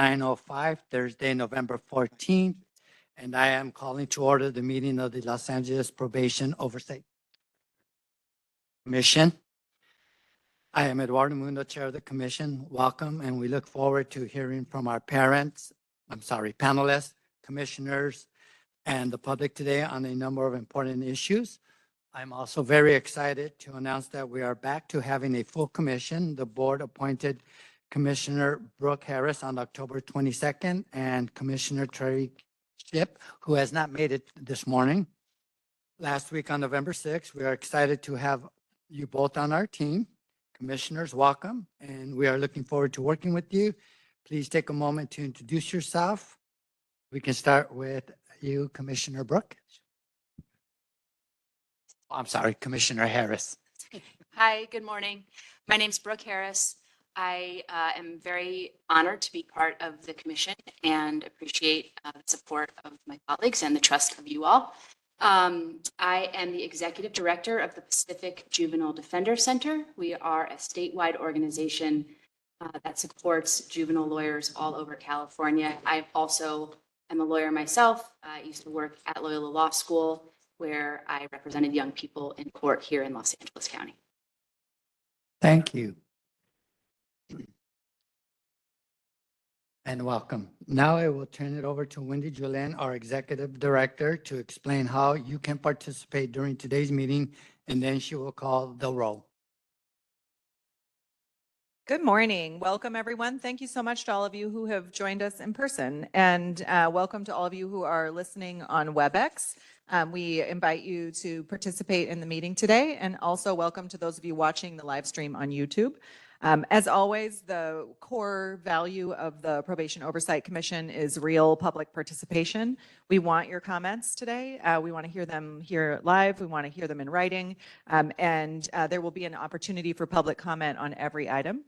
9:05, Thursday, November 14th, and I am calling to order the meeting of the Los Angeles Probation Oversight Commission. I am Eduardo Mundo, Chair of the Commission. Welcome, and we look forward to hearing from our panelists, commissioners, and the public today on a number of important issues. I'm also very excited to announce that we are back to having a full commission. The board appointed Commissioner Brooke Harris on October 22nd and Commissioner Terry Ship, who has not made it this morning. Last week on November 6th, we are excited to have you both on our team. Commissioners, welcome, and we are looking forward to working with you. Please take a moment to introduce yourself. We can start with you, Commissioner Brooke. I'm sorry, Commissioner Harris. Hi, good morning. My name's Brooke Harris. I am very honored to be part of the commission and appreciate the support of my colleagues and the trust of you all. I am the executive director of the Pacific Juvenile Defender Center. We are a statewide organization that supports juvenile lawyers all over California. I also am a lawyer myself. I used to work at Loyola Law School, where I represented young people in court here in Los Angeles County. Thank you. And welcome. Now I will turn it over to Wendy Julien, our Executive Director, to explain how you can participate during today's meeting, and then she will call the roll. Good morning. Welcome, everyone. Thank you so much to all of you who have joined us in person, and welcome to all of you who are listening on WebEx. We invite you to participate in the meeting today, and also welcome to those of you watching the live stream on YouTube. As always, the core value of the Probation Oversight Commission is real public participation. We want your comments today. We want to hear them here live. We want to hear them in writing, and there will be an opportunity for public comment on every item.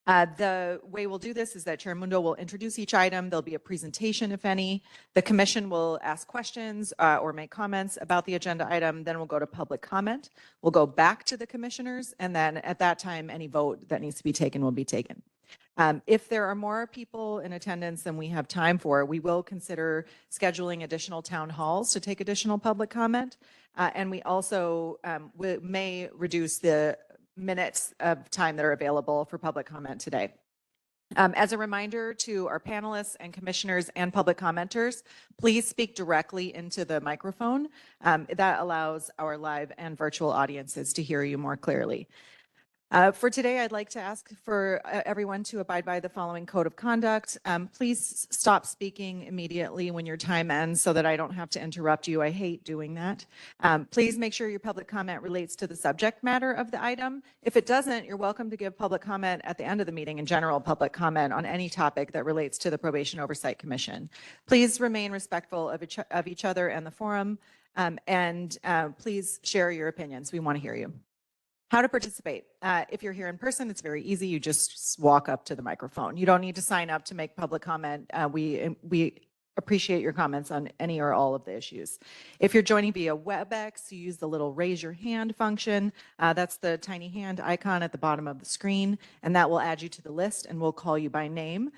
The way we'll do this is that Chair Mundo will introduce each item. There'll be a presentation, if any. The commission will ask questions or make comments about the agenda item. Then we'll go to public comment. We'll go back to the commissioners. And then at that time, any vote that needs to be taken will be taken. If there are more people in attendance than we have time for, we will consider scheduling additional town halls to take additional public comment. And we also may reduce the minutes of time that are available for public comment today. As a reminder to our panelists and commissioners and public commenters, please speak directly into the microphone. That allows our live and virtual audiences to hear you more clearly. For today, I'd like to ask for everyone to abide by the following code of conduct. Please stop speaking immediately when your time ends so that I don't have to interrupt you. I hate doing that. Please make sure your public comment relates to the subject matter of the item. If it doesn't, you're welcome to give public comment at the end of the meeting in general public comment on any topic that relates to the Probation Oversight Commission. Please remain respectful of each other and the forum, and please share your opinions. We want to hear you. How to participate. If you're here in person, it's very easy. You just walk up to the microphone. You don't need to sign up to make public comment. We appreciate your comments on any or all of the issues. If you're joining via WebEx, you use the little raise your hand function. That's the tiny hand icon at the bottom of the screen, and that will add you to the list, and we'll call you by name.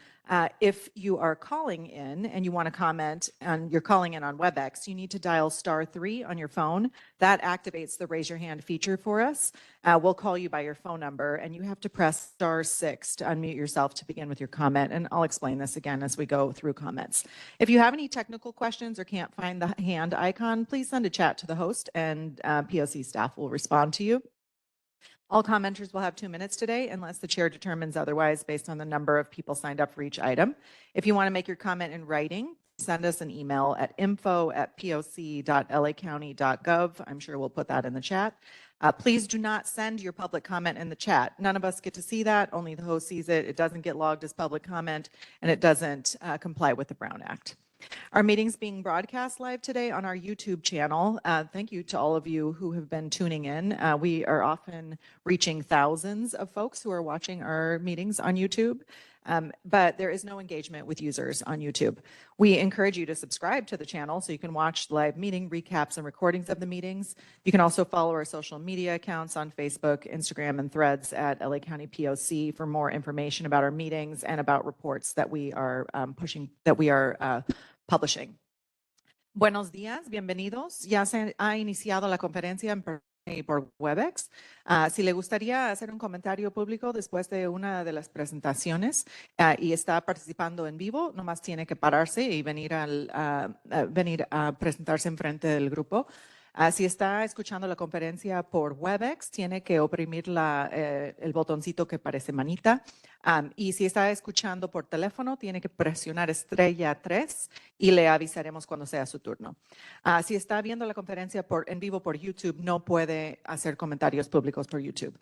If you are calling in and you want to comment and you're calling in on WebEx, you need to dial *3 on your phone. That activates the raise your hand feature for us. We'll call you by your phone number, and you have to press *6 to unmute yourself to begin with your comment. And I'll explain this again as we go through comments. If you have any technical questions or can't find the hand icon, please send a chat to the host, and POC staff will respond to you. All commenters will have 2 minutes today unless the chair determines otherwise based on the number of people signed up for each item. If you want to make your comment in writing, send us an email at info@poc.lacounty.gov. I'm sure we'll put that in the chat. Please do not send your public comment in the chat. None of us get to see that. Only the host sees it. It doesn't get logged as public comment, and it doesn't comply with the Brown Act. Our meeting's being broadcast live today on our YouTube channel. Thank you to all of you who have been tuning in. We are often reaching thousands of folks who are watching our meetings on YouTube. but there is no engagement with users on YouTube. We encourage you to subscribe to the channel so you can watch live meeting recaps and recordings of the meetings. You can also follow our social media accounts on Facebook, Instagram, and Threads at LA County POC for more information about our meetings and about reports that we are publishing. Buenos días, bienvenidos. Ya se ha iniciado la conferencia en persona y por WebEx. Si le gustaría hacer un comentario público después de una de las presentaciones y está participando en vivo, nomás tiene que pararse y venir a presentarse en frente del grupo. Si está escuchando la conferencia por WebEx, tiene que oprimir el botoncito que parece manita. Y si está escuchando por teléfono, tiene que presionar estrella 3 y le avisaremos cuando sea su turno. Si está viendo la conferencia en vivo por YouTube, no puede hacer comentarios públicos por YouTube.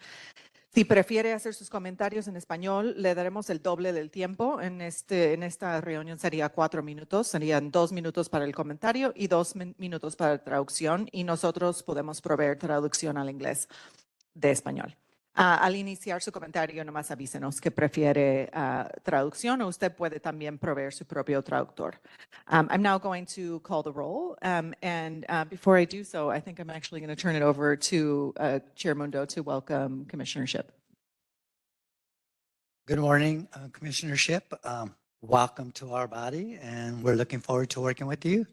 Si prefiere hacer sus comentarios en español, le daremos el doble del tiempo. En esta reunión sería 4 minutos. Serían 2 minutos para el comentario y 2 minutos para la traducción. Y nosotros podemos proveer traducción al inglés de español. Al iniciar su comentario, nomás avísenos que prefiere traducción o usted puede también proveer su propio traductor. I'm now going to call the roll. Before I do so, I think I'm actually going to turn it over to Chair Mundo to welcome Commissionership. Good morning, Commissionership. Welcome to our body, and we're looking forward to working with you.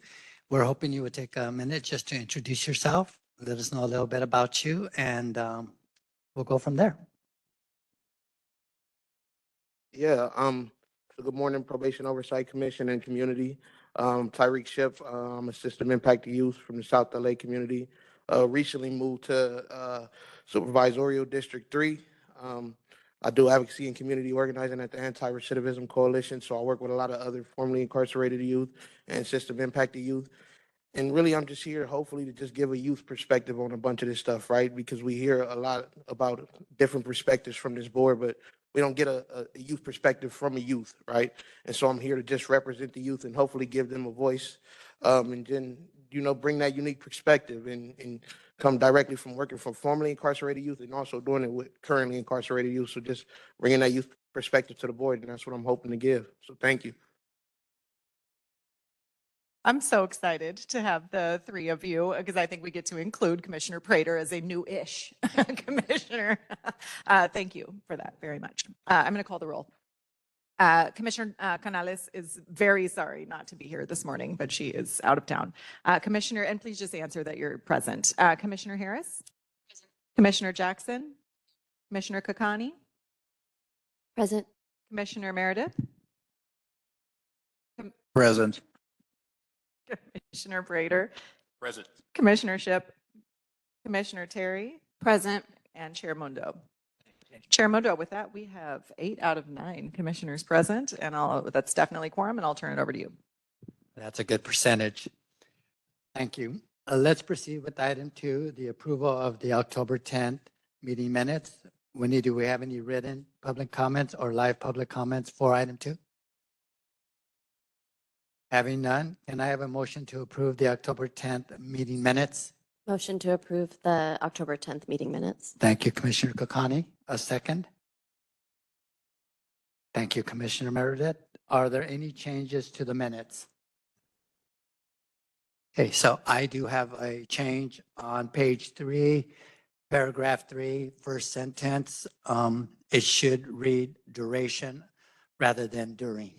We're hoping you would take a minute just to introduce yourself, let us know a little bit about you, and we'll go from there. Yeah, so good morning, Probation Oversight Commission and community. Tyreek Ship, I'm a system impact youth from the South LA community. Recently moved to Supervisorial District 3. I do advocacy and community organizing at the Anti-Recidivism Coalition, so I work with a lot of other formerly incarcerated youth and system impacted youth. And really, I'm just here hopefully to just give a youth perspective on a bunch of this stuff, right? Because we hear a lot about different perspectives from this board, but we don't get a youth perspective from a youth, right? And so I'm here to just represent the youth and hopefully give them a voice, and then, bring that unique perspective and come directly from working for formerly incarcerated youth and also doing it with currently incarcerated youth. So just bringing that youth perspective to the board, and that's what I'm hoping to give. So thank you. I'm so excited to have the three of you because I think we get to include Commissioner Prater as a new-ish commissioner. Thank you for that very much. I'm going to call the roll. Commissioner Canales is very sorry not to be here this morning, but she is out of town. Commissioner, and please just answer that you're present. Commissioner Harris? Present. Commissioner Jackson? Commissioner Kakani? Present. Commissioner Meredith? Present. Commissioner Prater? Present. Commissioner Ship? Commissioner Terry? Present. And Chair Mundo. Chair Mundo, with that, we have 8 out of 9 commissioners present, and that's definitely quorum, and I'll turn it over to you. That's a good percentage. Thank you. Let's proceed with item 2, the approval of the October 10th meeting minutes. Winnie, do we have any written public comments or live public comments for item 2? Having none, can I have a motion to approve the October 10th meeting minutes? Motion to approve the October 10th meeting minutes. Thank you, Commissioner Kokani. A second? Thank you, Commissioner Meredith. Are there any changes to the minutes? Okay, so I do have a change on page 3, paragraph 3, first sentence. It should read duration rather than during.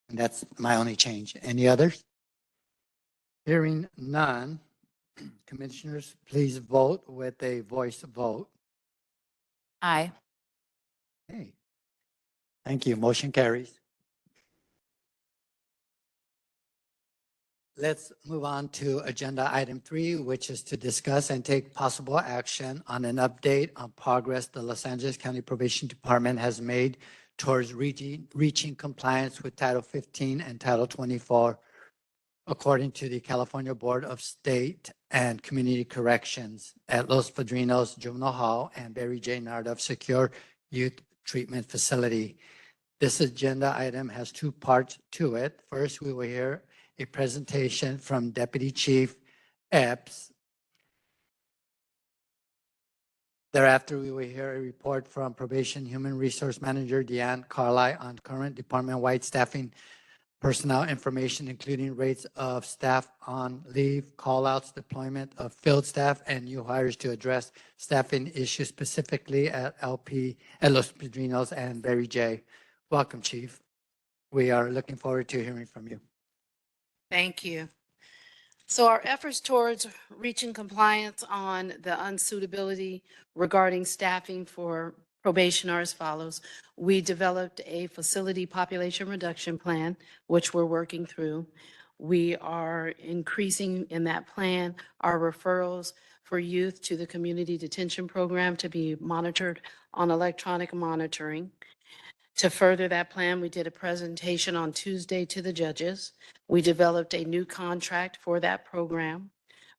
And that's my only change. Any others? Hearing none, commissioners, please vote with a voice vote. Aye. Okay. Thank you. Motion carries. Let's move on to agenda item 3, which is to discuss and take possible action on an update on progress the Los Angeles County Probation Department has made towards reaching compliance with Title 15 and Title 24, according to the California Board of State and Community Corrections at Los Padrinos Juvenile Hall and Barry J. Nardoff Secure Youth Treatment Facility. This agenda item has 2 parts to it. First, we will hear a presentation from Deputy Chief Epps. Thereafter, we will hear a report from Probation Human Resource Manager Deanne Carly on current department-wide staffing personnel information, including rates of staff on leave, call-outs, deployment of field staff, and new hires to address staffing issues specifically at LP, at Los Padrinos and Berry J. Welcome, Chief. We are looking forward to hearing from you. Thank you. So our efforts towards reaching compliance on the unsuitability regarding staffing for probation are as follows. We developed a facility population reduction plan, which we're working through. We are increasing in that plan our referrals for youth to the community detention program to be monitored on electronic monitoring. To further that plan, we did a presentation on Tuesday to the judges. We developed a new contract for that program.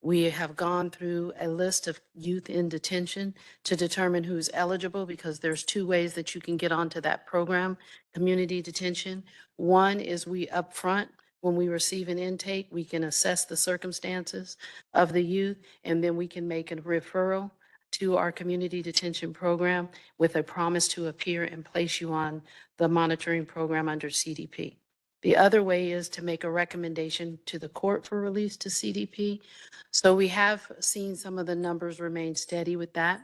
We have gone through a list of youth in detention to determine who's eligible, because there's two ways that you can get onto that program, community detention. One is we upfront, when we receive an intake, we can assess the circumstances of the youth, and then we can make a referral to our community detention program with a promise to appear and place you on the monitoring program under CDP. The other way is to make a recommendation to the court for release to CDP. So we have seen some of the numbers remain steady with that.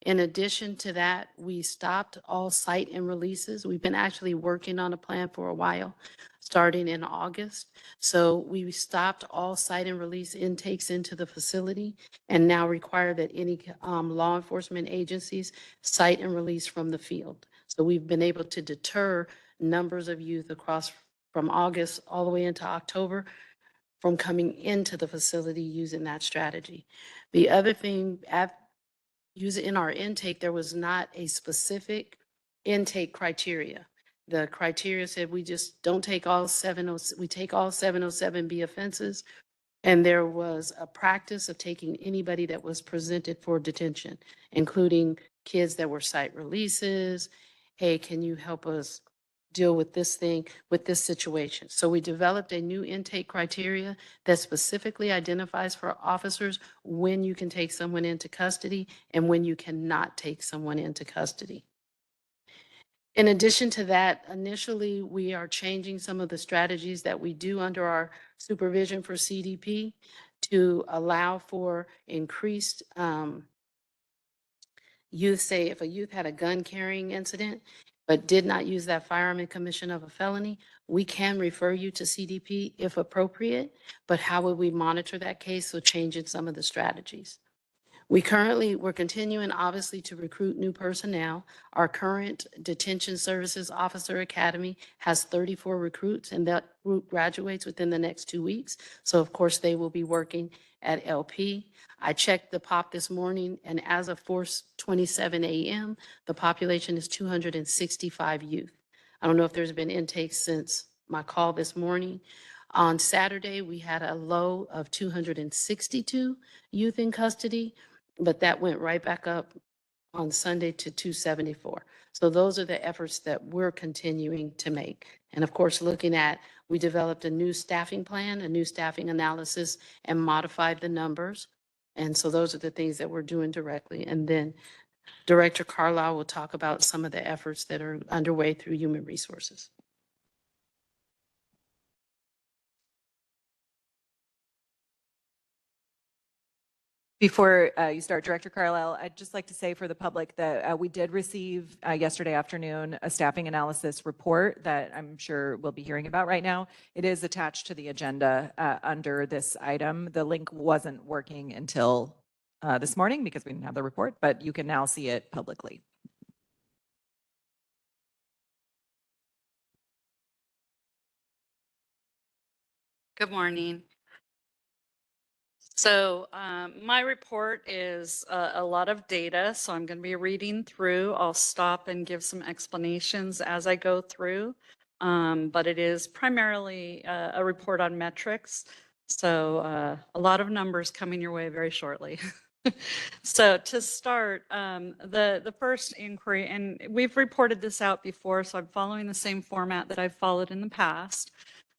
In addition to that, we stopped all cite and releases. We've been actually working on a plan for a while, starting in August. So we stopped all cite and release intakes into the facility and now require that any law enforcement agencies cite and release from the field. So we've been able to deter numbers of youth across from August all the way into October from coming into the facility using that strategy. The other thing, in our intake, there was not a specific intake criteria. The criteria said we just don't take all we take all 707B offenses. And there was a practice of taking anybody that was presented for detention, including kids that were cite releases. Hey, can you help us deal with this thing, with this situation? So we developed a new intake criteria that specifically identifies for officers when you can take someone into custody and when you cannot take someone into custody. In addition to that, initially, we are changing some of the strategies that we do under our supervision for CDP to allow for increased youth. Say if a youth had a gun carrying incident, but did not use that firearm in commission of a felony, we can refer you to CDP if appropriate, but how would we monitor that case? So changing some of the strategies. We're continuing obviously to recruit new personnel. Our current Detention Services Officer Academy has 34 recruits, and that group graduates within the next 2 weeks. So of course they will be working at LP. I checked the POP this morning, and as of 4:27 a.m., the population is 265 youth. I don't know if there's been intakes since my call this morning. On Saturday, we had a low of 262 youth in custody, but that went right back up on Sunday to 274. So those are the efforts that we're continuing to make. And of course, we developed a new staffing plan, a new staffing analysis, and modified the numbers. And so those are the things that we're doing directly. And then Director Carlisle will talk about some of the efforts that are underway through Human Resources. Before you start, Director Carlisle, I'd just like to say for the public that we did receive yesterday afternoon a staffing analysis report that I'm sure we'll be hearing about right now. It is attached to the agenda under this item. The link wasn't working until this morning because we didn't have the report, but you can now see it publicly. Good morning. So my report is a lot of data, so I'm going to be reading through. I'll stop and give some explanations as I go through, but it is primarily a report on metrics. So a lot of numbers coming your way very shortly. So to start, the first inquiry, and we've reported this out before, so I'm following the same format that I've followed in the past.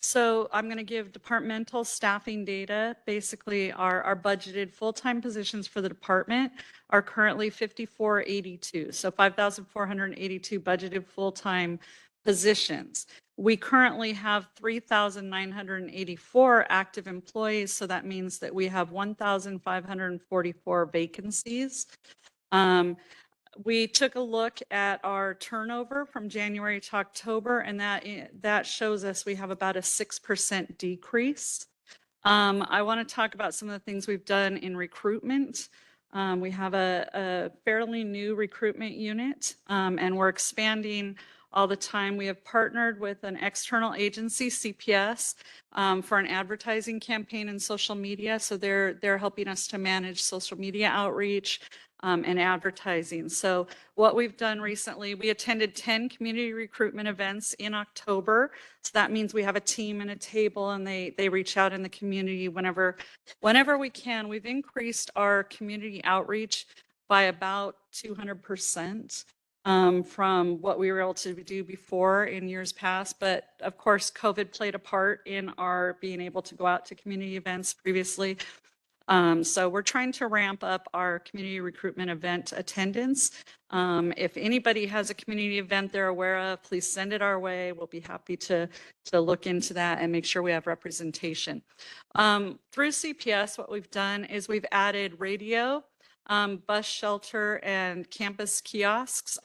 So I'm going to give departmental staffing data. Basically, our budgeted full-time positions for the department are currently 5,482. So 5,482 budgeted full-time positions. We currently have 3,984 active employees. So that means that we have 1,544 vacancies. We took a look at our turnover from January to October, and that shows us we have about a 6% decrease. I want to talk about some of the things we've done in recruitment. We have a fairly new recruitment unit, and we're expanding all the time. We have partnered with an external agency, CPS, for an advertising campaign in social media. So they're helping us to manage social media outreach and advertising. So what we've done recently, we attended 10 community recruitment events in October. So that means we have a team and a table, and they reach out in the community whenever we can. We've increased our community outreach by about 200%. From what we were able to do before in years past. But of course, COVID played a part in our being able to go out to community events previously. So we're trying to ramp up our community recruitment event attendance. If anybody has a community event they're aware of, please send it our way. We'll be happy to look into that and make sure we have representation. Through CPS, what we've done is we've added radio, bus shelter, and campus kiosks.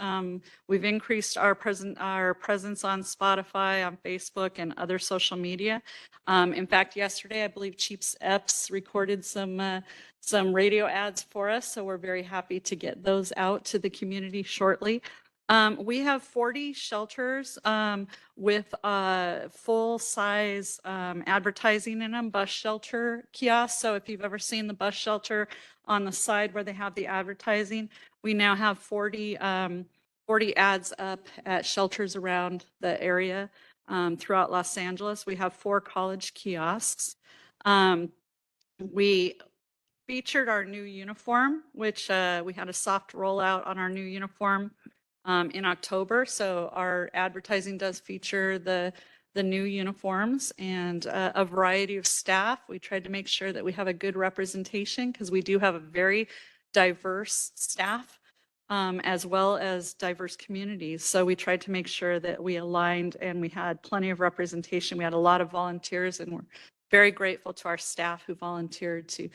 We've increased our presence on Spotify, on Facebook, and other social media. In fact, yesterday, I believe Chiefs Epps recorded some radio ads for us, so we're very happy to get those out to the community shortly. We have 40 shelters with full-size advertising in them, bus shelter kiosks. So if you've ever seen the bus shelter on the side where they have the advertising, we now have 40 ads up at shelters around the area throughout Los Angeles. We have 4 college kiosks. We featured our new uniform, which we had a soft rollout on our new uniform in October. So our advertising does feature the new uniforms and a variety of staff. We tried to make sure that we have a good representation because we do have a very diverse staff as well as diverse communities. So we tried to make sure that we aligned and we had plenty of representation. We had a lot of volunteers, and we're very grateful to our staff who volunteered to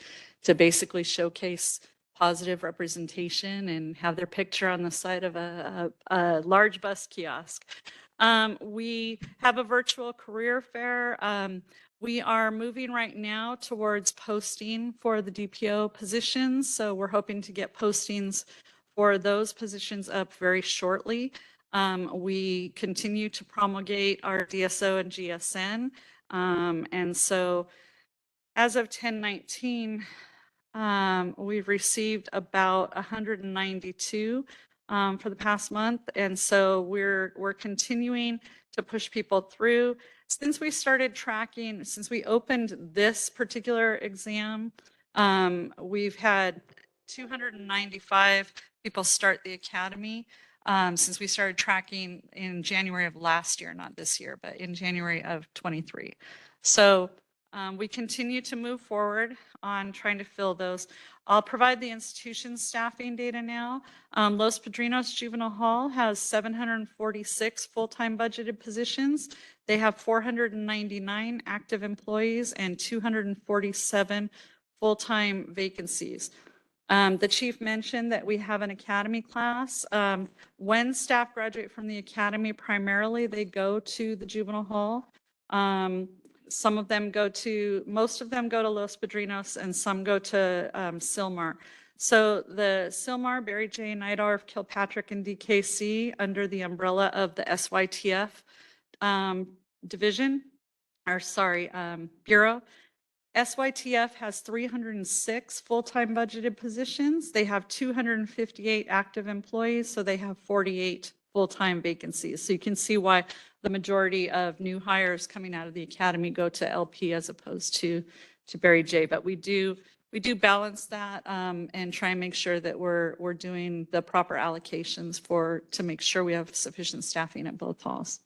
basically showcase positive representation and have their picture on the side of a large bus kiosk. We have a virtual career fair. We are moving right now towards posting for the DPO positions. So we're hoping to get postings for those positions up very shortly. We continue to promulgate our DSO and GSN. And so as of 10/19, we've received about 192 for the past month. And so we're continuing to push people through. Since we started tracking, since we opened this particular exam, we've had 295 people start the academy since we started tracking in January of last year, not this year, but in January of 23. So we continue to move forward on trying to fill those. I'll provide the institution's staffing data now. Los Padrinos Juvenile Hall has 746 full-time budgeted positions. They have 499 active employees and 247 full-time vacancies. The chief mentioned that we have an academy class. When staff graduate from the academy, primarily they go to the juvenile hall. Most of them go to Los Padrinos, and some go to Sylmar. So the Sylmar, Barry J. Nidorf, Kilpatrick, and DKC under the umbrella of the SYTF Bureau. SYTF has 306 full-time budgeted positions. They have 258 active employees, so they have 48 full-time vacancies. So you can see why the majority of new hires coming out of the academy go to LP as opposed to Barry J. But we do balance that and try and make sure that we're doing the proper allocations to make sure we have sufficient staffing at both halls.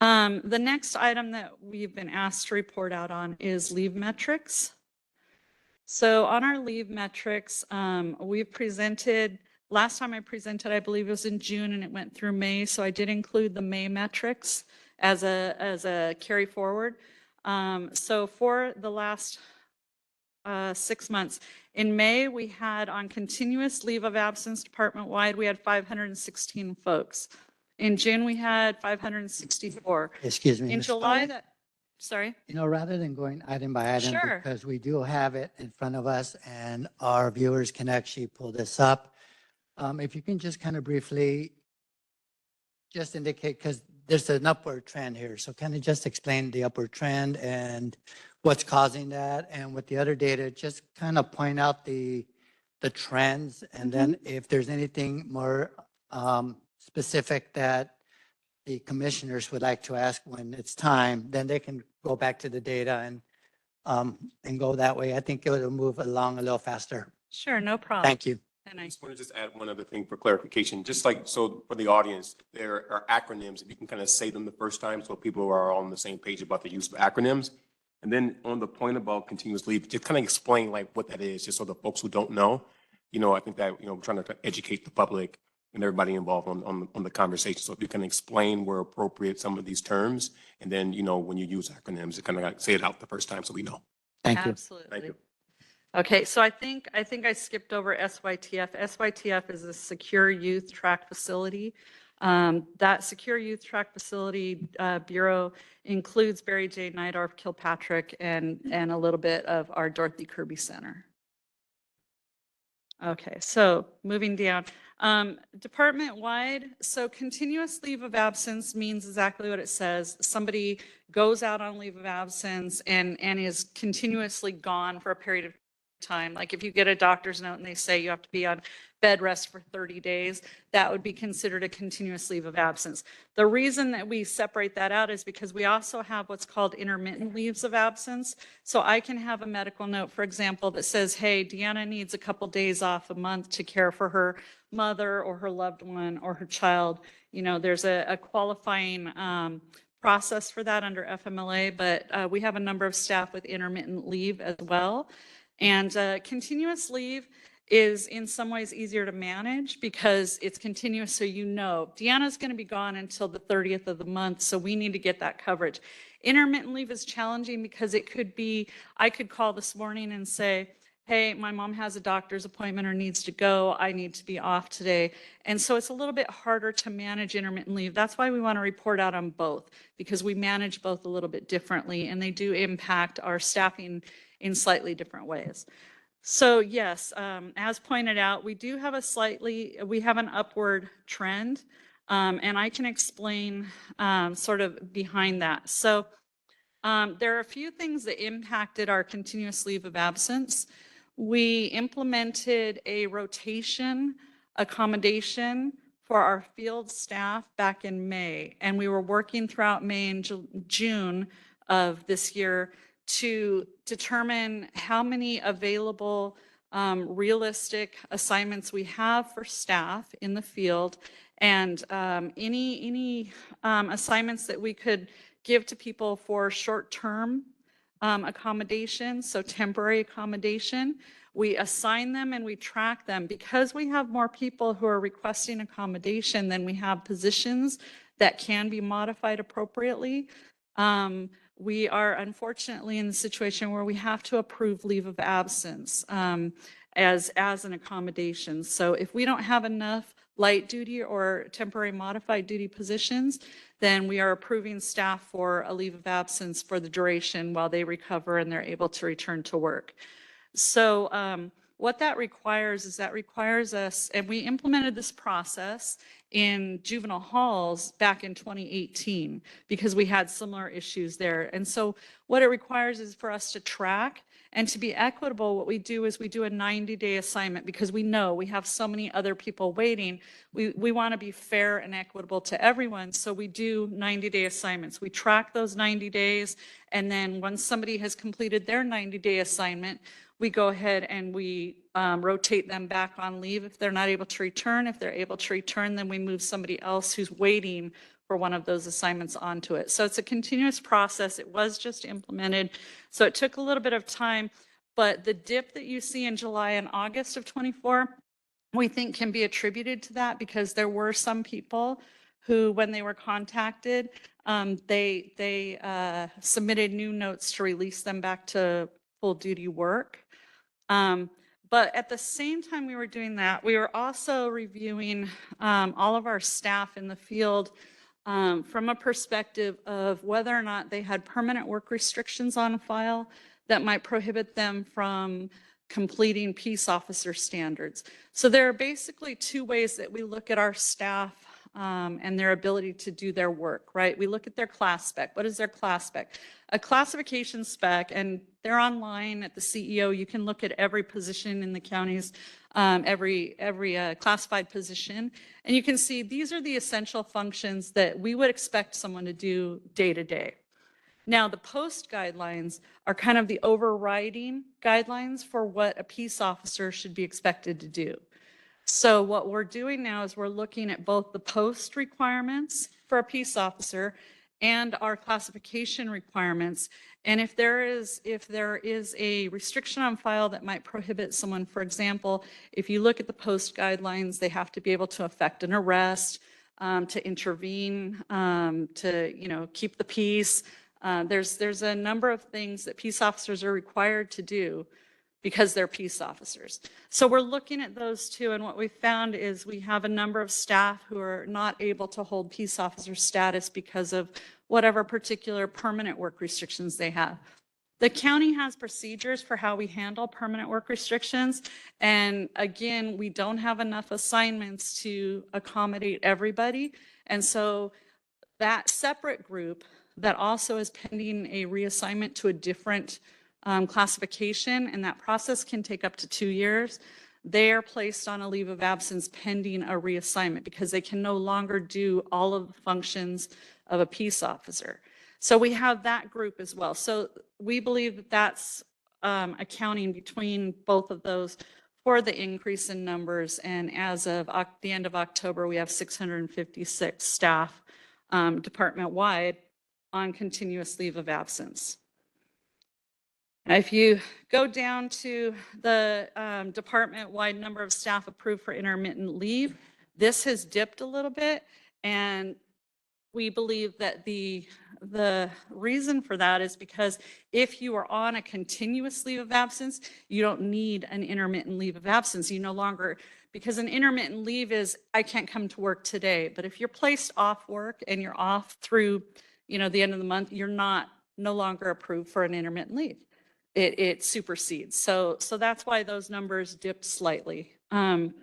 The next item that we've been asked to report out on is leave metrics. So on our leave metrics, we've presented, last time I presented, I believe it was in June and it went through May. So I did include the May metrics as a carry forward. So for the last 6 months, in May, we had on continuous leave of absence department-wide, we had 516 folks. In June, we had 564. Excuse me. In Ms. July, Collins? sorry. Rather than going item by item, Sure. because we do have it in front of us and our viewers can actually pull this up. If you can just kind of briefly just indicate, because there's an upward trend here. So kind of just explain the upward trend and what's causing that. And with the other data, just kind of point out the trends. And then if there's anything more specific that the commissioners would like to ask when it's time, then they can go back to the data and go that way. I think it will move along a little faster. Sure, no problem. Thank you. And I just want to just add one other thing for clarification, just like, so for the audience, there are acronyms, if you can kind of say them the first time so people are all on the same page about the use of acronyms. And then on the point about continuous leave, just kind of explain like what that is, just so the folks who don't know, I think that, we're trying to educate the public and everybody involved on the conversation. So if you can explain where appropriate some of these terms, and then, when you use acronyms, you kind of like say it out the first time so we know. Thank you. absolutely. Thank you. Okay, so I think I skipped over SYTF. SYTF is a Secure Youth Track Facility. That Secure Youth Track Facility Bureau includes Barry J. Nydorf, Kilpatrick, and a little bit of our Dorothy Kirby Center. Okay, so moving down. Department-wide, so continuous leave of absence means exactly what it says. Somebody goes out on leave of absence and is continuously gone for a period of time. Like if you get a doctor's note and they say you have to be on bed rest for 30 days, that would be considered a continuous leave of absence. The reason that we separate that out is because we also have what's called intermittent leaves of absence. So I can have a medical note, for example, that says, hey, Deanna needs a couple days off a month to care for her mother or her loved one or her child. There's a qualifying process for that under FMLA, but we have a number of staff with intermittent leave as well. And continuous leave is in some ways easier to manage because it's continuous. So Deanna's going to be gone until the 30th of the month. So we need to get that coverage. Intermittent leave is challenging because it could be, I could call this morning and say, hey, my mom has a doctor's appointment or needs to go. I need to be off today. And so it's a little bit harder to manage intermittent leave. That's why we want to report out on both, because we manage both a little bit differently and they do impact our staffing in slightly different ways. So yes, as pointed out, we do have we have an upward trend, and I can explain sort of behind that. So there are a few things that impacted our continuous leave of absence. We implemented a rotation accommodation for our field staff back in May, and we were working throughout May and June of this year to determine how many available realistic assignments we have for staff in the field, and any assignments that we could give to people for short-term accommodation, so temporary accommodation. We assign them and we track them. Because we have more people who are requesting accommodation than we have positions that can be modified appropriately. We are unfortunately in the situation where we have to approve leave of absence as an accommodation. So if we don't have enough light duty or temporary modified duty positions, then we are approving staff for a leave of absence for the duration while they recover and they're able to return to work. So what that requires is us, and we implemented this process in juvenile halls back in 2018 because we had similar issues there. And so what it requires is for us to track and to be equitable. What we do is we do a 90-day assignment because we know we have so many other people waiting. We want to be fair and equitable to everyone. So we do 90-day assignments. We track those 90 days. And then once somebody has completed their 90-day assignment, we go ahead and we rotate them back on leave if they're not able to return. If they're able to return, then we move somebody else who's waiting for one of those assignments onto it. So it's a continuous process. It was just implemented. So it took a little bit of time, but the dip that you see in July and August of 24, we think can be attributed to that because there were some people who, when they were contacted, they submitted new notes to release them back to full duty work. But at the same time we were doing that, we were also reviewing all of our staff in the field from a perspective of whether or not they had permanent work restrictions on file that might prohibit them from completing peace officer standards. So there are basically two ways that we look at our staff and their ability to do their work, right? We look at their class spec. What is their class spec? A classification spec, and they're online at the CEO. You can look at every position in the counties, every classified position, and you can see these are the essential functions that we would expect someone to do day to day. Now, the post guidelines are kind of the overriding guidelines for what a peace officer should be expected to do. So what we're doing now is we're looking at both the post requirements for a peace officer and our classification requirements. And if there is a restriction on file that might prohibit someone, for example, if you look at the post guidelines, they have to be able to effect an arrest, to intervene, to keep the peace. There's a number of things that peace officers are required to do because they're peace officers. So we're looking at those two, and what we found is we have a number of staff who are not able to hold peace officer status because of whatever particular permanent work restrictions they have. The county has procedures for how we handle permanent work restrictions, and again, we don't have enough assignments to accommodate everybody, and so that separate group that also is pending a reassignment to a different classification, and that process can take up to 2 years. They are placed on a leave of absence pending a reassignment because they can no longer do all of the functions of a peace officer. So we have that group as well. So we believe that that's accounting between both of those for the increase in numbers. And as of the end of October, we have 656 staff department-wide on continuous leave of absence. Now, if you go down to the department-wide number of staff approved for intermittent leave, this has dipped a little bit, and we believe that the reason for that is because if you are on a continuous leave of absence, you don't need an intermittent leave of absence. You no longer, because an intermittent leave is, I can't come to work today, but if you're placed off work and you're off through, the end of the month, you're no longer approved for an intermittent leave. It supersedes. So that's why those numbers dipped slightly. Now,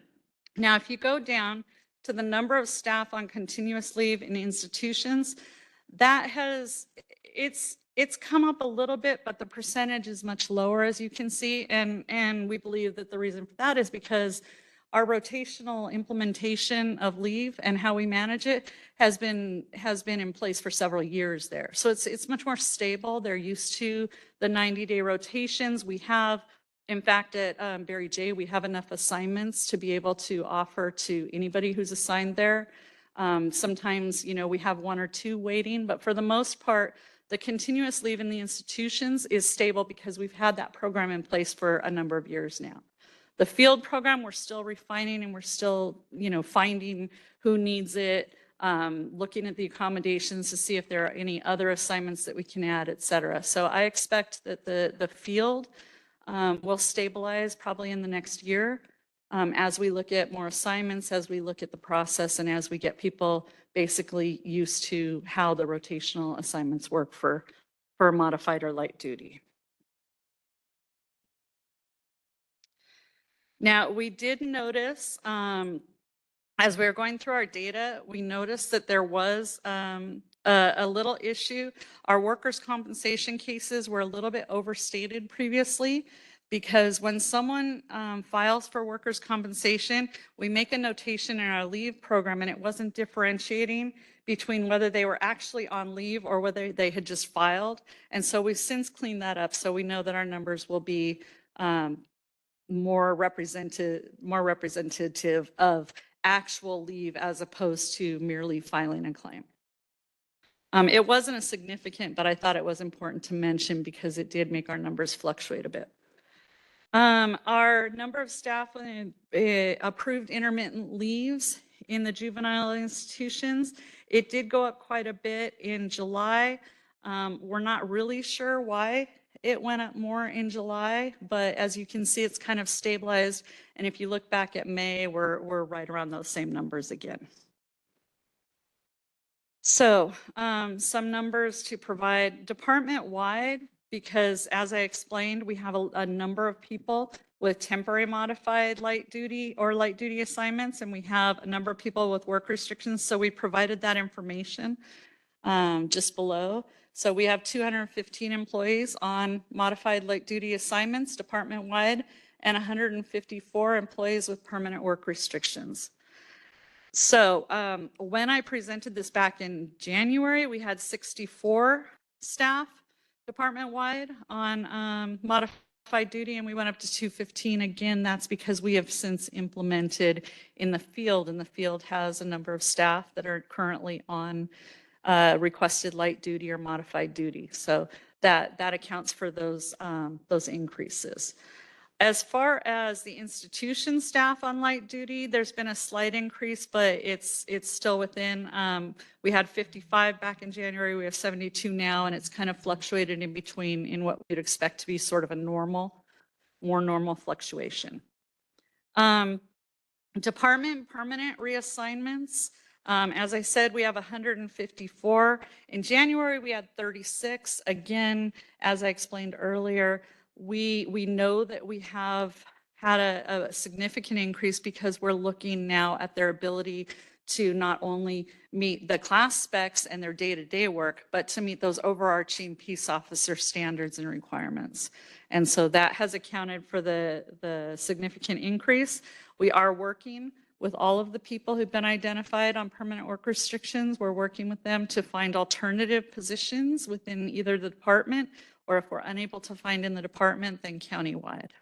if you go down to the number of staff on continuous leave in institutions, it's come up a little bit, but the percentage is much lower, as you can see. And we believe that the reason for that is because our rotational implementation of leave and how we manage it has been in place for several years there. So it's much more stable. They're used to the 90-day rotations. We have, in fact, at Barry J, we have enough assignments to be able to offer to anybody who's assigned there. Sometimes, we have 1 or 2 waiting, but for the most part, the continuous leave in the institutions is stable because we've had that program in place for a number of years now. The field program, we're still refining and we're still, finding who needs it, looking at the accommodations to see if there are any other assignments that we can add, et cetera. So I expect that the field will stabilize probably in the next year as we look at more assignments, as we look at the process, and as we get people basically used to how the rotational assignments work for modified or light duty. Now, we did notice, as we were going through our data, we noticed that there was a little issue. Our workers' compensation cases were a little bit overstated previously because when someone files for workers' compensation, we make a notation in our leave program and it wasn't differentiating between whether they were actually on leave or whether they had just filed. And so we've since cleaned that up. So we know that our numbers will be more representative of actual leave as opposed to merely filing a claim. It wasn't a significant, but I thought it was important to mention because it did make our numbers fluctuate a bit. Our number of staff approved intermittent leaves in the juvenile institutions, it did go up quite a bit in July. We're not really sure why it went up more in July, but as you can see, it's kind of stabilized. And if you look back at May, we're right around those same numbers again. So some numbers to provide department-wide, because as I explained, we have a number of people with temporary modified light duty or light duty assignments, and we have a number of people with work restrictions. So we provided that information just below. So we have 215 employees on modified light duty assignments department-wide and 154 employees with permanent work restrictions. So when I presented this back in January, we had 64 staff department-wide on modified duty, and we went up to 215. Again, that's because we have since implemented in the field, and the field has a number of staff that are currently on requested light duty or modified duty. So that accounts for those increases. As far as the institution staff on light duty, there's been a slight increase, but it's still within. We had 55 back in January, we have 72 now, and it's kind of fluctuated in between in what we'd expect to be sort of a more normal fluctuation. Department permanent reassignments. As I said, we have 154. In January, we had 36. Again, as I explained earlier, we know that we have had a significant increase because we're looking now at their ability to not only meet the class specs and their day-to-day work, but to meet those overarching peace officer standards and requirements. And so that has accounted for the significant increase. We are working with all of the people who've been identified on permanent work restrictions. We're working with them to find alternative positions within either the department, or if we're unable to find in the department, then countywide.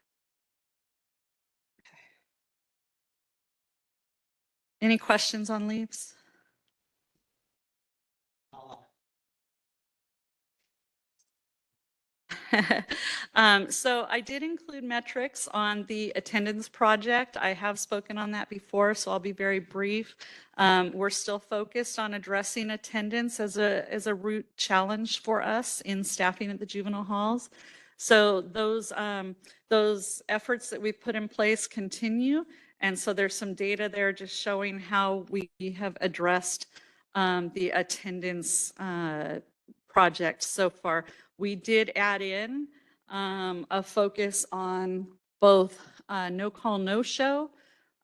Okay. Any questions on leaves? So I did include metrics on the attendance project. I have spoken on that before, so I'll be very brief. We're still focused on addressing attendance as a root challenge for us in staffing at the juvenile halls. So those efforts that we've put in place continue. And so there's some data there just showing how we have addressed the attendance project so far. We did add in a focus on both no call, no show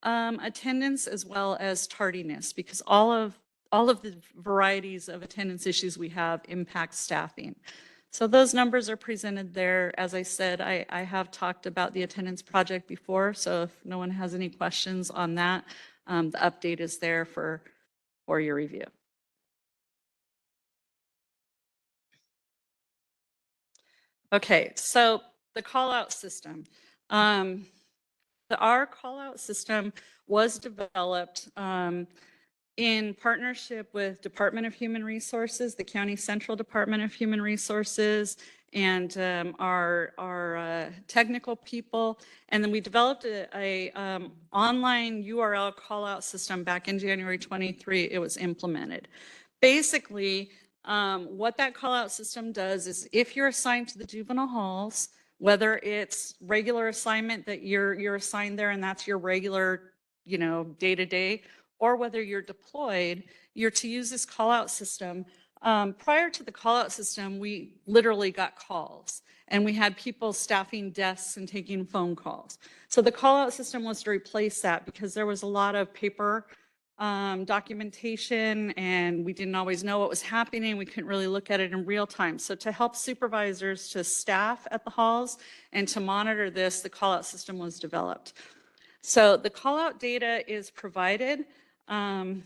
attendance as well as tardiness, because all of the varieties of attendance issues we have impact staffing. So those numbers are presented there. As I said, I have talked about the attendance project before, so if no one has any questions on that, the update is there for your review. Okay, so the call-out system. Our call-out system was developed in partnership with Department of Human Resources, the County Central Department of Human Resources, and our technical people. And then we developed a online URL call-out system back in January 23. It was implemented. Basically, what that call-out system does is if you're assigned to the juvenile halls, whether it's regular assignment that you're assigned there and that's your regular, day-to-day, or whether you're deployed, you're to use this call-out system. Prior to the call-out system, we literally got calls, and we had people staffing desks and taking phone calls. So the call-out system was to replace that because there was a lot of paper documentation, and we didn't always know what was happening. We couldn't really look at it in real time. So to help supervisors to staff at the halls and to monitor this, the call-out system was developed. So the call-out data is provided in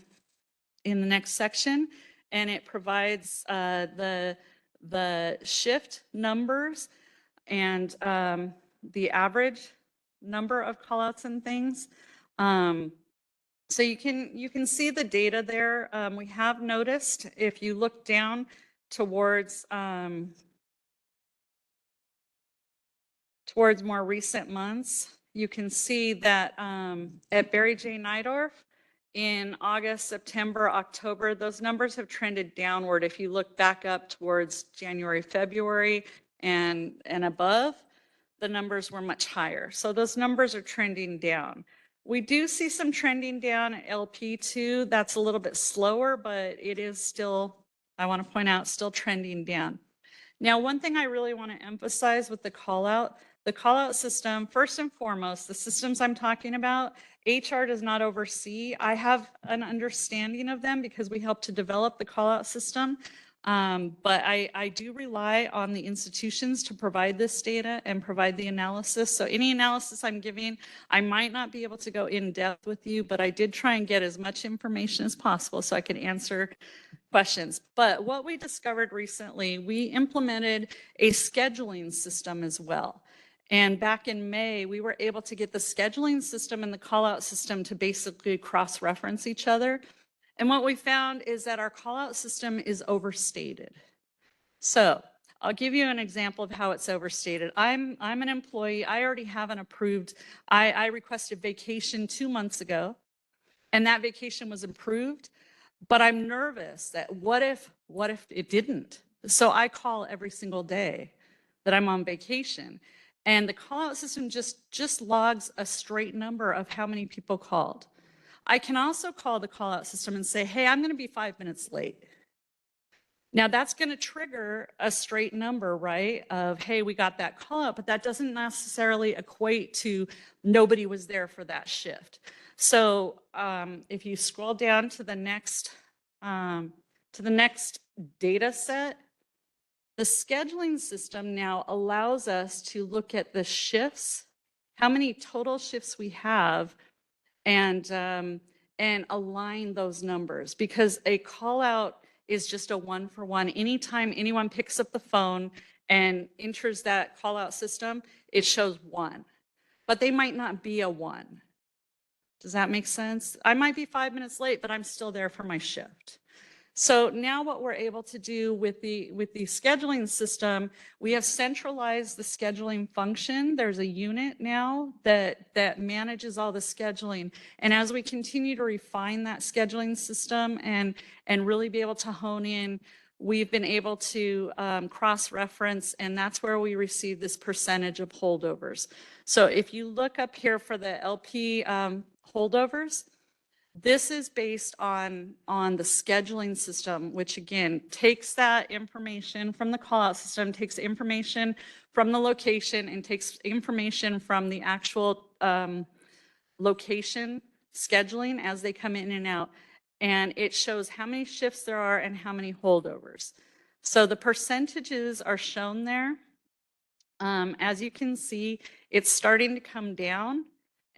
the next section, and it provides the shift numbers and the average number of callouts and things. So you can see the data there. We have noticed if you look down towards more recent months, you can see that at Barry J. Nydorf in August, September, October, those numbers have trended downward. If you look back up towards January, February, and above, the numbers were much higher. So those numbers are trending down. We do see some trending down at LP2. That's a little bit slower, but it is still, I want to point out, still trending down. Now, one thing I really want to emphasize with the call out system, first and foremost, the systems I'm talking about, HR does not oversee. I have an understanding of them because we helped to develop the call out system. But I do rely on the institutions to provide this data and provide the analysis. So any analysis I'm giving, I might not be able to go in depth with you, but I did try and get as much information as possible so I could answer questions. But what we discovered recently, we implemented a scheduling system as well. And back in May, we were able to get the scheduling system and the call-out system to basically cross-reference each other. And what we found is that our call-out system is overstated. So I'll give you an example of how it's overstated. I'm an employee. I already have an approved, I requested vacation 2 months ago, and that vacation was approved. But I'm nervous that what if it didn't? So I call every single day that I'm on vacation. And the call out system just logs a straight number of how many people called. I can also call the call out system and say, hey, I'm going to be 5 minutes late. Now that's going to trigger a straight number, right? Of, hey, we got that call out, but that doesn't necessarily equate to nobody was there for that shift. So if you scroll down to the next data set, the scheduling system now allows us to look at the shifts, how many total shifts we have, and align those numbers, because a call out is just a one-for-one. Anytime anyone picks up the phone and enters that call out system, it shows 1, but they might not be a 1. Does that make sense? I might be 5 minutes late, but I'm still there for my shift. So now what we're able to do with the scheduling system, we have centralized the scheduling function. There's a unit now that manages all the scheduling. And as we continue to refine that scheduling system and really be able to hone in, we've been able to cross-reference, and that's where we receive this percentage of holdovers. So if you look up here for the LP holdovers, this is based on the scheduling system, which again takes that information from the call out system, takes information from the location, and takes information from the actual location scheduling as they come in and out. And it shows how many shifts there are and how many holdovers. So the percentages are shown there. As you can see, it's starting to come down.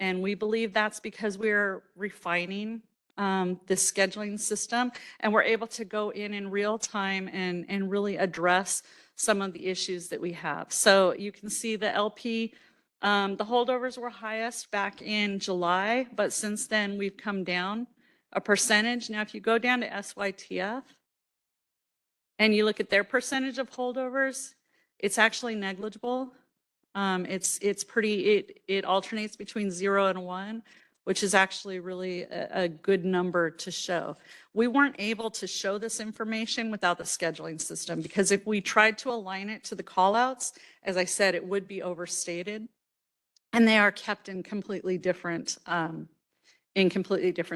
And we believe that's because we're refining the scheduling system, and we're able to go in real time and really address some of the issues that we have. So you can see the LP, the holdovers were highest back in July, but since then we've come down a percentage. Now, if you go down to SYTF and you look at their percentage of holdovers, it's actually negligible. It's pretty, it alternates between 0 and 1, which is actually really a good number to show. We weren't able to show this information without the scheduling system, because if we tried to align it to the callouts, as I said, it would be overstated, and they are kept in completely different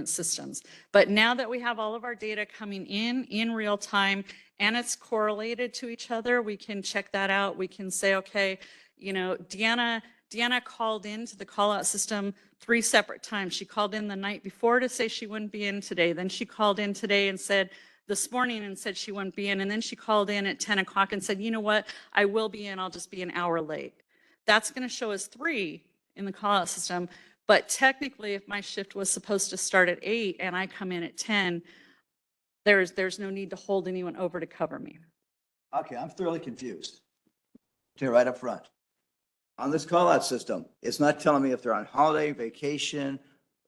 systems. But now that we have all of our data coming in real time, and it's correlated to each other, we can check that out. We can say, okay, you know, Deanna called into the call out system 3 separate times. She called in the night before to say she wouldn't be in today. Then she called in today and said this morning and said she wouldn't be in. And then she called in at 10 o'clock and said, you know what, I will be in, I'll just be an hour late. That's going to show us 3 in the call out system. But technically, if my shift was supposed to start at 8 and I come in at 10, there's no need to hold anyone over to cover me. Okay, I'm thoroughly confused. Okay, right up front. On this call out system, it's not telling me if they're on holiday, vacation,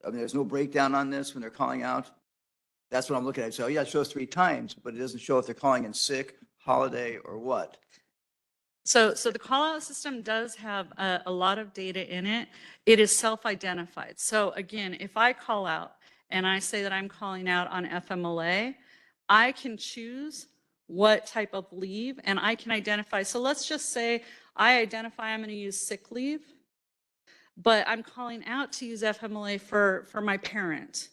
I mean, there's no breakdown on this when they're calling out. That's what I'm looking at. So yeah, it shows 3 times, but it doesn't show if they're calling in sick, holiday, or what. So the call out system does have a lot of data in it. It is self-identified. So again, if I call out and I say that I'm calling out on FMLA, I can choose what type of leave and I can identify. So let's just say I identify I'm going to use sick leave, but I'm calling out to use FMLA for my parent.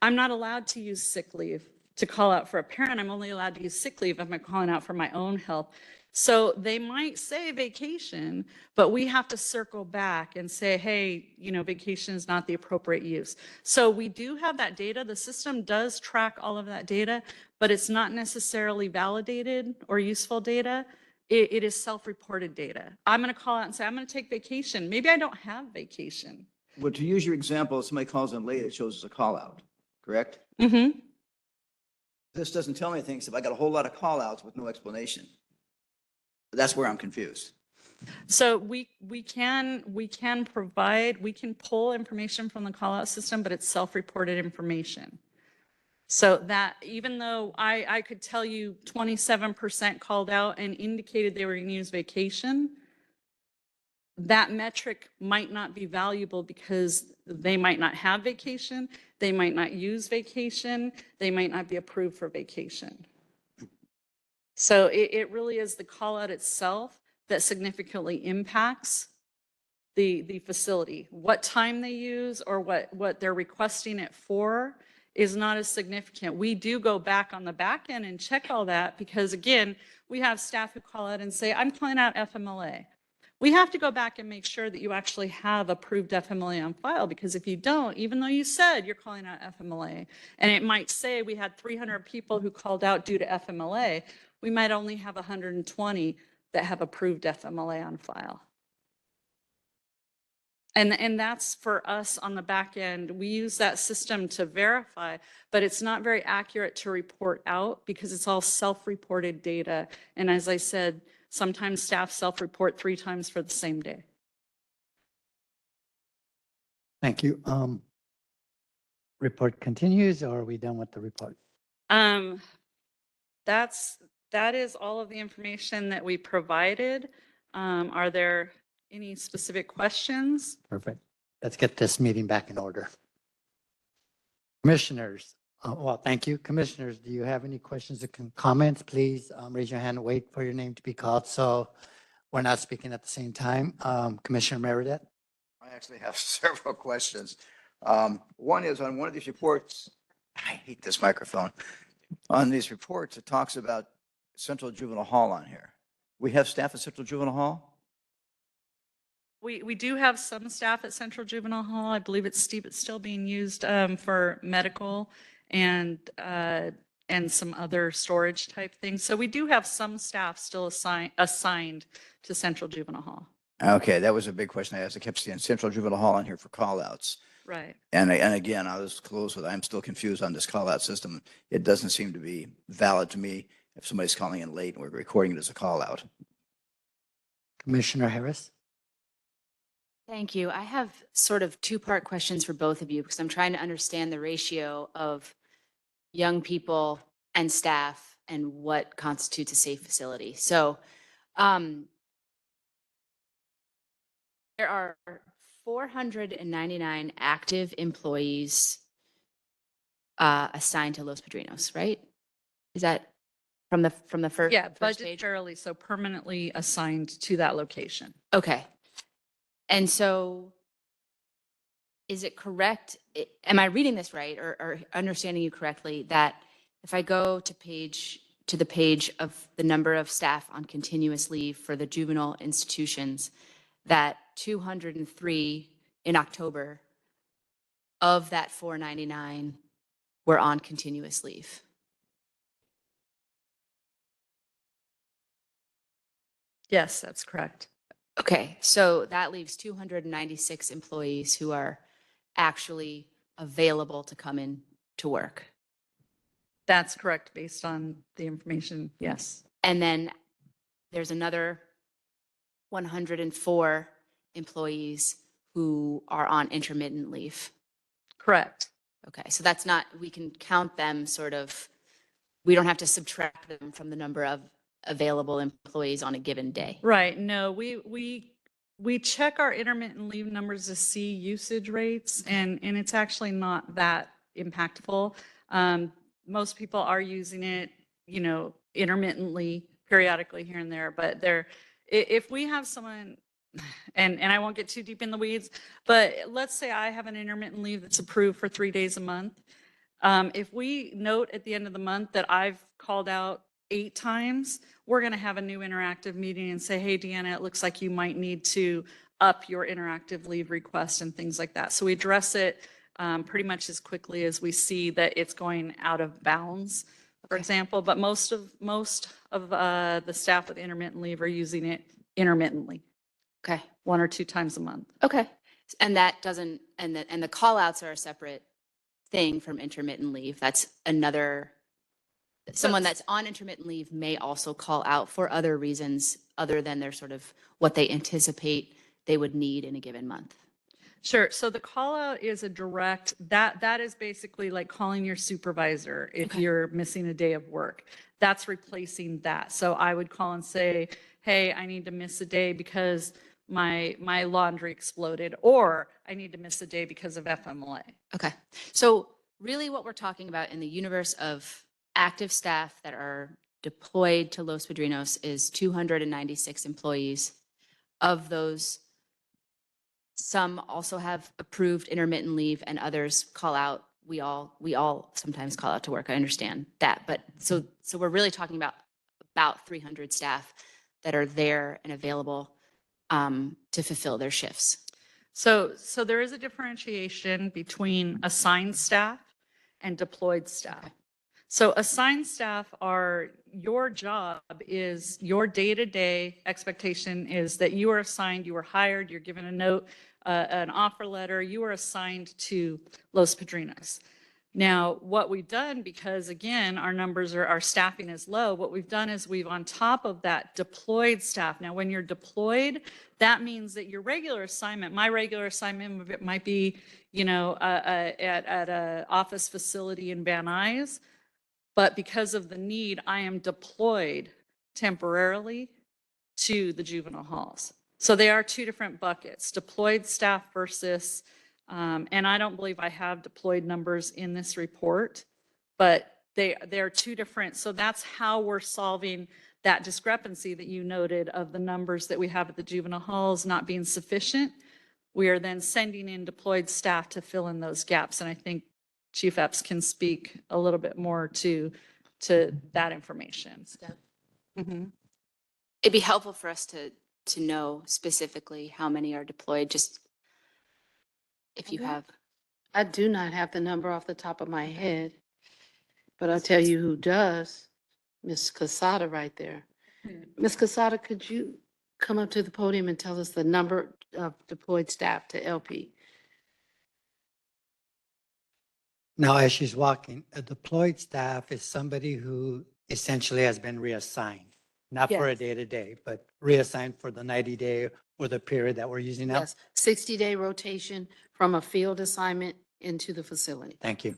I'm not allowed to use sick leave to call out for a parent. I'm only allowed to use sick leave if I'm calling out for my own health. So they might say vacation, but we have to circle back and say, hey, vacation is not the appropriate use. So we do have that data. The system does track all of that data, but it's not necessarily validated or useful data. It is self-reported data. I'm going to call out and say, I'm going to take vacation. Maybe I don't have vacation. Well, to use your example, if somebody calls in late, it shows as a call out, correct? Mm-hmm. This doesn't tell me anything, so I got a whole lot of call outs with no explanation. That's where I'm confused. So we can pull information from the call out system, but it's self-reported information. So that even though I could tell you 27% called out and indicated they were going to use vacation, that metric might not be valuable because they might not have vacation, they might not use vacation, they might not be approved for vacation. So it really is the call out itself that significantly impacts the facility. What time they use or what they're requesting it for is not as significant. We do go back on the back end and check all that because again, we have staff who call out and say, I'm calling out FMLA. We have to go back and make sure that you actually have approved FMLA on file because if you don't, even though you said you're calling out FMLA, and it might say we had 300 people who called out due to FMLA, we might only have 120 that have approved FMLA on file. And that's for us on the back end. We use that system to verify, but it's not very accurate to report out because it's all self-reported data. And as I said, sometimes staff self-report 3 times for the same day. Thank you. Report continues, or are we done with the report? That is all of the information that we provided. Are there any specific questions? Perfect. Let's get this meeting back in order. Commissioners, well, thank you. Commissioners, do you have any questions or comments? Please raise your hand and wait for your name to be called so we're not speaking at the same time. Commissioner Meredith? I actually have several questions. One is on one of these reports, I hate this microphone. On these reports, it talks about Central Juvenile Hall on here. We have staff at Central Juvenile Hall? We do have some staff at Central Juvenile Hall. I believe it's still being used for medical and some other storage type things. So we do have some staff still assigned to Central Juvenile Hall. Okay, that was a big question I asked. I kept seeing Central Juvenile Hall on here for call outs. Right. And again, I was close with, I'm still confused on this call out system. It doesn't seem to be valid to me if somebody's calling in late and we're recording it as a call out. Commissioner Harris? Thank you. I have sort of 2-part questions for both of you because I'm trying to understand the ratio of young people and staff and what constitutes a safe facility. So there are 499 active employees assigned to Los Padrinos, right? Is that from the first? Yeah, first page? budgetarily, so permanently assigned to that location. Okay. And so is it correct? Am I reading this right or understanding you correctly that if I go to the page of the number of staff on continuous leave for the juvenile institutions, that 203 in October of that 499 were on continuous leave? Yes, that's correct. Okay, so that leaves 296 employees who are actually available to come in to work. That's correct based on the information. Yes. And then there's another 104 employees who are on intermittent leave. Correct. Okay, so that's not, we can count them sort of, we don't have to subtract them from the number of available employees on a given day. Right. No, we check our intermittent leave numbers to see usage rates, and it's actually not that impactful. Most people are using it, you know, intermittently, periodically here and there, but if we have someone, and I won't get too deep in the weeds, but let's say I have an intermittent leave that's approved for 3 days a month. If we note at the end of the month that I've called out 8 times, we're going to have a new interactive meeting and say, hey, Deanna, it looks like you might need to up your interactive leave request and things like that. So we address it pretty much as quickly as we see that it's going out of bounds, for example. But most of the staff with intermittent leave are using it intermittently. Okay. 1 or 2 times a month. Okay. And that doesn't, and the call outs are a separate thing from intermittent leave. That's another, someone that's on intermittent leave may also call out for other reasons other than their sort of what they anticipate they would need in a given month. Sure. So the call out is a direct, that is basically like calling your supervisor if you're missing a day of work. That's replacing that. So I would call and say, hey, I need to miss a day because my laundry exploded, or I need to miss a day because of FMLA. Okay. So really what we're talking about in the universe of active staff that are deployed to Los Padrinos is 296 employees. Of those, some also have approved intermittent leave and others call out. We all sometimes call out to work. I understand that. But so we're really talking about 300 staff that are there and available to fulfill their shifts. So there is a differentiation between assigned staff and deployed staff. So assigned staff are, your job is, your day-to-day expectation is that you are assigned, you are hired, you're given a note, an offer letter, you are assigned to Los Padrinos. Now, what we've done, because again, our staffing is low, what we've done is we've on top of that deployed staff. Now, when you're deployed, that means that your regular assignment, my regular assignment might be, you know, at a office facility in Van Nuys, but because of the need, I am deployed temporarily to the juvenile halls. So they are 2 different buckets, deployed staff versus, and I don't believe I have deployed numbers in this report, but they're 2 different. So that's how we're solving that discrepancy that you noted of the numbers that we have at the juvenile halls not being sufficient. We are then sending in deployed staff to fill in those gaps. And I think Chief Epps can speak a little bit more to that information. Mhm. It'd be helpful for us to know specifically how many are deployed, just if you have. I do not have the number off the top of my head, but I'll tell you who does. Ms. Casada right there. Ms. Casada, could you come up to the podium and tell us the number of deployed staff to LP? Now, as she's walking, a deployed staff is somebody who essentially has been reassigned, not for a Yes. day-to-day, but reassigned for the 90-day or the period that we're using now. Yes, 60-day rotation from a field assignment into the facility. Thank you.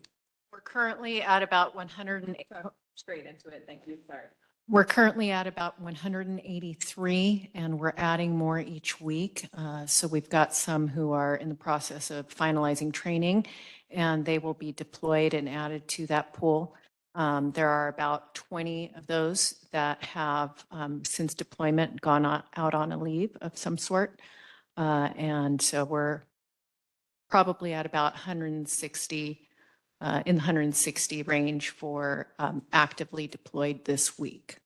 We're currently at about 100, Straight into it. Thank you. Sorry. we're currently at about 183, and we're adding more each week. So we've got some who are in the process of finalizing training, and they will be deployed and added to that pool. There are about 20 of those that have, since deployment, gone out on a leave of some sort. And so we're probably at about 160, in the 160 range for actively deployed this week.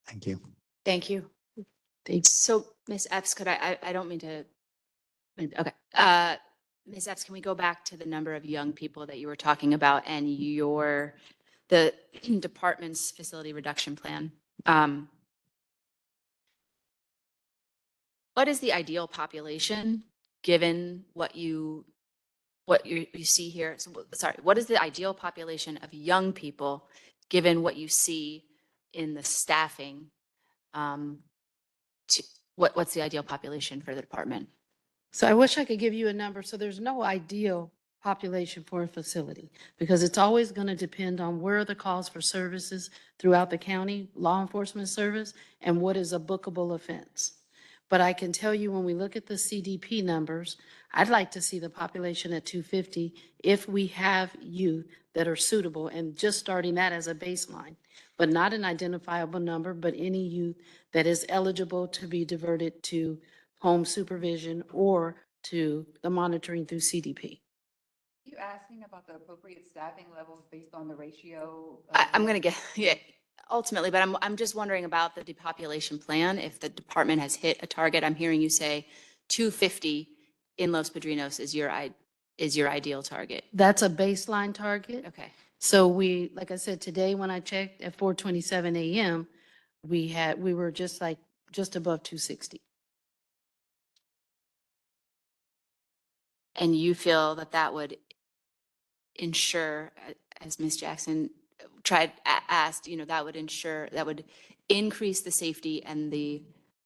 Thank you. Thank you. Thanks. So, Ms. Epps, could I don't mean to, okay. Ms. Epps, can we go back to the number of young people that you were talking about and the department's facility reduction plan? What is the ideal population, given what you see here? So, sorry, what is the ideal population of young people, given what you see in the staffing? What's the ideal population for the department? So I wish I could give you a number. So there's no ideal population for a facility, because it's always going to depend on where are the calls for services throughout the county, law enforcement service, and what is a bookable offense. But I can tell you, when we look at the CDP numbers, I'd like to see the population at 250 if we have youth that are suitable, and just starting that as a baseline, but not an identifiable number, but any youth that is eligible to be diverted to home supervision or to the monitoring through CDP. You asking about the appropriate staffing levels based on the ratio? I'm going to get, yeah, ultimately, but I'm just wondering about the depopulation plan. If the department has hit a target, I'm hearing you say 250 in Los Padrinos is your ideal target. That's a baseline target. Okay. So we, like I said, today when I checked at 4:27 a.m., we were just above 260. And you feel that that would ensure, as Ms. Jackson asked, that would ensure, that would increase the safety and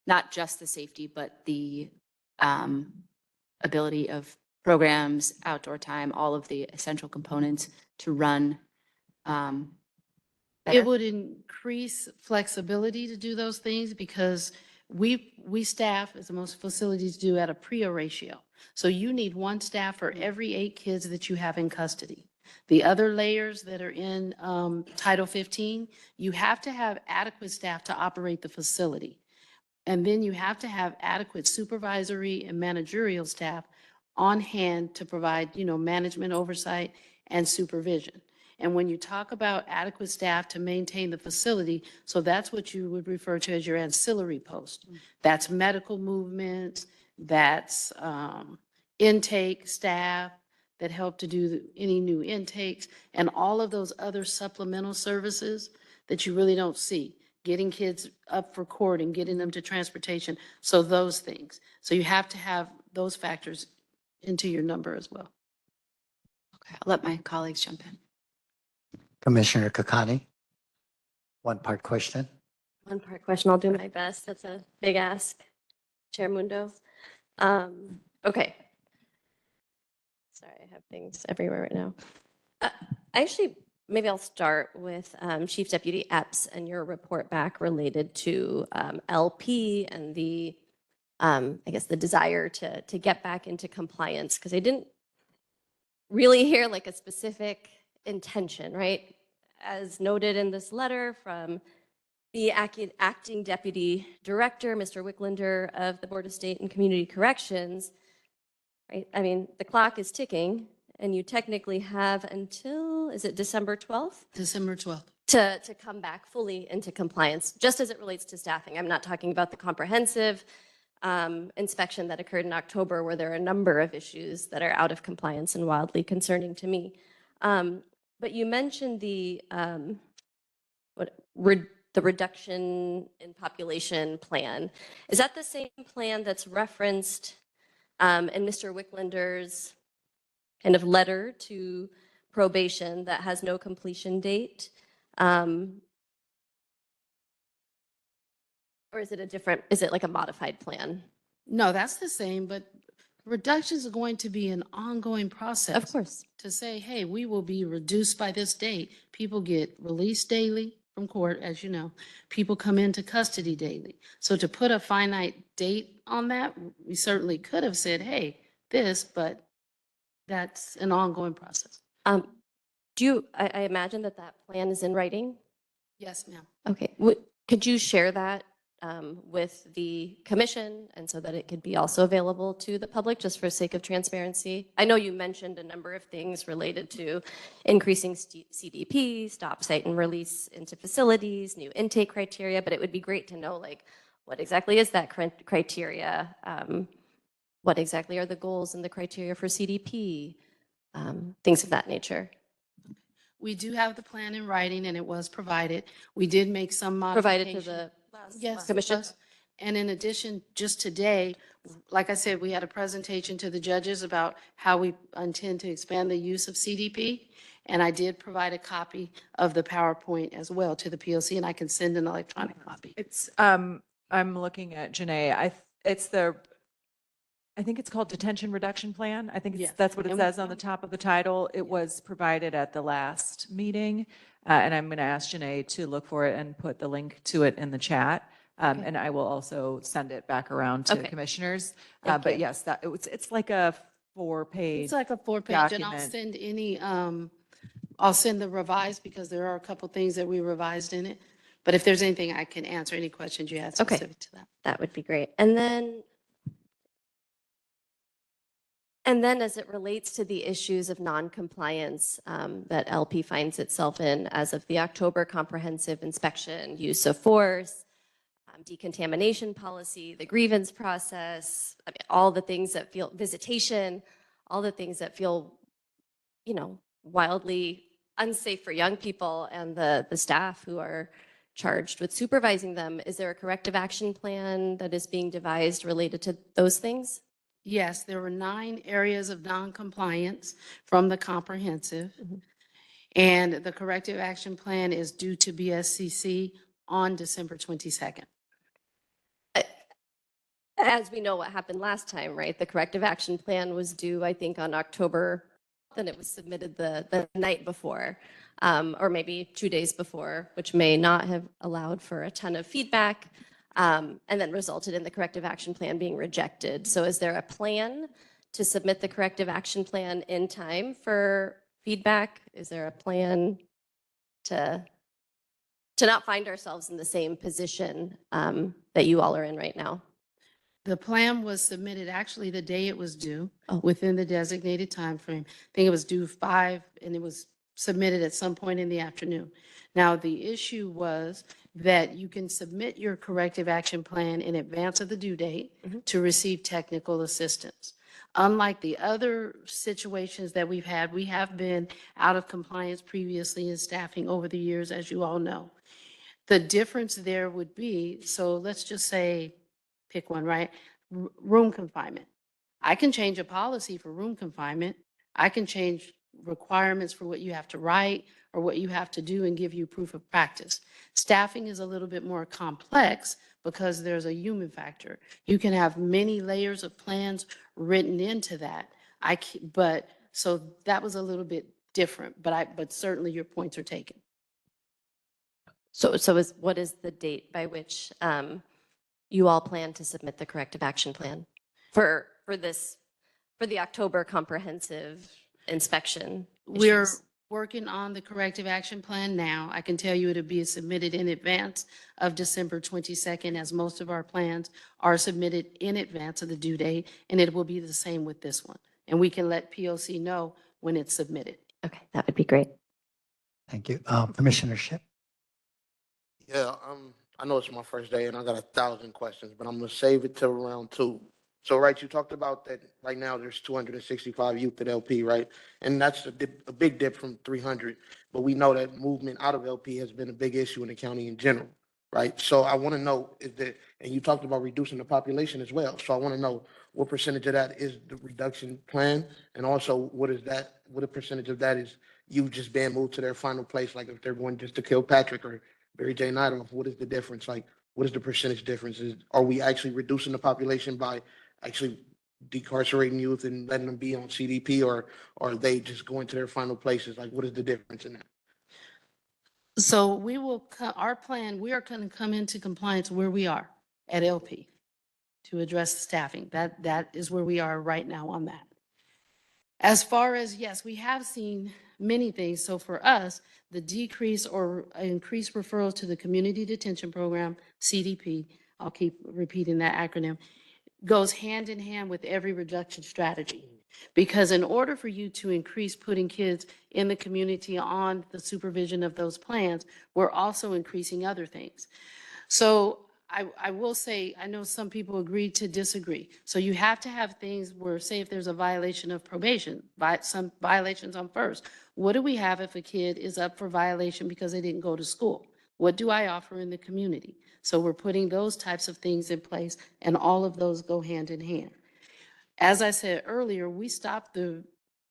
not just the safety, but the ability of programs, outdoor time, all of the essential components to run better? It would increase flexibility to do those things, because we staff, as most facilities do, at a PREA ratio. So you need one staff for every 8 kids that you have in custody. The other layers that are in Title 15, you have to have adequate staff to operate the facility. And then you have to have adequate supervisory and managerial staff on hand to provide, management oversight and supervision. And when you talk about adequate staff to maintain the facility, so that's what you would refer to as your ancillary post. That's medical movements, that's intake staff that help to do any new intakes, and all of those other supplemental services that you really don't see. Getting kids up for court and getting them to transportation. So those things. So you have to have those factors into your number as well. Okay, I'll let my colleagues jump in. Commissioner Kakani, one-part question. One part question, I'll do my best. That's a big ask, Chair Mundo. Okay. Sorry, I have things everywhere right now. Maybe I'll start with Chief Deputy Epps and your report back related to LP and the, I guess, the desire to get back into compliance, because I didn't really hear like a specific intention, right? As noted in this letter from the acting deputy director, Mr. Wicklander of the Board of State and Community Corrections, right? I mean, the clock is ticking, and you technically have until, is it December 12th? December 12th. To come back fully into compliance, just as it relates to staffing. I'm not talking about the comprehensive inspection that occurred in October, where there are a number of issues that are out of compliance and wildly concerning to me. But you mentioned the reduction in population plan. Is that the same plan that's referenced in Mr. Wicklander's kind of letter to probation that has no completion date? Or is it like a modified plan? No, that's the same, but reductions are going to be an ongoing process. Of course. To say, hey, we will be reduced by this date. People get released daily from court, as you know. People come into custody daily. So to put a finite date on that, we certainly could have said, hey, but that's an ongoing process. I imagine that plan is in writing? Yes, ma'am. Okay. Could you share that with the commission, and so that it could be also available to the public, just for sake of transparency? I know you mentioned a number of things related to increasing CDP, stop, cite, and release into facilities, new intake criteria, but it would be great to know, like, what exactly is that criteria? What exactly are the goals and the criteria for CDP? Things of that nature. We do have the plan in writing, and it was provided. We did make some Provided modifications. to the Yes, commission? it was. And in addition, just today, like I said, we had a presentation to the judges about how we intend to expand the use of CDP. And I did provide a copy of the PowerPoint as well to the POC, and I can send an electronic copy. It's, I'm looking at Janae. I I think it's called Detention Reduction Plan. I think Yeah. that's what it And- says on the top of the title. It was provided at the last meeting. And I'm going to ask Janae to look for it and put the link to it in the chat. Okay. And I will also send it back around to Okay. commissioners. Thank But you. yes, it's like a 4-page. It's like a 4-page, and I'll document. send I'll send the revised because there are a couple things that we revised in it. But if there's anything, I can answer any questions you had Okay. specific to that. That would be great. And then as it relates to the issues of noncompliance that LP finds itself in as of the October comprehensive inspection, use of force, decontamination policy, the grievance process, I mean, all the things that feel visitation, all the things that feel, wildly unsafe for young people and the staff who are charged with supervising them. Is there a corrective action plan that is being devised related to those things? Yes, there were 9 areas of noncompliance from the comprehensive. And the corrective action plan is due to BSCC on December 22nd. As we know what happened last time, right? The corrective action plan was due, I think, on October, then it was submitted the night before, or maybe 2 days before, which may not have allowed for a ton of feedback, and then resulted in the corrective action plan being rejected. So is there a plan to submit the corrective action plan in time for feedback? Is there a plan to not find ourselves in the same position that you all are in right now? The plan was submitted actually the day it was due, Oh. within the designated time frame. I think it was due 5 and it was submitted at some point in the afternoon. Now, the issue was that you can submit your corrective action plan in advance of the due date to receive technical assistance. Unlike the other situations that we've had, we have been out of compliance previously in staffing over the years, as you all know. The difference there would be, so let's just say, pick one, right? Room confinement. I can change a policy for room confinement. I can change requirements for what you have to write or what you have to do and give you proof of practice. Staffing is a little bit more complex because there's a human factor. You can have many layers of plans written into that. So that was a little bit different, but certainly your points are taken. So what is the date by which you all plan to submit the corrective action plan for the October comprehensive inspection? We're issues? working on the corrective action plan now. I can tell you it'll be submitted in advance of December 22nd, as most of our plans are submitted in advance of the due date, and it will be the same with this one. And we can let POC know when it's submitted. Okay, that would be great. Thank you. Commissioner Ship? Yeah, I know it's my first day and I got 1,000 questions, but I'm gonna save it till round 2. So, right, you talked about that right now there's 265 youth at LP, right? And that's a big dip from 300, but we know that movement out of LP has been a big issue in the county in general, right? So I want to know and you talked about reducing the population as well. So I want to know what percentage of that is the reduction plan? And also what a percentage of that is you just being moved to their final place? Like if they're going just to kill Patrick or Mary Jane Idoff, what is the difference? Like, what is the percentage difference? Are we actually reducing the population by actually decarcerating youth and letting them be on CDP, or are they just going to their final places? Like, what is the difference in that? So our plan, we are going to come into compliance where we are at LP to address the staffing. That is where we are right now on that. As far as, yes, we have seen many things. So for us, the decrease or increased referrals to the Community Detention Program, CDP, I'll keep repeating that acronym, goes hand in hand with every reduction strategy. Because in order for you to increase putting kids in the community on the supervision of those plans, we're also increasing other things. So I will say, I know some people agree to disagree. So you have to have things where, say, if there's a violation of probation, some violations on first, what do we have if a kid is up for violation because they didn't go to school? What do I offer in the community? So we're putting those types of things in place, and all of those go hand in hand. As I said earlier, we stopped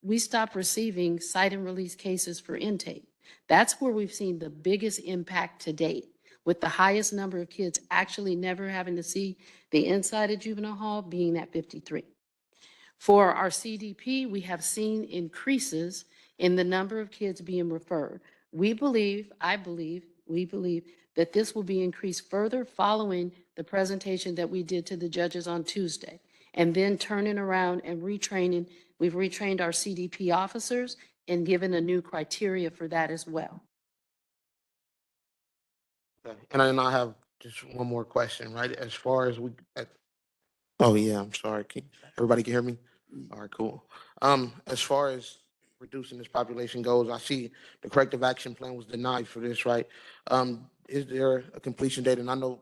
receiving cite and release cases for intake. That's where we've seen the biggest impact to date, with the highest number of kids actually never having to see the inside of juvenile hall being at 53. For our CDP, we have seen increases in the number of kids being referred. We believe that this will be increased further following the presentation that we did to the judges on Tuesday. And then turning around and retraining, we've retrained our CDP officers and given a new criteria for that as well. Okay. And then I have just one more question, right? As far as oh yeah, I'm sorry. Everybody can hear me? All right, cool. As far as reducing this population goes, I see the corrective action plan was denied for this, right? Is there a completion date? And I know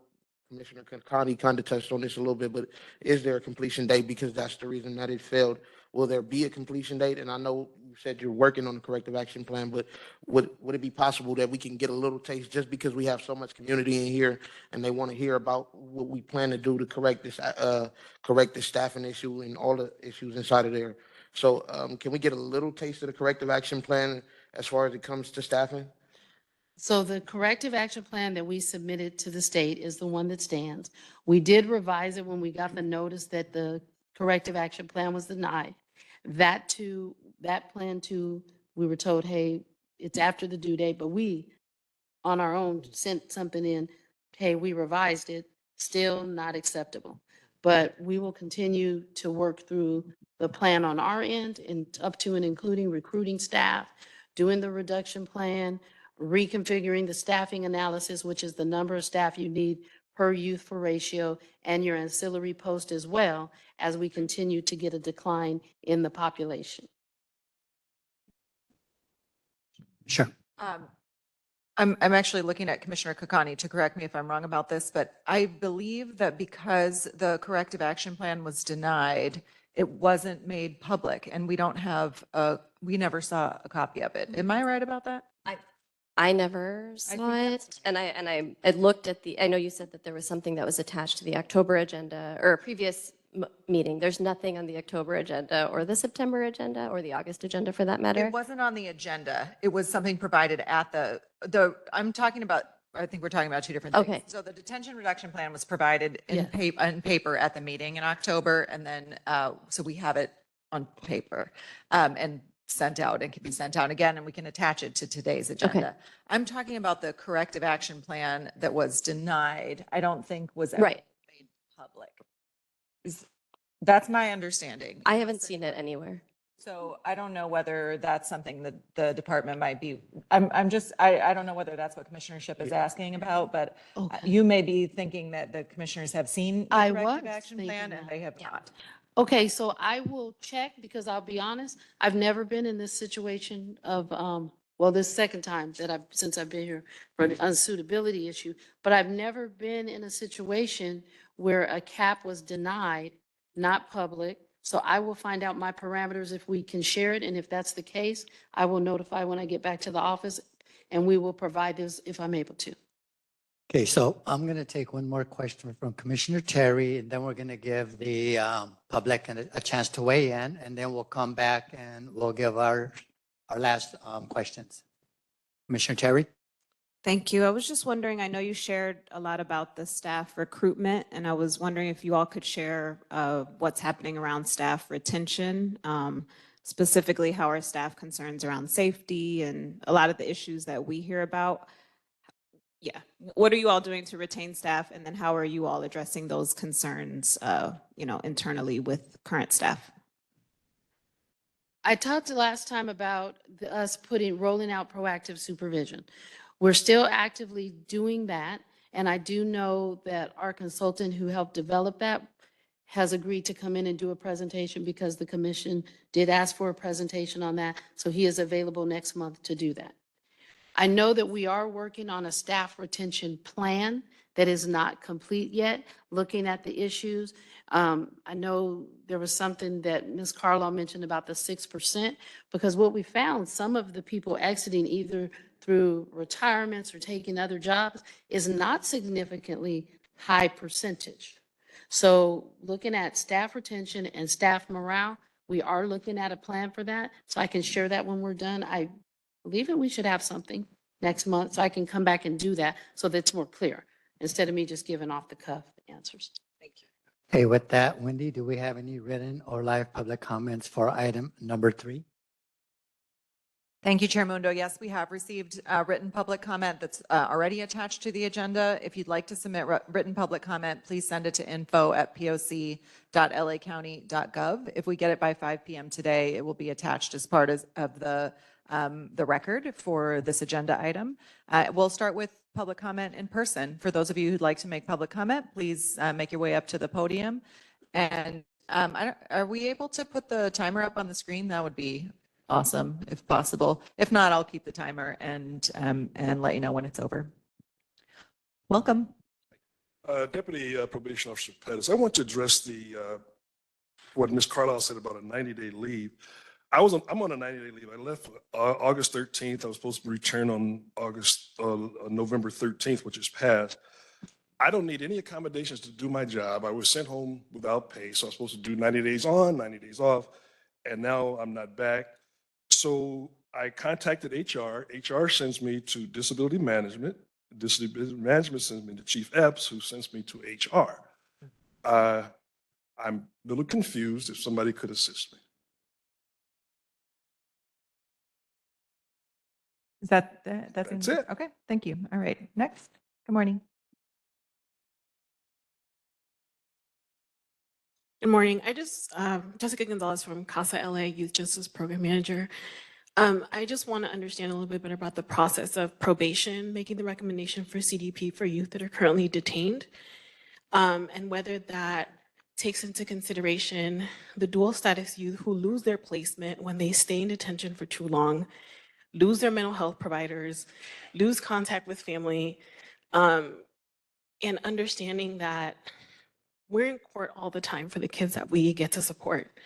Commissioner Connie kind of touched on this a little bit, but is there a completion date? Because that's the reason that it failed. Will there be a completion date? And I know you said you're working on the corrective action plan, but would it be possible that we can get a little taste just because we have so much community in here and they want to hear about what we plan to do to correct this staffing issue and all the issues inside of there? So can we get a little taste of the corrective action plan as far as it comes to staffing? So the corrective action plan that we submitted to the state is the one that stands. We did revise it when we got the notice that the corrective action plan was denied. That plan too, we were told, hey, it's after the due date, but we on our own sent something in, hey, we revised it, still not acceptable. But we will continue to work through the plan on our end and up to and including recruiting staff, doing the reduction plan, reconfiguring the staffing analysis, which is the number of staff you need per youth for ratio, and your ancillary post as well, as we continue to get a decline in the population. Sure. I'm actually looking at Commissioner Kakani to correct me if I'm wrong about this, but I believe that because the corrective action plan was denied, it wasn't made public and we never saw a copy of it. Am I right about that? I never saw it, and I looked at I know you said that there was something that was attached to the October agenda or a previous meeting. There's nothing on the October agenda or the September agenda or the August agenda for that matter. It wasn't on the agenda. It was something provided at I'm talking about, I think we're talking about two different things. Okay. So the detention reduction plan was provided in paper at the meeting in October, and then, so we have it on paper, and sent out and can be sent out again, and we can attach it to today's agenda. I'm talking about the corrective action plan that was denied. I don't think was ever Right. made public. That's my understanding. I haven't seen it anywhere. So I don't know whether that's something that the department might be, I don't know whether that's what commissionership is asking about, but you may be thinking that the commissioners have seen the corrective action plan and they have not. Okay, so I will check because I'll be honest, I've never been in this situation of, well, this second time since I've been here for an unsuitability issue, but I've never been in a situation where a cap was denied, not public. So I will find out my parameters if we can share it. And if that's the case, I will notify when I get back to the office and we will provide this if I'm able to. Okay, so I'm going to take one more question from Commissioner Terry, and then we're going to give the public a chance to weigh in, and then we'll come back and we'll give our last questions. Commissioner Terry? Thank you. I was just wondering, I know you shared a lot about the staff recruitment, and I was wondering if you all could share what's happening around staff retention, specifically how are staff concerns around safety and a lot of the issues that we hear about. Yeah. What are you all doing to retain staff? And then how are you all addressing those concerns, internally with current staff? I talked last time about us rolling out proactive supervision. We're still actively doing that. And I do know that our consultant who helped develop that has agreed to come in and do a presentation because the commission did ask for a presentation on that. So he is available next month to do that. I know that we are working on a staff retention plan that is not complete yet, looking at the issues. I know there was something that Ms. Carlisle mentioned about the 6%, because what we found, some of the people exiting either through retirements or taking other jobs is not significantly high percentage. So looking at staff retention and staff morale, we are looking at a plan for that. So I can share that when we're done. I believe that we should have something next month, so I can come back and do that so that it's more clear instead of me just giving off the cuff answers. Thank you. Hey, with that, Wendy, do we have any written or live public comments for item number 3? Thank you, Chair Mundo. Yes, we have received written public comment that's already attached to the agenda. If you'd like to submit written public comment, please send it to info@poc.lacounty.gov. If we get it by 5 p.m. today, it will be attached as part of the record for this agenda item. We'll start with public comment in person. For those of you who'd like to make public comment, please make your way up to the podium. And are we able to put the timer up on the screen? That would be awesome, if possible. If not, I'll keep the timer and let you know when it's over. Welcome. Deputy Probation Officer Pettis, I want to address what Ms. Carlisle said about a 90-day leave. I'm on a 90-day leave. I left August 13th. I was supposed to return on November 13th, which is passed. I don't need any accommodations to do my job. I was sent home without pay, so I was supposed to do 90 days on, 90 days off, and now I'm not back. So I contacted HR. HR sends me to Disability Management. Disability Management sends me to Chief Epps, who sends me to HR. I'm a little confused. If somebody could assist me. Is that's it? Okay, thank you. All right, next. Good morning. Good morning. Jessica Gonzalez from CASA LA Youth Justice Program Manager. I just want to understand a little bit better about the process of probation, making the recommendation for CDP for youth that are currently detained, and whether that takes into consideration the dual status youth who lose their placement when they stay in detention for too long, lose their mental health providers, lose contact with family, and understanding that we're in court all the time for the kids that we get to support.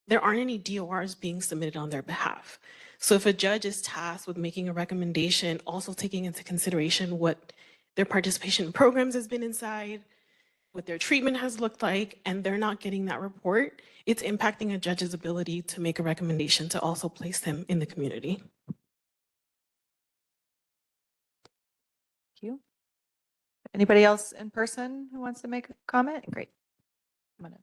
There aren't any DORs being submitted on their behalf. So if a judge is tasked with making a recommendation, also taking into consideration what their participation in programs has been inside, what their treatment has looked like, and they're not getting that report, it's impacting a judge's ability to make a recommendation to also place them in the community. Thank you. Anybody else in person who wants to make a comment? Great. Come on in.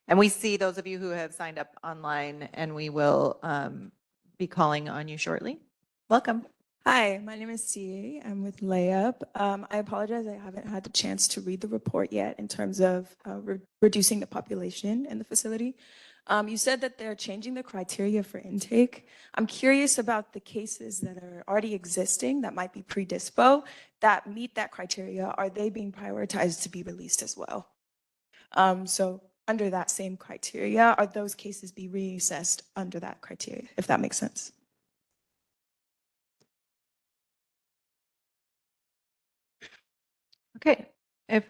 And we see those of you who have signed up online, and we will be calling on you shortly. Welcome. Hi, my name is CA. I'm with Layup. I apologize, I haven't had the chance to read the report yet in terms of reducing the population in the facility. You said that they're changing the criteria for intake. I'm curious about the cases that are already existing that might be pre-dispo that meet that criteria. Are they being prioritized to be released as well? So under that same criteria, are those cases be reassessed under that criteria, if that makes sense? Okay. If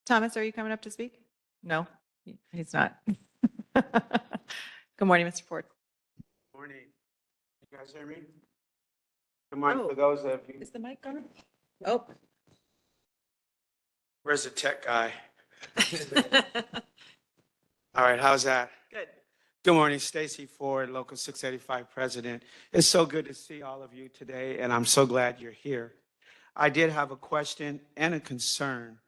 Thomas, are you coming up to speak? No, he's not. Good morning, Mr. Ford. Morning. You guys hear me? Good morning for those of you. Is the mic on? Oh. Where's the tech guy? All right, how's that? Good. Good morning, Stacy Ford, Local 685 President. It's so good to see all of you today, and I'm so glad you're here. I did have a question and a concern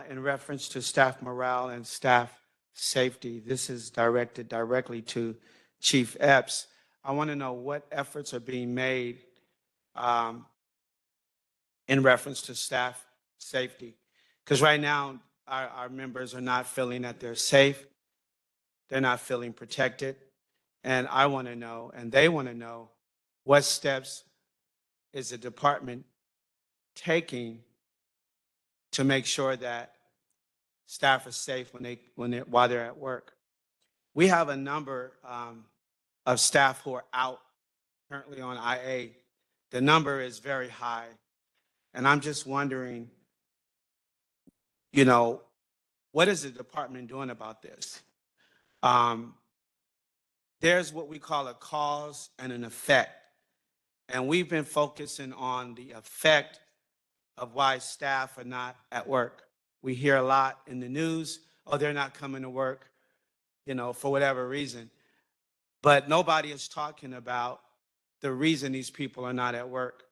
in reference to staff morale and staff safety. This is directed directly to Chief Epps. I want to know what efforts are being made in reference to staff safety. Because right now, our members are not feeling that they're safe. They're not feeling protected. And I want to know, and they want to know, what steps is the department taking to make sure that staff are safe while they're at work. We have a number of staff who are out currently on IA. The number is very high. And I'm just wondering, you know, what is the department doing about this? There's what we call a cause and an effect. And we've been focusing on the effect of why staff are not at work. We hear a lot in the news, oh, they're not coming to work, you know, for whatever reason. But nobody is talking about the reason these people are not at work.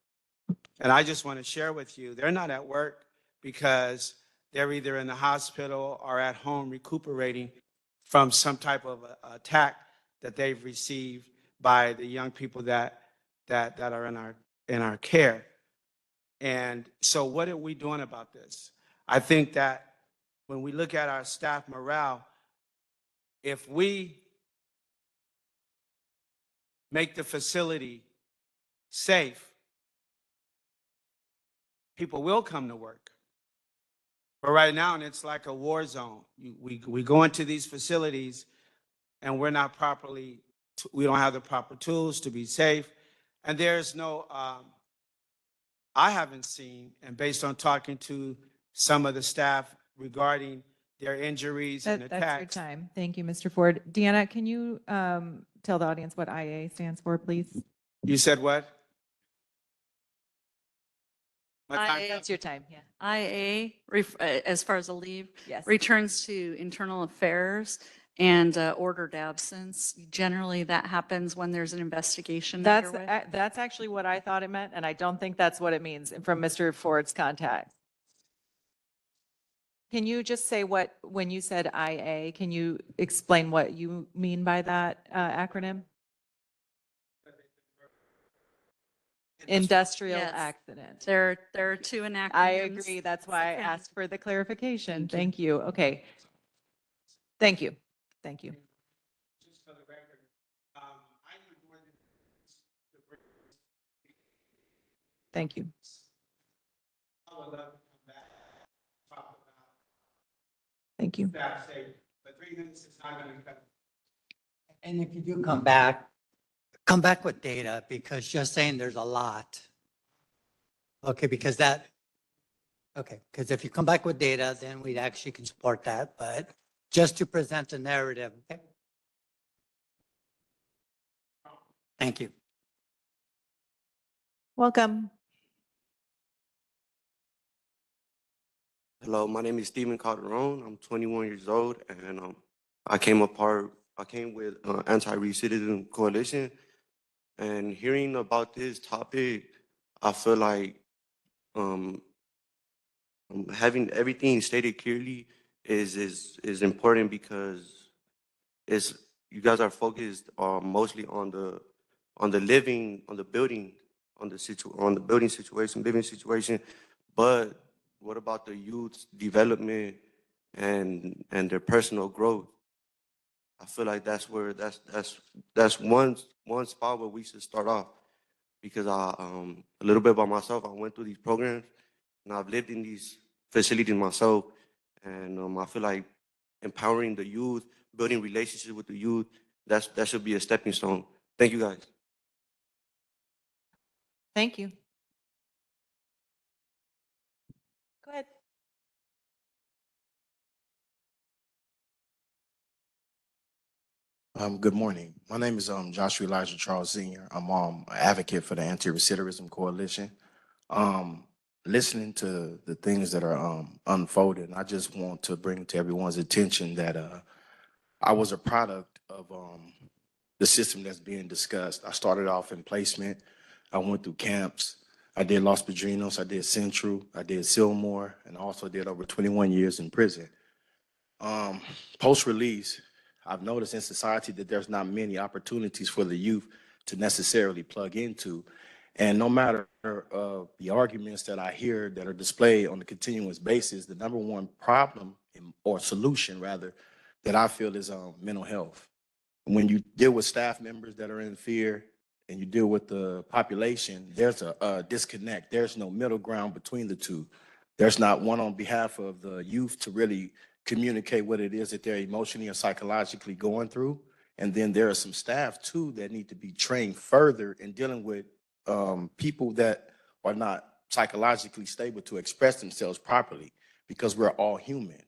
And I just want to share with you, they're not at work because they're either in the hospital or at home recuperating from some type of attack that they've received by the young people that are in our care. And so what are we doing about this? I think that when we look at our staff morale, if we make the facility safe, people will come to work. But right now, it's like a war zone. We go into these facilities and we're not properly, we don't have the proper tools to be safe. And there's no, I haven't seen, and based on talking to some of the staff regarding their injuries and That's your attacks. time. Thank you, Mr. Ford. Deanna, can you tell the audience what IA stands for, please? You said what? My time? IA, It's your time, yeah. IA, as far as a leave, Yes. returns to internal affairs and ordered absence. Generally, that happens when there's an investigation underway. That's actually what I thought it meant, and I don't think that's what it means from Mr. Ford's contact. Can you just say when you said IA, can you explain what you mean by that acronym? Industrial Yes. accident. There are two acronyms. I agree. That's why I asked for the clarification. Thank you. Okay. Thank you. Thank you. Just for the record, I need more than Thank you. I would love to come back, talk about Thank you. staff safety, but 3 minutes is not going to cut it. And if you do come back with data, because just saying there's a lot. Okay, because if you come back with data, then we actually can support that, but just to present a narrative. Okay. Thank you. Welcome. Hello, my name is Stephen Calderon. I'm 21 years old, and I came with Anti-Recidivism Coalition. And hearing about this topic, I feel like having everything stated clearly is important, because you guys are focused mostly on the living, on the building, on the building situation, living situation. But what about the youth's development and their personal growth? I feel like that's one spot where we should start off, because a little bit by myself, I went through these programs and I've lived in these facilities myself, and I feel like empowering the youth, building relationships with the youth, that should be a stepping stone. Thank you, guys. Thank you. Go ahead. Good morning. My name is Joshua Elijah Charles Sr. I'm an advocate for the Anti-Recidivism Coalition. Listening to the things that are unfolding, I just want to bring to everyone's attention that I was a product of the system that's being discussed. I started off in placement. I went through camps. I did Los Padrinos. I did Central. I did Silmore, and also did over 21 years in prison. Post-release, I've noticed in society that there's not many opportunities for the youth to necessarily plug into. And no matter the arguments that I hear that are displayed on a continuous basis, the number one problem or solution rather that I feel is mental health. When you deal with staff members that are in fear and you deal with the population, there's a disconnect. There's no middle ground between the two. There's not one on behalf of the youth to really communicate what it is that they're emotionally and psychologically going through. And then there are some staff too that need to be trained further in dealing with people that are not psychologically stable to express themselves properly, because we're all human.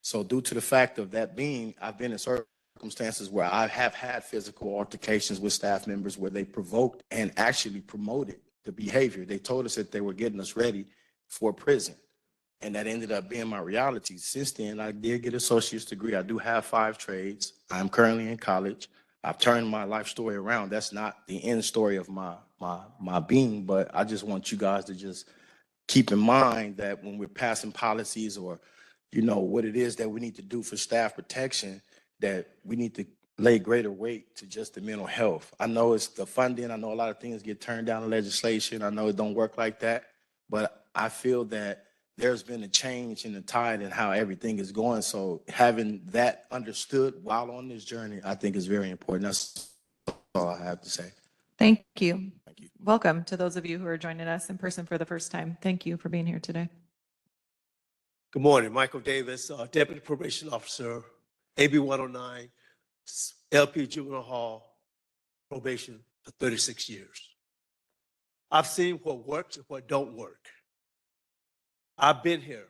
So due to the fact of that being, I've been in circumstances where I have had physical altercations with staff members where they provoked and actually promoted the behavior. They told us that they were getting us ready for prison. And that ended up being my reality. Since then, I did get an associate's degree. I do have 5 trades. I'm currently in college. I've turned my life story around. That's not the end story of my being, but I just want you guys to just keep in mind that when we're passing policies or what it is that we need to do for staff protection, that we need to lay greater weight to just the mental health. I know it's the funding. I know a lot of things get turned down in legislation. I know it don't work like that, but I feel that there's been a change in the tide and how everything is going. So having that understood while on this journey, I think is very important. That's all I have to say. Thank you. Welcome to those of you who are joining us in person for the first time. Thank you for being here today. Good morning, Michael Davis, Deputy Probation Officer, AB 109, LP Juvenile Hall, probation for 36 years. I've seen what works and what don't work. I've been here.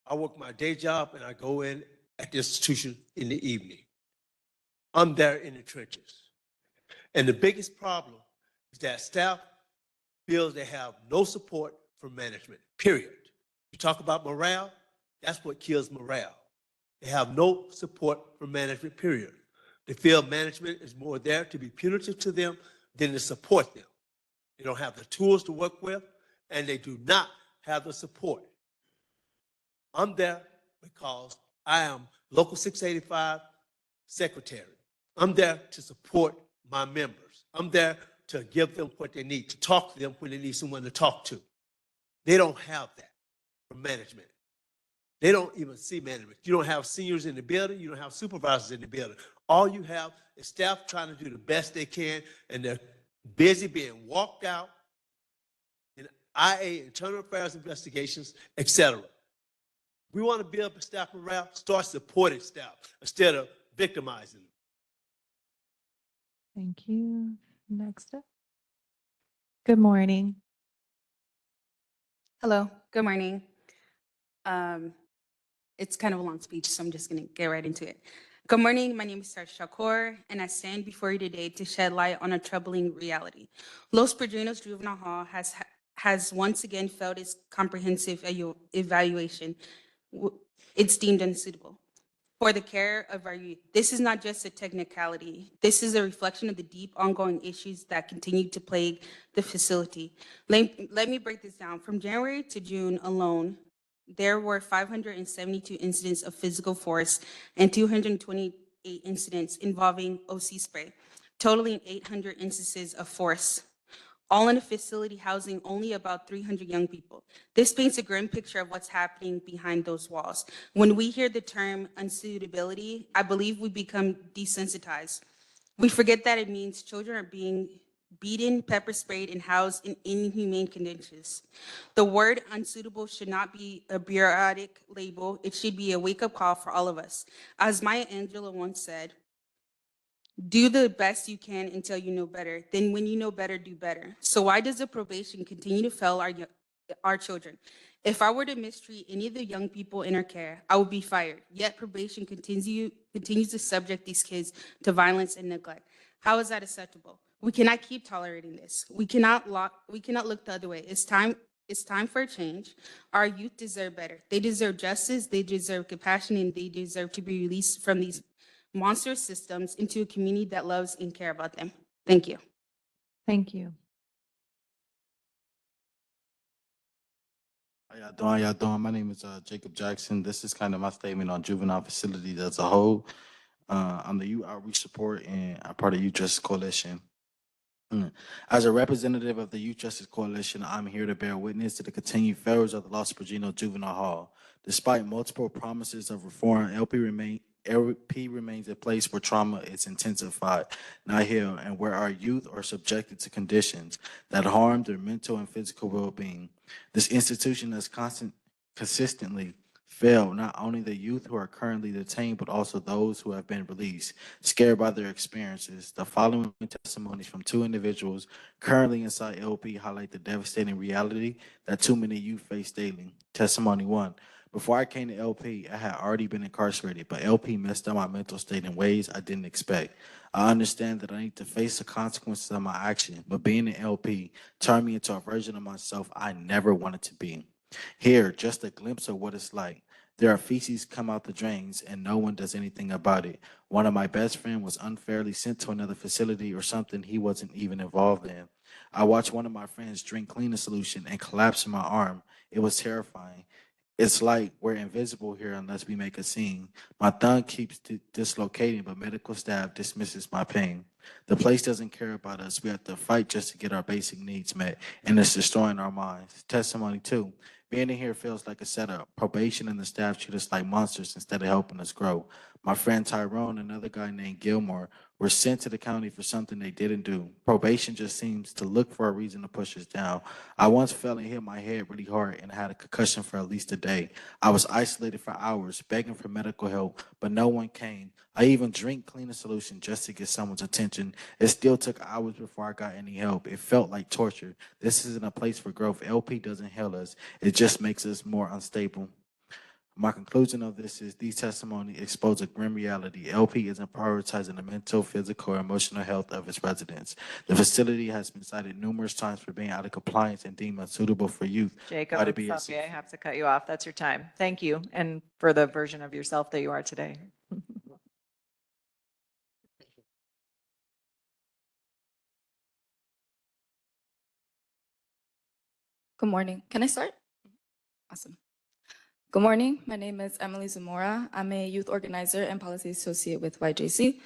I work my day job and I go in at the institution in the evening. I'm there in the trenches. And the biggest problem is that staff feels they have no support from management, period. You talk about morale, that's what kills morale. They have no support from management, period. They feel management is more there to be punitive to them than to support them. They don't have the tools to work with, and they do not have the support. I'm there because I am Local 685 secretary. I'm there to support my members. I'm there to give them what they need, to talk to them when they need someone to talk to. They don't have that from management. They don't even see management. You don't have seniors in the building. You don't have supervisors in the building. All you have is staff trying to do the best they can, and they're busy being walked out in IA, internal affairs investigations, etc. We want to build staff morale, start supporting staff instead of victimizing them. Thank you. Next up. Good morning. Hello, good morning. It's kind of a long speech, so I'm just going to get right into it. Good morning, my name is Sarah Shakur, and I stand before you today to shed light on a troubling reality. Los Padrinos Juvenile Hall has once again failed its comprehensive evaluation. It's deemed unsuitable for the care of our youth. This is not just a technicality. This is a reflection of the deep ongoing issues that continue to plague the facility. Let me break this down. From January to June alone, there were 572 incidents of physical force and 228 incidents involving OC spray, totaling 800 instances of force, all in a facility housing only about 300 young people. This paints a grim picture of what's happening behind those walls. When we hear the term unsuitability, I believe we become desensitized. We forget that it means children are being beaten, pepper sprayed, and housed in inhumane conditions. The word unsuitable should not be a bureaucratic label. It should be a wake-up call for all of us. As Maya Angelou once said, do the best you can until you know better. Then when you know better, do better. So why does the probation continue to fail our children? If I were to mistreat any of the young people in our care, I would be fired. Yet probation continues to subject these kids to violence and neglect. How is that acceptable? We cannot keep tolerating this. We cannot look the other way. It's time for a change. Our youth deserve better. They deserve justice, they deserve compassion, and they deserve to be released from these monstrous systems into a community that loves and cares about them. Thank you. Thank you. How y'all doing? My name is Jacob Jackson. This is kind of my statement on juvenile facilities as a whole. I'm the Youth Outreach Support and I'm part of Youth Justice Coalition. As a representative of the Youth Justice Coalition, I'm here to bear witness to the continued failures of the Los Padrinos Juvenile Hall. Despite multiple promises of reform, LP remains a place where trauma is intensified, not healed, and where our youth are subjected to conditions that harm their mental and physical well-being. This institution has consistently failed not only the youth who are currently detained, but also those who have been released, scared by their experiences. The following testimonies from two individuals currently inside LP highlight the devastating reality that too many youth face daily. Testimony 1. Before I came to LP, I had already been incarcerated, but LP messed up my mental state in ways I didn't expect. I understand that I need to face the consequences of my action, but being in LP turned me into a version of myself I never wanted to be. Here, just a glimpse of what it's like. There are feces come out the drains and no one does anything about it. One of my best friends was unfairly sent to another facility or something he wasn't even involved in. I watched one of my friends drink cleaning solution and collapse in my arm. It was terrifying. It's like we're invisible here unless we make a scene. My thumb keeps dislocating, but medical staff dismisses my pain. The place doesn't care about us. We have to fight just to get our basic needs met, and it's destroying our minds. Testimony two. Being in here feels like a setup. Probation and the staff treat us like monsters instead of helping us grow. My friend Tyrone and another guy named Gilmore were sent to the county for something they didn't do. Probation just seems to look for a reason to push us down. I once fell and hit my head really hard and had a concussion for at least a day. I was isolated for hours, begging for medical help, but no one came. I even drank cleaner solution just to get someone's attention. It still took hours before I got any help. It felt like torture. This isn't a place for growth. LP doesn't heal us. It just makes us more unstable. My conclusion of this is these testimonies expose a grim reality. LP isn't prioritizing the mental, physical, or emotional health of its residents. The facility has been cited numerous times for being out of compliance and deemed unsuitable for youth Jacob, by the I'm BSCC. sorry, I have to cut you off. That's your time. Thank you. And for the version of yourself that you are today. Good morning. Can I start? Awesome. Good morning. My name is Emily Zamora. I'm a youth organizer and policy associate with YJC.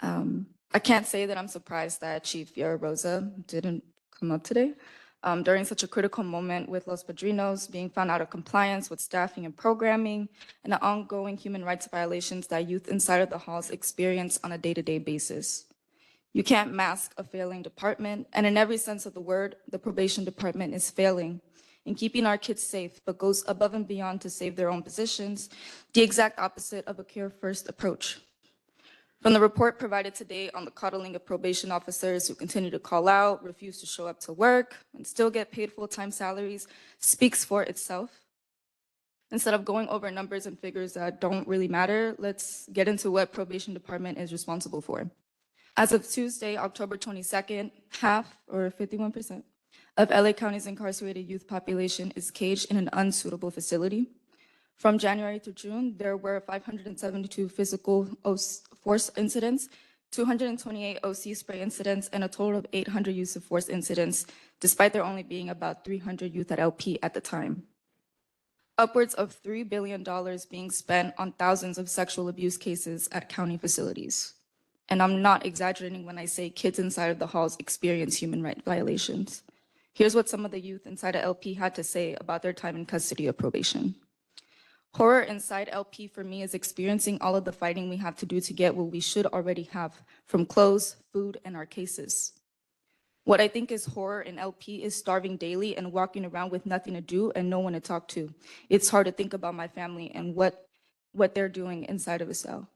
I can't say that I'm surprised that Chief Vieira Rosa didn't come up today. During such a critical moment with Los Padrinos being found out of compliance with staffing and programming and the ongoing human rights violations that youth inside of the halls experience on a day-to-day basis. You can't mask a failing department, and in every sense of the word, the probation department is failing in keeping our kids safe, but goes above and beyond to save their own positions, the exact opposite of a care-first approach. From the report provided today on the coddling of probation officers who continue to call out, refuse to show up to work, and still get paid full-time salaries speaks for itself. Instead of going over numbers and figures that don't really matter, let's get into what probation department is responsible for. As of Tuesday, October 22nd, half or 51% of LA County's incarcerated youth population is caged in an unsuitable facility. From January through June, there were 572 physical force incidents, 228 OC spray incidents, and a total of 800 use of force incidents, despite there only being about 300 youth at LP at the time. Upwards of $3 billion being spent on thousands of sexual abuse cases at county facilities. And I'm not exaggerating when I say kids inside of the halls experience human rights violations. Here's what some of the youth inside of LP had to say about their time in custody of probation. Horror inside LP for me is experiencing all of the fighting we have to do to get what we should already have, from clothes, food, and our cases. What I think is horror in LP is starving daily and walking around with nothing to do and no one to talk to. It's hard to think about my family and what they're doing inside of a cell.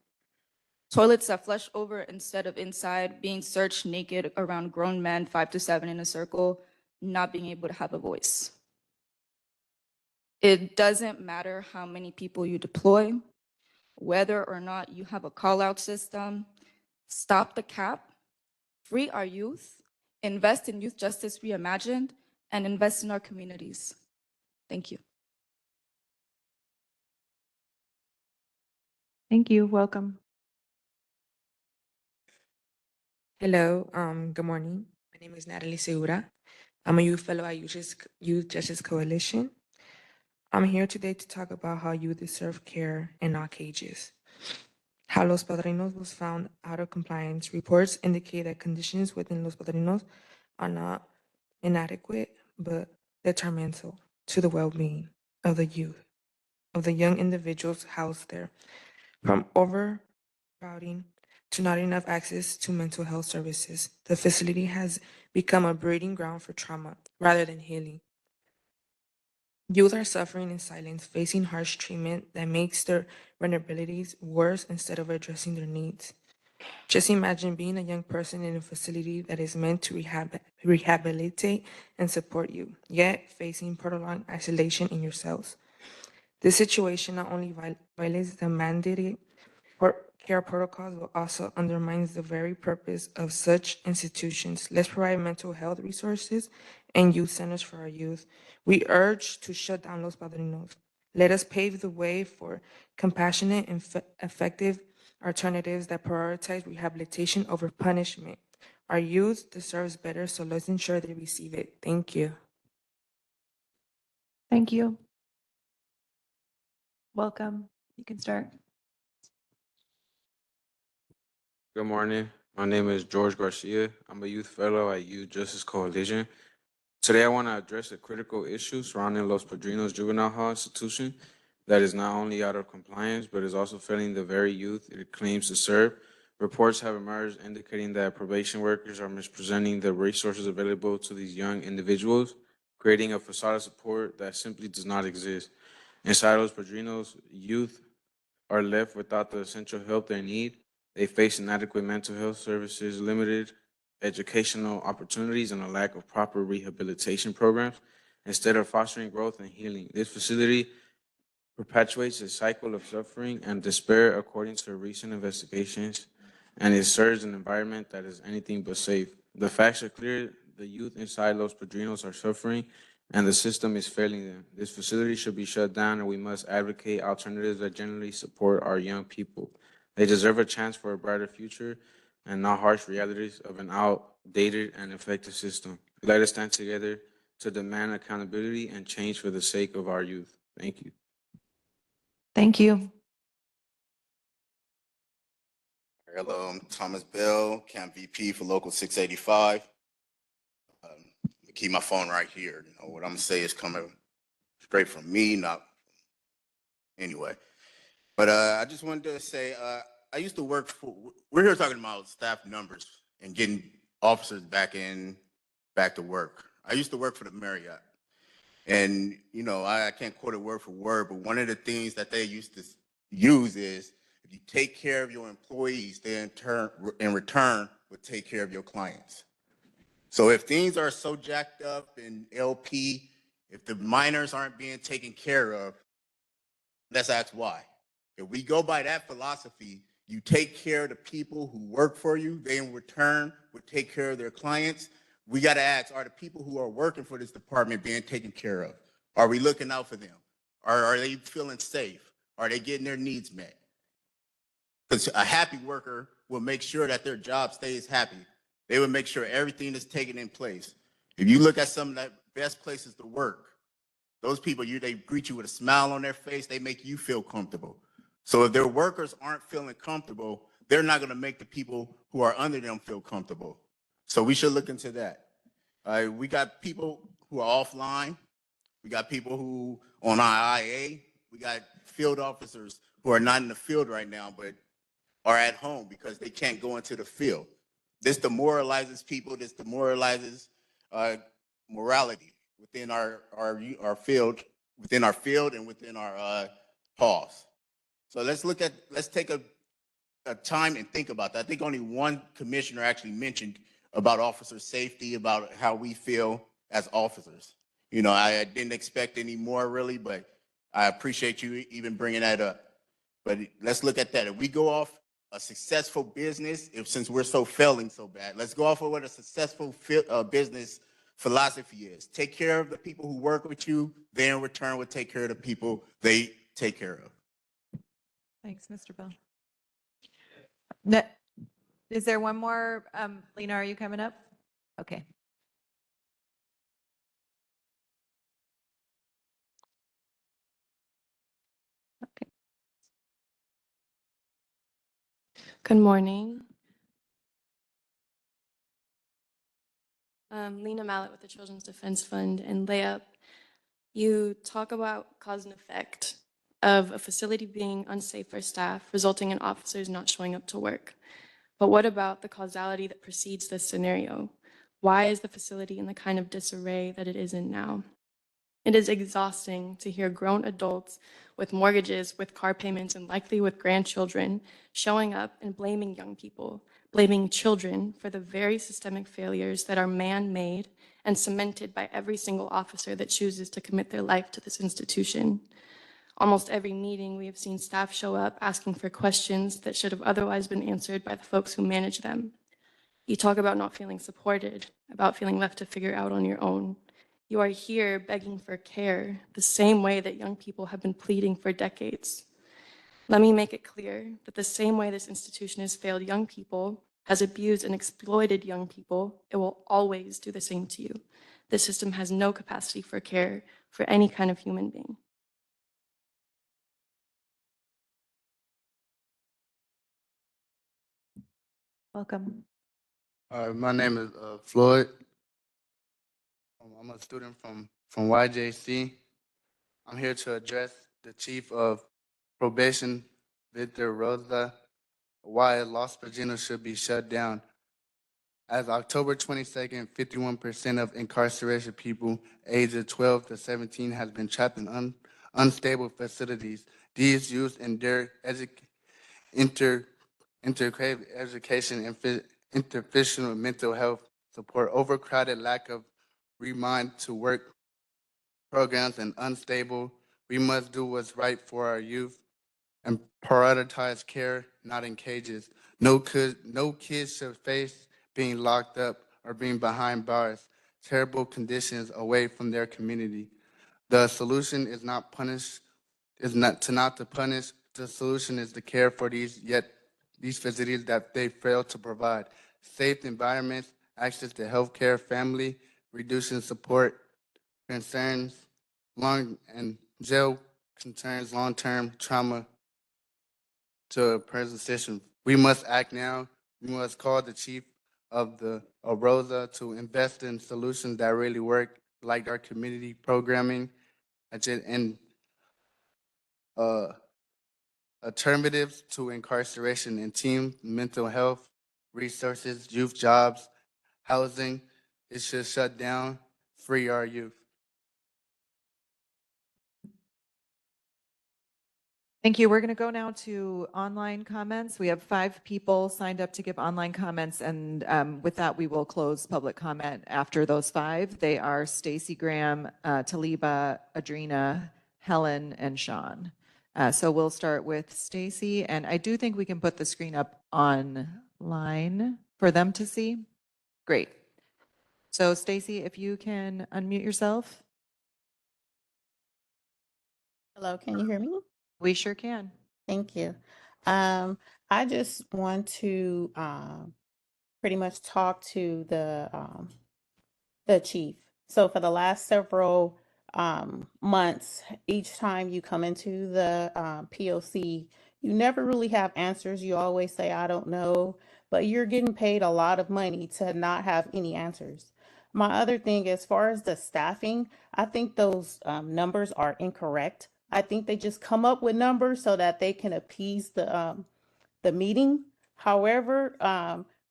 Toilets that flush over instead of inside, being searched naked around grown men 5 to 7 in a circle, not being able to have a voice. It doesn't matter how many people you deploy, whether or not you have a call-out system. Stop the cap, free our youth, invest in Youth Justice Reimagined, and invest in our communities. Thank you. Thank you. Welcome. Hello, good morning. My name is Natalie Segura. I'm a youth fellow at Youth Justice Coalition. I'm here today to talk about how youth deserve care and not cages. How Los Padrinos was found out of compliance. Reports indicate that conditions within Los Padrinos are not inadequate, but detrimental to the well-being of the youth, of the young individuals housed there. From overcrowding to not enough access to mental health services, the facility has become a breeding ground for trauma rather than healing. Youth are suffering in silence, facing harsh treatment that makes their vulnerabilities worse instead of addressing their needs. Just imagine being a young person in a facility that is meant to rehabilitate and support you, yet facing prolonged isolation in your cells. This situation not only violates the mandated care protocols, but also undermines the very purpose of such institutions. Let's provide mental health resources and youth centers for our youth. We urge to shut down Los Padrinos. Let us pave the way for compassionate and effective alternatives that prioritize rehabilitation over punishment. Our youth deserves better, so let's ensure they receive it. Thank you. Thank you. Welcome. You can start. Good morning. My name is George Garcia. I'm a youth fellow at Youth Justice Coalition. Today, I want to address a critical issue surrounding Los Padrinos Juvenile Hall institution that is not only out of compliance, but is also failing the very youth it claims to serve. Reports have emerged indicating that probation workers are misrepresenting the resources available to these young individuals, creating a facade of support that simply does not exist. Inside Los Padrinos, youth are left without the essential help they need. They face inadequate mental health services, limited educational opportunities, and a lack of proper rehabilitation programs. Instead of fostering growth and healing, this facility perpetuates a cycle of suffering and despair, according to recent investigations, and it serves an environment that is anything but safe. The facts are clear. The youth inside Los Padrinos are suffering, and the system is failing them. This facility should be shut down, and we must advocate alternatives that generally support our young people. They deserve a chance for a brighter future and not harsh realities of an outdated and effective system. Let us stand together to demand accountability and change for the sake of our youth. Thank you. Thank you. Hello, I'm Thomas Bell, Camp VP for Local 685. Keep my phone right here. You know, what I'm gonna say is coming straight from me, not anyway. But I just wanted to say, I used to work for, we're here talking about staff numbers and getting officers back to work. I used to work for the Marriott. And, you know, I can't quote it word for word, but one of the things that they used to use is if you take care of your employees, they in return would take care of your clients. So if things are so jacked up in LP, if the minors aren't being taken care of, let's ask why. If we go by that philosophy, you take care of the people who work for you, they in return would take care of their clients. We got to ask, are the people who are working for this department being taken care of? Are we looking out for them? Are they feeling safe? Are they getting their needs met? Because a happy worker will make sure that their job stays happy. They will make sure everything is taken in place. If you look at some of the best places to work, those people, they greet you with a smile on their face. They make you feel comfortable. So if their workers aren't feeling comfortable, they're not going to make the people who are under them feel comfortable. So we should look into that. We got people who are offline. We got people who on IA. We got field officers who are not in the field right now, but are at home because they can't go into the field. This demoralizes people. This demoralizes morality within our field, and within our halls. So let's take a time and think about that. I think only one commissioner actually mentioned about officer safety, about how we feel as officers. You know, I didn't expect any more really, but I appreciate you even bringing that up. But let's look at that. If we go off a successful business, since we're failing so bad, let's go off of what a successful business philosophy is. Take care of the people who work with you. They in return will take care of the people they take care of. Thanks, Mr. Bell. Is there one more? Lena, are you coming up? Okay. Good morning. Lena Mallett with the Children's Defense Fund. And Layup, you talk about cause and effect of a facility being unsafe for staff, resulting in officers not showing up to work. But what about the causality that precedes this scenario? Why is the facility in the kind of disarray that it is in now? It is exhausting to hear grown adults with mortgages, with car payments, and likely with grandchildren showing up and blaming young people, blaming children for the very systemic failures that are man-made and cemented by every single officer that chooses to commit their life to this institution. Almost every meeting, we have seen staff show up asking for questions that should have otherwise been answered by the folks who manage them. You talk about not feeling supported, about feeling left to figure out on your own. You are here begging for care, the same way that young people have been pleading for decades. Let me make it clear that the same way this institution has failed young people, has abused and exploited young people, it will always do the same to you. This system has no capacity for care for any kind of human being. Welcome. My name is Floyd. I'm a student from YJC. I'm here to address the Chief of Probation, Victor Rosa, why Los Paginos should be shut down. As October 22nd, 51% of incarceration people ages 12 to 17 has been trapped in unstable facilities. These youth endure intercrave education and interpersonal mental health support, overcrowded lack of remind to work programs, and unstable. We must do what's right for our youth and prioritize care, not in cages. No kids should face being locked up or being behind bars, terrible conditions away from their community. The solution is not punish, is not to punish. The solution is to care for these facilities that they fail to provide. Safe environments, access to health care, family, reducing support concerns, jail concerns, long-term trauma to a present system. We must act now. We must call the chief of the Rosa to invest in solutions that really work, like our community programming and uh, alternatives to incarceration and team mental health, resources, youth jobs, housing. It should shut down, free our youth. Thank you. We're going to go now to online comments. We have 5 people signed up to give online comments, and with that, we will close public comment after those 5. They are Stacy Graham, Taliba, Adrina, Helen, and Sean. So we'll start with Stacy, and I do think we can put the screen up online for them to see. Great. So Stacy, if you can unmute yourself. Hello, can you hear me? We sure can. Thank you. I just want to pretty much talk to the chief. So for the last several months, each time you come into the POC, you never really have answers. You always say, I don't know, but you're getting paid a lot of money to not have any answers. My other thing, as far as the staffing, I think those numbers are incorrect. I think they just come up with numbers so that they can appease the meeting. However,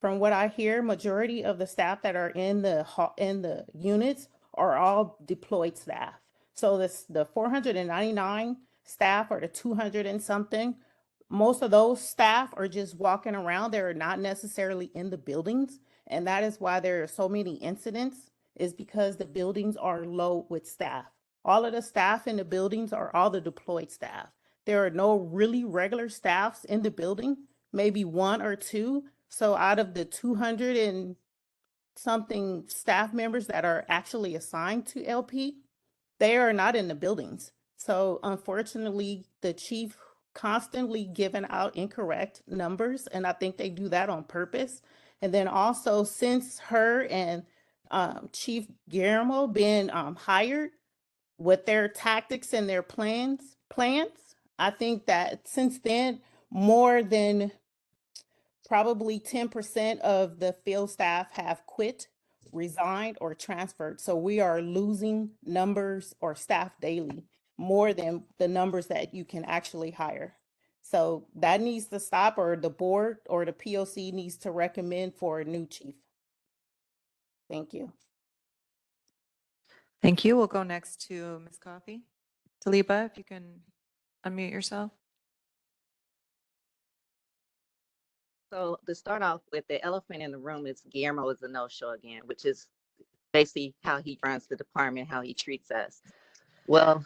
from what I hear, majority of the staff that are in the units are all deployed staff. So the 499 staff or the 200 and something, most of those staff are just walking around. They're not necessarily in the buildings. And that is why there are so many incidents, is because the buildings are low with staff. All of the staff in the buildings are all the deployed staff. There are no really regular staffs in the building, maybe 1 or 2. So out of the 200 and something staff members that are actually assigned to LP, they are not in the buildings. So unfortunately, the chief constantly giving out incorrect numbers, and I think they do that on purpose. And then also, since her and Chief Guillermo been hired, with their tactics and their plans, I think that since then, more than probably 10% of the field staff have quit, resigned, or transferred. So we are losing numbers or staff daily, more than the numbers that you can actually hire. So that needs to stop, or the board or the POC needs to recommend for a new chief. Thank you. Thank you. We'll go next to Ms. Coffey. Taliba, if you can unmute yourself. So to start off with, the elephant in the room is Guillermo is a no-show again, which is basically how he runs the department, how he treats us. Well,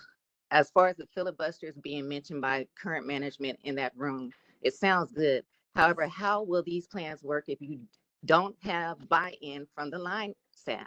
as far as the filibusters being mentioned by current management in that room, it sounds good. However, how will these plans work if you don't have buy-in from the line staff?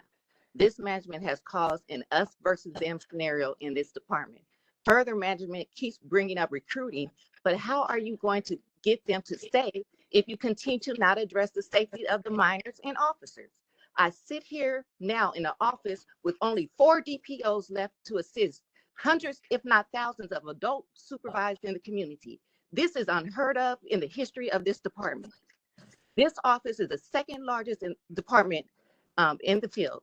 This management has caused an us versus them scenario in this department. Further, management keeps bringing up recruiting, but how are you going to get them to stay if you continue to not address the safety of the minors and officers? I sit here now in the office with only 4 DPOs left to assist hundreds, if not thousands, of adults supervised in the community. This is unheard of in the history of this department. This office is the second largest department in the field.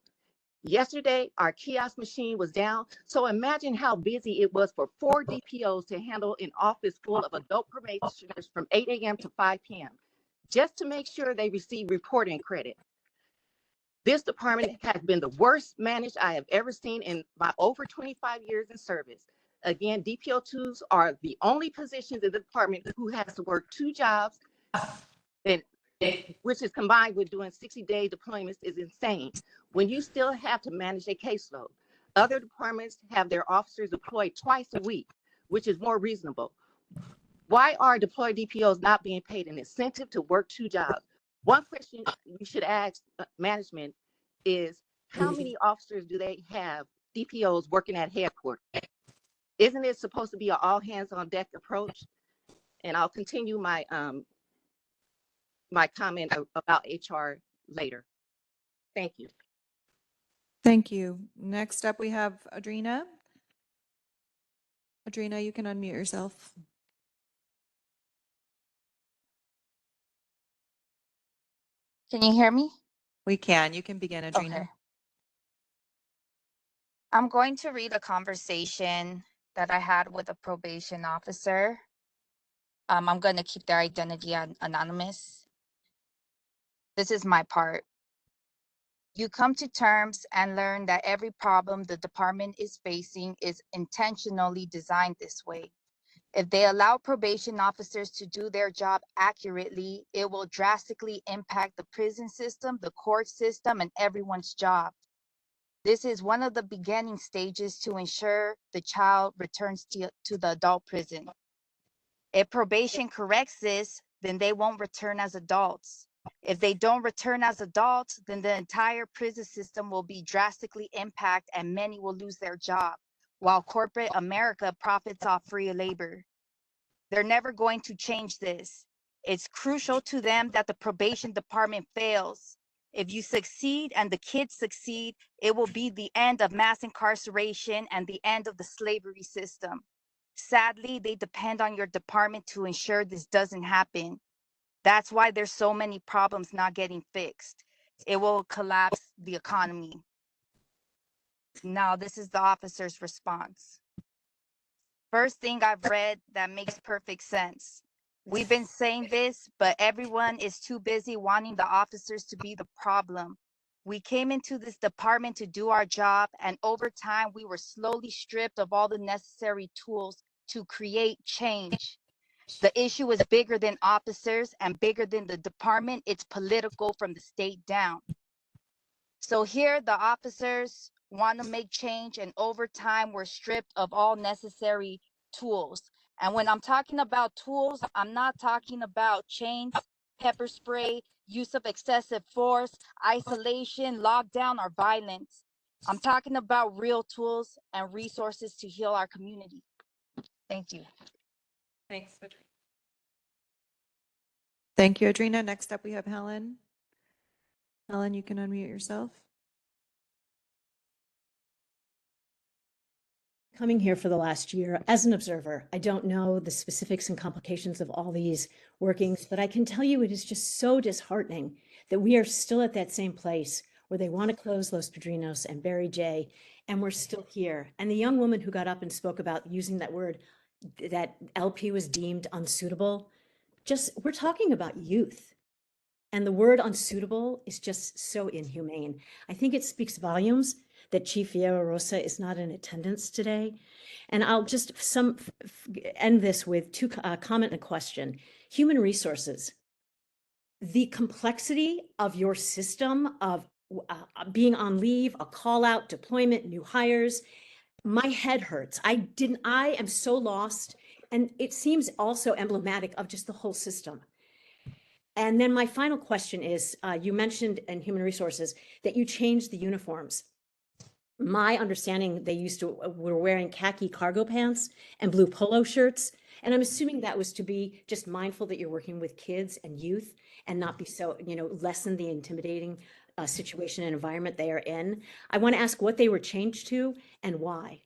Yesterday, our kiosk machine was down. So imagine how busy it was for 4 DPOs to handle an office full of adult probationers from 8 a.m. to 5 p.m. just to make sure they receive reporting credit. This department has been the worst managed I have ever seen in my over 25 years in service. Again, DPO2s are the only positions in the department who has to work 2 jobs, and which is combined with doing 60-day deployments is insane. When you still have to manage a caseload, other departments have their officers deployed twice a week, which is more reasonable. Why are deployed DPOs not being paid an incentive to work 2 jobs? One question you should ask management is, how many officers do they have, DPOs, working at headquarters? Isn't it supposed to be an all hands on deck approach? And I'll continue my my comment about HR later. Thank you. Thank you. Next up, we have Adrina. Adrina, you can unmute yourself. Can you hear me? We can. You can begin, Adrina. Okay. I'm going to read a conversation that I had with a probation officer. I'm going to keep their identity anonymous. This is my part. You come to terms and learn that every problem the department is facing is intentionally designed this way. If they allow probation officers to do their job accurately, it will drastically impact the prison system, the court system, and everyone's job. This is one of the beginning stages to ensure the child returns to the adult prison. If probation corrects this, then they won't return as adults. If they don't return as adults, then the entire prison system will be drastically impacted and many will lose their job, while corporate America profits off free labor. They're never going to change this. It's crucial to them that the probation department fails. If you succeed and the kids succeed, it will be the end of mass incarceration and the end of the slavery system. Sadly, they depend on your department to ensure this doesn't happen. That's why there's so many problems not getting fixed. It will collapse the economy. Now, this is the officer's response. First thing I've read that makes perfect sense. We've been saying this, but everyone is too busy wanting the officers to be the problem. We came into this department to do our job, and over time, we were slowly stripped of all the necessary tools to create change. The issue is bigger than officers and bigger than the department. It's political from the state down. So here the officers want to make change, and over time we're stripped of all necessary tools. And when I'm talking about tools, I'm not talking about chains, pepper spray, use of excessive force, isolation, lockdown, or violence. I'm talking about real tools and resources to heal our community. Thank you. Thanks, Adrina. Thank you, Adrina. Next up, we have Helen. Helen, you can unmute yourself. Coming here for the last year as an observer, I don't know the specifics and complications of all these workings, but I can tell you it is just so disheartening that we are still at that same place where they want to close Los Padrinos and Barry J, and we're still here. And the young woman who got up and spoke about using that word, that LP was deemed unsuitable, we're talking about youth. And the word unsuitable is just so inhumane. I think it speaks volumes that Chief Fierro Rosa is not in attendance today. And I'll just end this with two comment and a question. Human resources. The complexity of your system of being on leave, a call out, deployment, new hires, my head hurts. I am so lost. And it seems also emblematic of just the whole system. And then my final question is, you mentioned in human resources that you changed the uniforms. My understanding, they were wearing khaki cargo pants and blue polo shirts. And I'm assuming that was to be just mindful that you're working with kids and youth and not be so, lessen the intimidating situation and environment they are in. I want to ask what they were changed to and why.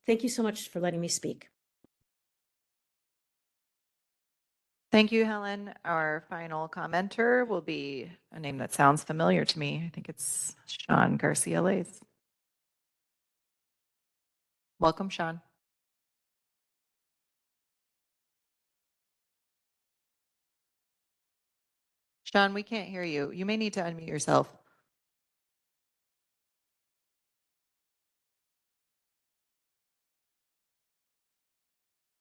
Thank you so much for letting me speak. Thank you, Helen. Our final commenter will be a name that sounds familiar to me. I think it's Sean Garcia Lays. Welcome, Sean. Sean, we can't hear you. You may need to unmute yourself.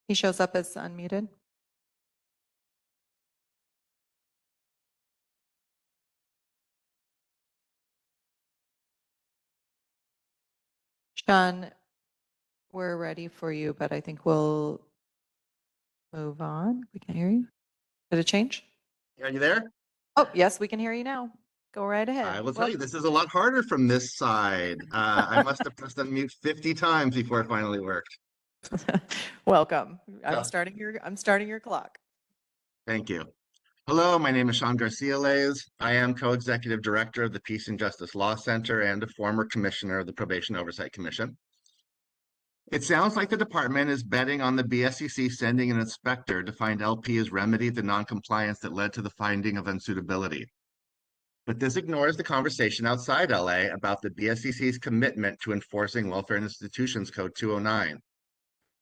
He shows up as unmuted. Sean, we're ready for you, but I think we'll move on. We can hear you. Did it change? Are you there? Oh, yes, we can hear you now. Go right ahead. I will tell you, this is a lot harder from this side. I must have pressed unmute 50 times before it finally worked. Welcome. Yeah. I'm starting your clock. Thank you. Hello, my name is Sean Garcia Lays. I am co-executive director of the Peace and Justice Law Center and a former commissioner of the Probation Oversight Commission. It sounds like the department is betting on the BSCC sending an inspector to find LP has remedied the noncompliance that led to the finding of unsuitability. But this ignores the conversation outside LA about the BSCC's commitment to enforcing Welfare Institutions Code 209.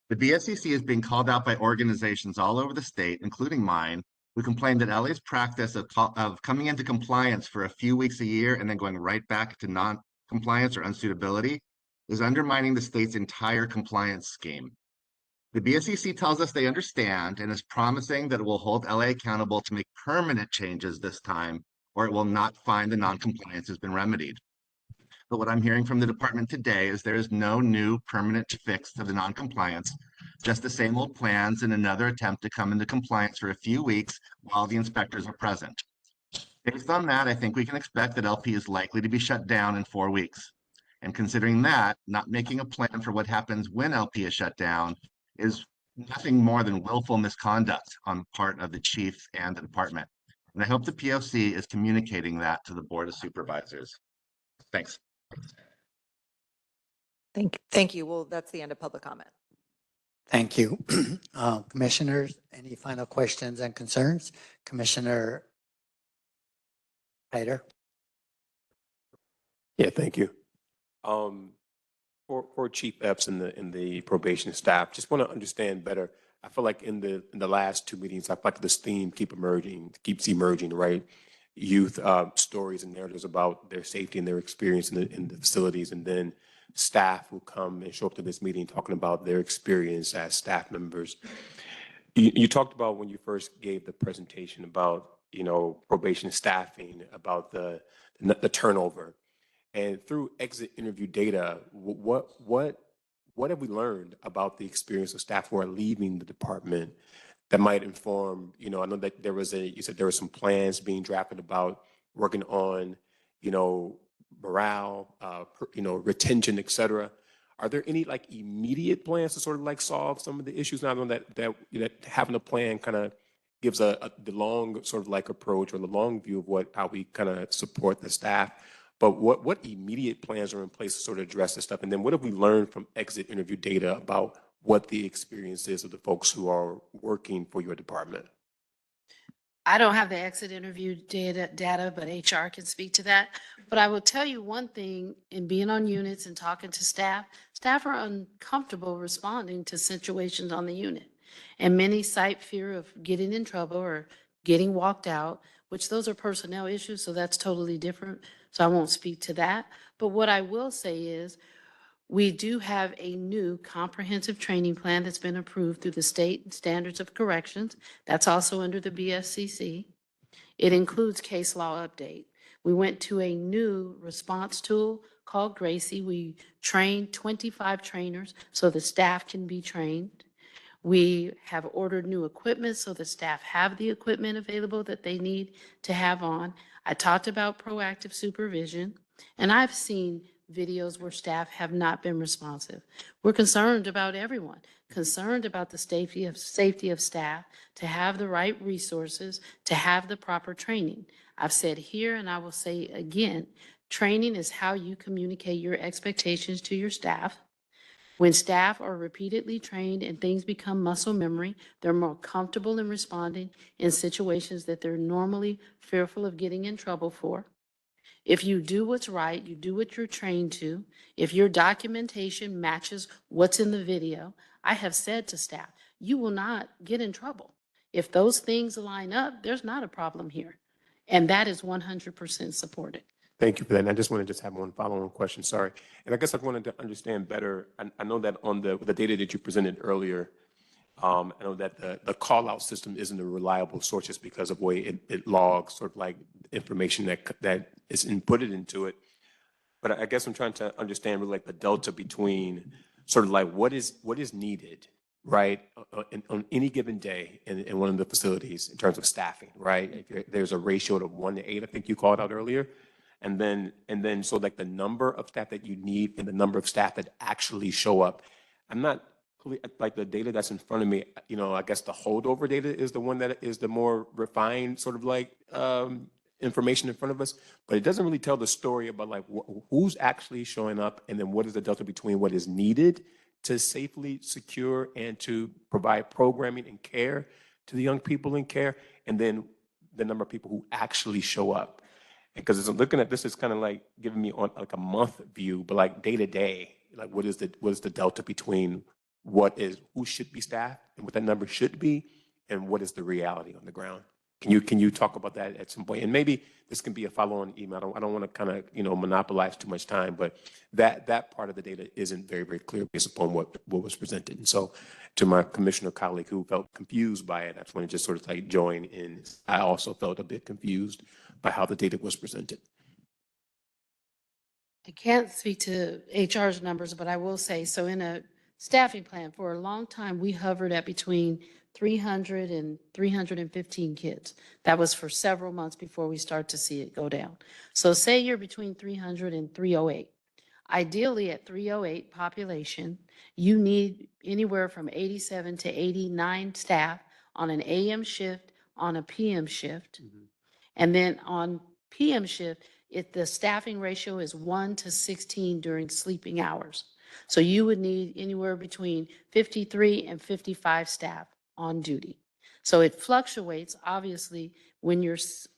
The BSCC is being called out by organizations all over the state, including mine, who complain that LA's practice of coming into compliance for a few weeks a year and then going right back to non-compliance or unsuitability is undermining the state's entire compliance scheme. The BSCC tells us they understand and is promising that it will hold LA accountable to make permanent changes this time, or it will not find the non-compliance has been remedied. But what I'm hearing from the department today is there is no new permanent fix to the non-compliance, just the same old plans and another attempt to come into compliance for a few weeks while the inspectors are present. Based on that, I think we can expect that LP is likely to be shut down in 4 weeks. And considering that, not making a plan for what happens when LP is shut down is nothing more than willful misconduct on the part of the chief and the department. And I hope the POC is communicating that to the Board of Supervisors. Thanks. Thank you. Well, that's the end of public comment. Thank you. Commissioners, any final questions and concerns? Commissioner Hyder? Yeah, thank you. For Chief Epps and the probation staff, just want to understand better. I feel like in the last 2 meetings, I feel like this theme keeps emerging, right? Youth stories and narratives about their safety and their experience in the facilities, and then staff who come and show up to this meeting talking about their experience as staff members. You talked about when you first gave the presentation about probation staffing, about the turnover. And through exit interview data, what have we learned about the experience of staff who are leaving the department that might inform, I know that you said there were some plans being drafted about working on, morale, retention, et cetera. Are there any immediate plans to sort of solve some of the issues? Now I know that having a plan kind of gives the long sort of approach or the long view of how we kind of support the staff. But what immediate plans are in place to sort of address this stuff? And then what have we learned from exit interview data about what the experience is of the folks who are working for your department? I don't have the exit interview data, but HR can speak to that. But I will tell you one thing, in being on units and talking to staff are uncomfortable responding to situations on the unit. And many cite fear of getting in trouble or getting walked out, which those are personnel issues, so that's totally different. So I won't speak to that. But what I will say is we do have a new comprehensive training plan that's been approved through the State Standards of Corrections. That's also under the BSCC. It includes case law update. We went to a new response tool called Gracie. We trained 25 trainers so the staff can be trained. We have ordered new equipment so the staff have the equipment available that they need to have on. I talked about proactive supervision, and I've seen videos where staff have not been responsive. We're concerned about everyone, concerned about the safety of staff, to have the right resources, to have the proper training. I've said here, and I will say again, training is how you communicate your expectations to your staff. When staff are repeatedly trained and things become muscle memory, they're more comfortable in responding in situations that they're normally fearful of getting in trouble for. If you do what's right, you do what you're trained to, if your documentation matches what's in the video, I have said to staff, you will not get in trouble. If those things line up, there's not a problem here. And that is 100% supported. Thank you for that. And I just want to have one follow-on question, sorry. And I guess I wanted to understand better, I know that on the data that you presented earlier, I know that the call-out system isn't a reliable source just because of the way it logs sort of like information that is inputted into it. But I guess I'm trying to understand really like the delta between sort of like what is needed, right, on any given day in one of the facilities in terms of staffing, right? If there's a ratio of 1 to 8, I think you called out earlier. And then so like the number of staff that you need and the number of staff that actually show up. I'm not like the data that's in front of me, you know, I guess the holdover data is the one that is the more refined sort of like information in front of us, but it doesn't really tell the story about like who's actually showing up and then what is the delta between what is needed to safely secure and to provide programming and care to the young people in care, and then the number of people who actually show up. Because as I'm looking at this, it's kind of like giving me on like a month view, but like day to day, like what is the delta between who should be staffed and what that number should be, and what is the reality on the ground? Can you talk about that at some point? And maybe this can be a follow-on email. I don't want to kind of monopolize too much time, but that part of the data isn't very, very clear based upon what was presented. And so, to my commissioner colleague who felt confused by it, I just want to just sort of like join in. I also felt a bit confused by how the data was presented. I can't speak to HR's numbers, but I will say, so in a staffing plan, for a long time, we hovered at between 300 and 315 kids. That was for several months before we start to see it go down. So say you're between 300 and 308. Ideally, at 308 population, you need anywhere from 87 to 89 staff on an AM shift, on a PM shift. And then on PM shift, if the staffing ratio is 1 to 16 during sleeping hours. So you would need anywhere between 53 and 55 staff on duty. So it fluctuates, obviously, when your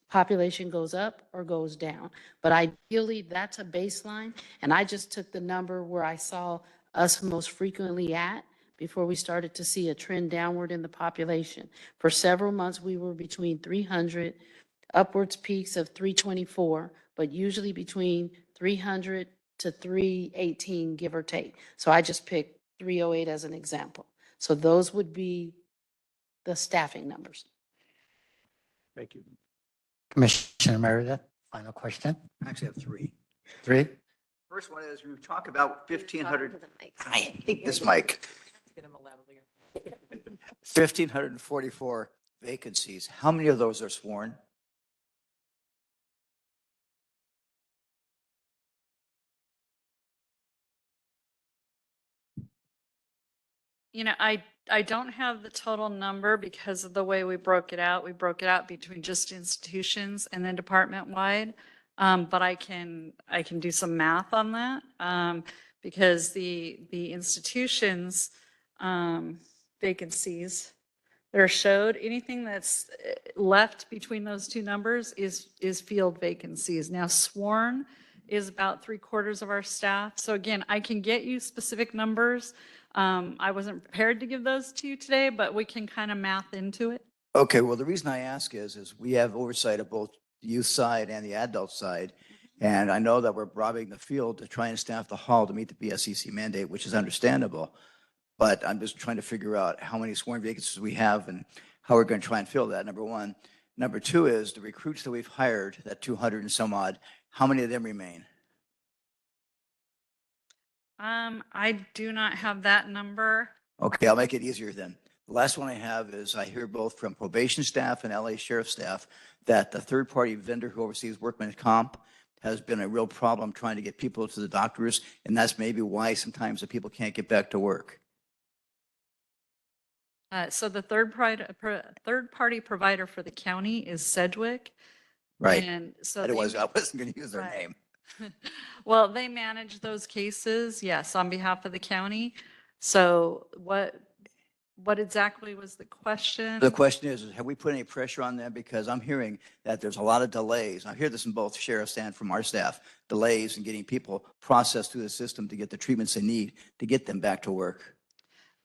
population goes up or goes down. But ideally, that's a baseline. And I just took the number where I saw us most frequently at before we started to see a trend downward in the population. For several months, we were between 300, upwards peaks of 324, but usually between 300 to 318, give or take. So I just picked 308 as an example. So those would be the staffing numbers. Thank you. Commissioner Meredith, final question? I actually have three. Three? First one is we talk about 1,500. I hate this mic. 1,544 vacancies. How many of those are sworn? You know, I don't have the total number because of the way we broke it out. We broke it out between just institutions and then department-wide. But I can do some math on that because the institutions vacancies that are showed, anything that's left between those two numbers is field vacancies. Now sworn is about 3/4 of our staff. So again, I can get you specific numbers. I wasn't prepared to give those to you today, but we can kind of math into it. Okay, well, the reason I ask is we have oversight of both the youth side and the adult side. And I know that we're robbing the field to try and staff the hall to meet the BSCC mandate, which is understandable. But I'm just trying to figure out how many sworn vacancies we have and how we're going to try and fill that, number one. Number two is the recruits that we've hired, that 200 and some odd, how many of them remain? I do not have that number. Okay, I'll make it easier then. The last one I have is I hear both from probation staff and LA Sheriff staff that the third-party vendor who oversees workman's comp has been a real problem trying to get people to the doctors, and that's maybe why sometimes the people can't get back to work. So the third-party provider for the county is Sedgwick. Right. And so I wasn't going to use their right. name. Well, they manage those cases, yes, on behalf of the county. So what exactly was the question? The question is, have we put any pressure on them? Because I'm hearing that there's a lot of delays. I hear this from both sheriffs and from our staff, delays in getting people processed through the system to get the treatments they need to get them back to work.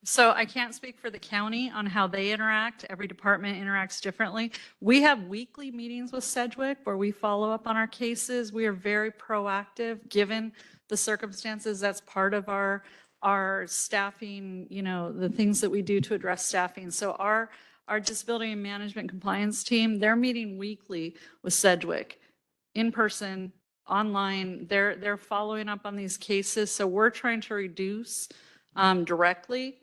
So I can't speak for the county on how they interact. Every department interacts differently. We have weekly meetings with Sedgwick where we follow up on our cases. We are very proactive, given the circumstances. That's part of our staffing, you know, the things that we do to address staffing. So our disability and management compliance team, they're meeting weekly with Sedgwick in person, online. They're following up on these cases. So we're trying to reduce directly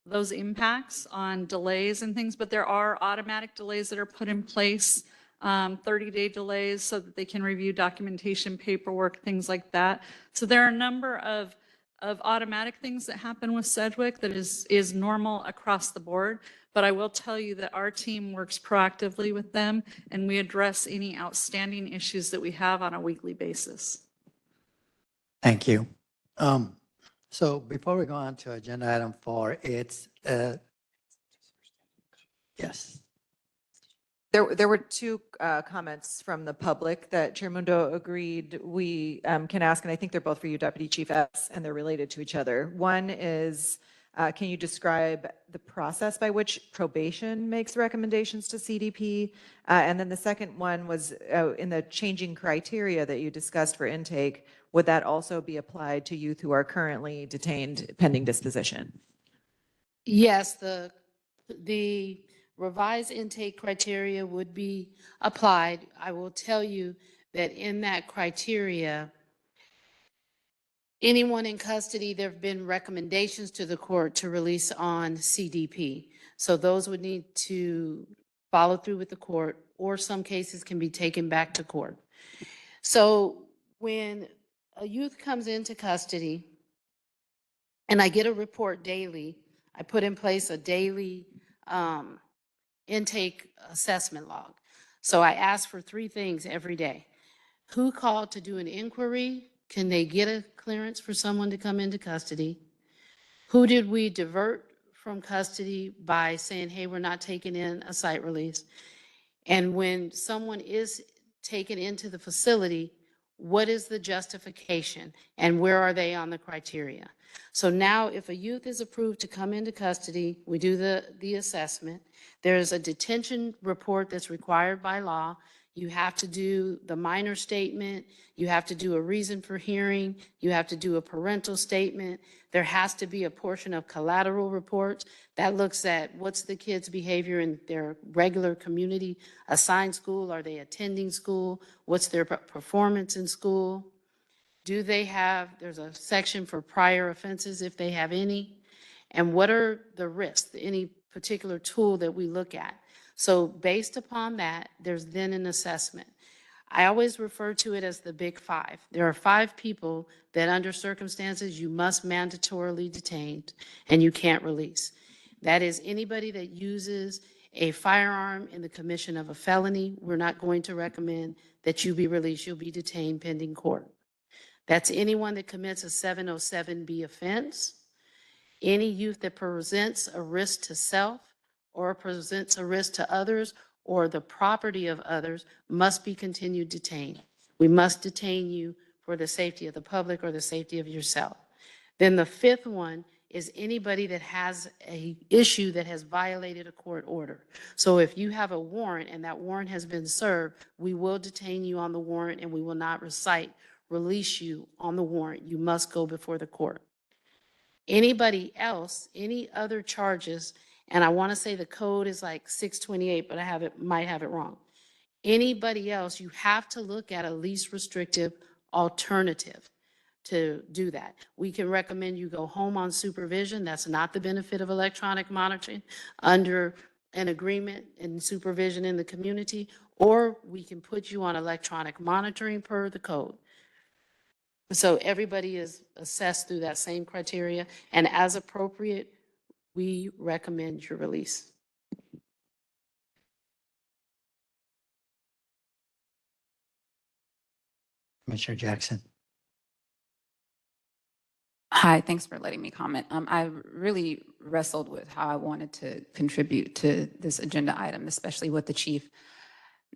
those impacts on delays and things, but there are automatic delays that are put in place, 30-day delays so that they can review documentation, paperwork, things like that. So there are a number of automatic things that happen with Sedgwick that is normal across the board. But I will tell you that our team works proactively with them and we address any outstanding issues that we have on a weekly basis. Thank you. So before we go on to agenda item 4, it's, yes. There were two comments from the public that Chair Mundo agreed we can ask, and I think they're both for you, Deputy Chief S, and they're related to each other. One is, can you describe the process by which probation makes recommendations to CDP? And then the second one was in the changing criteria that you discussed for intake, would that also be applied to youth who are currently detained pending disposition? Yes, the revised intake criteria would be applied. I will tell you that in that criteria, anyone in custody, there have been recommendations to the court to release on CDP. So those would need to follow through with the court, or some cases can be taken back to court. So when a youth comes into custody, and I get a report daily, I put in place a daily intake assessment log. So I ask for 3 things every day. Who called to do an inquiry? Can they get a clearance for someone to come into custody? Who did we divert from custody by saying, hey, we're not taking in a site release? And when someone is taken into the facility, what is the justification and where are they on the criteria? So now if a youth is approved to come into custody, we do the assessment. There's a detention report that's required by law. You have to do the minor statement. You have to do a reason for hearing. You have to do a parental statement. There has to be a portion of collateral reports that looks at what's the kid's behavior in their regular community assigned school. Are they attending school? What's their performance in school? Do they have, there's a section for prior offenses if they have any. And what are the risks, any particular tool that we look at? So based upon that, there's then an assessment. I always refer to it as the big 5. There are 5 people that under circumstances you must mandatorily detain and you can't release. That is anybody that uses a firearm in the commission of a felony. We're not going to recommend that you be released. You'll be detained pending court. That's anyone that commits a 707B offense, any youth that presents a risk to self or presents a risk to others or the property of others must be continued detained. We must detain you for the safety of the public or the safety of yourself. Then the 5th one is anybody that has an issue that has violated a court order. So if you have a warrant and that warrant has been served, we will detain you on the warrant and we will not release you on the warrant. You must go before the court. Anybody else, any other charges, and I want to say the code is like 628, but might have it wrong. Anybody else, you have to look at a least restrictive alternative to do that. We can recommend you go home on supervision. That's not the benefit of electronic monitoring under an agreement and supervision in the community, or we can put you on electronic monitoring per the code. So everybody is assessed through that same criteria, and as appropriate, we recommend your release. Commissioner Jackson. Hi, thanks for letting me comment. I really wrestled with how I wanted to contribute to this agenda item, especially with the chief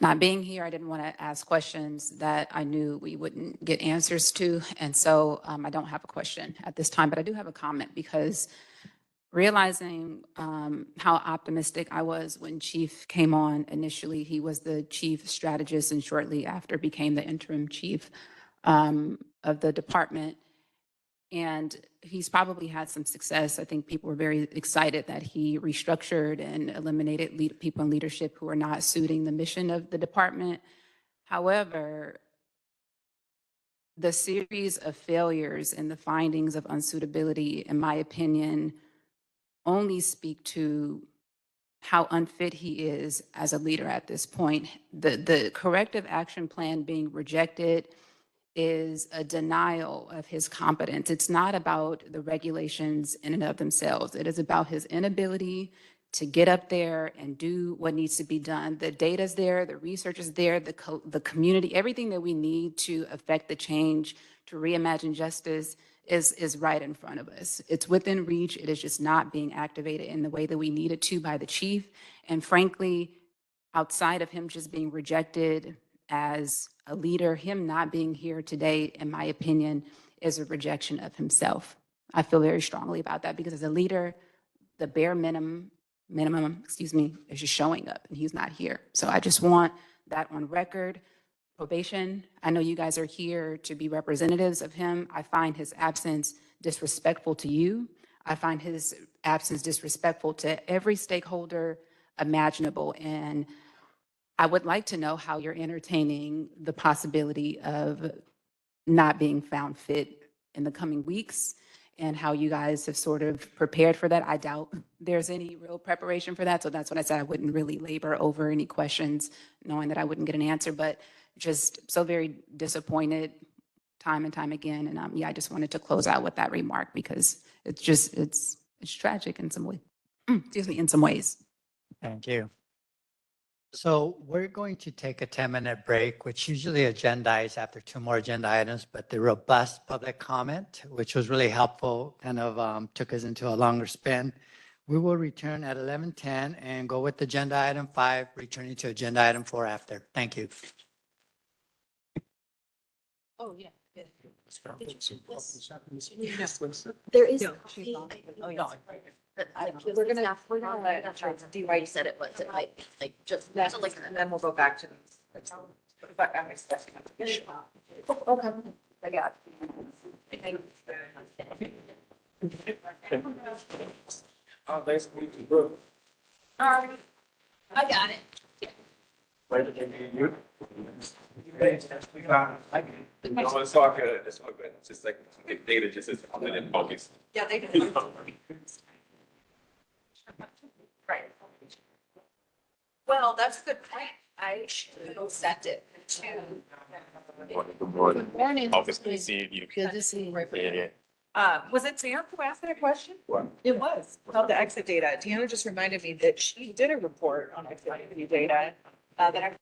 not being here. I didn't want to ask questions that I knew we wouldn't get answers to. And so I don't have a question at this time, but I do have a comment because realizing how optimistic I was when Chief came on initially, he was the chief strategist and shortly after became the interim chief of the department. And he's probably had some success. I think people were very excited that he restructured and eliminated people in leadership who are not suiting the mission of the department. However, the series of failures and the findings of unsuitability, in my opinion, only speak to how unfit he is as a leader at this point. The corrective action plan being rejected is a denial of his competence. It's not about the regulations in and of themselves. It is about his inability to get up there and do what needs to be done. The data's there, the research is there, the community, everything that we need to affect the change, to reimagine justice is right in front of us. It's within reach. It is just not being activated in the way that we need it to by the chief. And frankly, outside of him just being rejected as a leader, him not being here today, in my opinion, is a rejection of himself. I feel very strongly about that because as a leader, the bare minimum, is just showing up and he's not here. So I just want that on record. Probation, I know you guys are here to be representatives of him. I find his absence disrespectful to you. I find his absence disrespectful to every stakeholder imaginable. And I would like to know how you're entertaining the possibility of not being found fit in the coming weeks and how you guys have sort of prepared for that. I doubt there's any real preparation for that. So that's what I said. I wouldn't really labor over any questions knowing that I wouldn't get an answer, but just so very disappointed time and time again. And yeah, I just wanted to close out with that remark because it's tragic in some way. Excuse me, in some ways. Thank you. So we're going to take a 10-minute break, which usually agendized after 2 more agenda items, but the robust public comment, which was really helpful, kind of took us into a longer spin. We will return at 11:10 and go with agenda item 5, returning to agenda item 4 after. Thank you. Oh, yeah. There is. No, she's on. Oh, yeah. We're gonna let DYD said it, but like just, and then we'll go back to. But I'm expecting. Okay. I got it. Oh, thanks for meeting, bro. All right. I got it. No, it's all good. It's all good. It's just like the data just is coming in focus. Yeah, they did. Right. Well, that's a good point. I should have sent it to. Good morning. Good morning. Office, good to see you. Good to see you. Yeah. Was it Sam who asked that question? What? It was, about the exit data. Deanna just reminded me that she did a report on exit data that I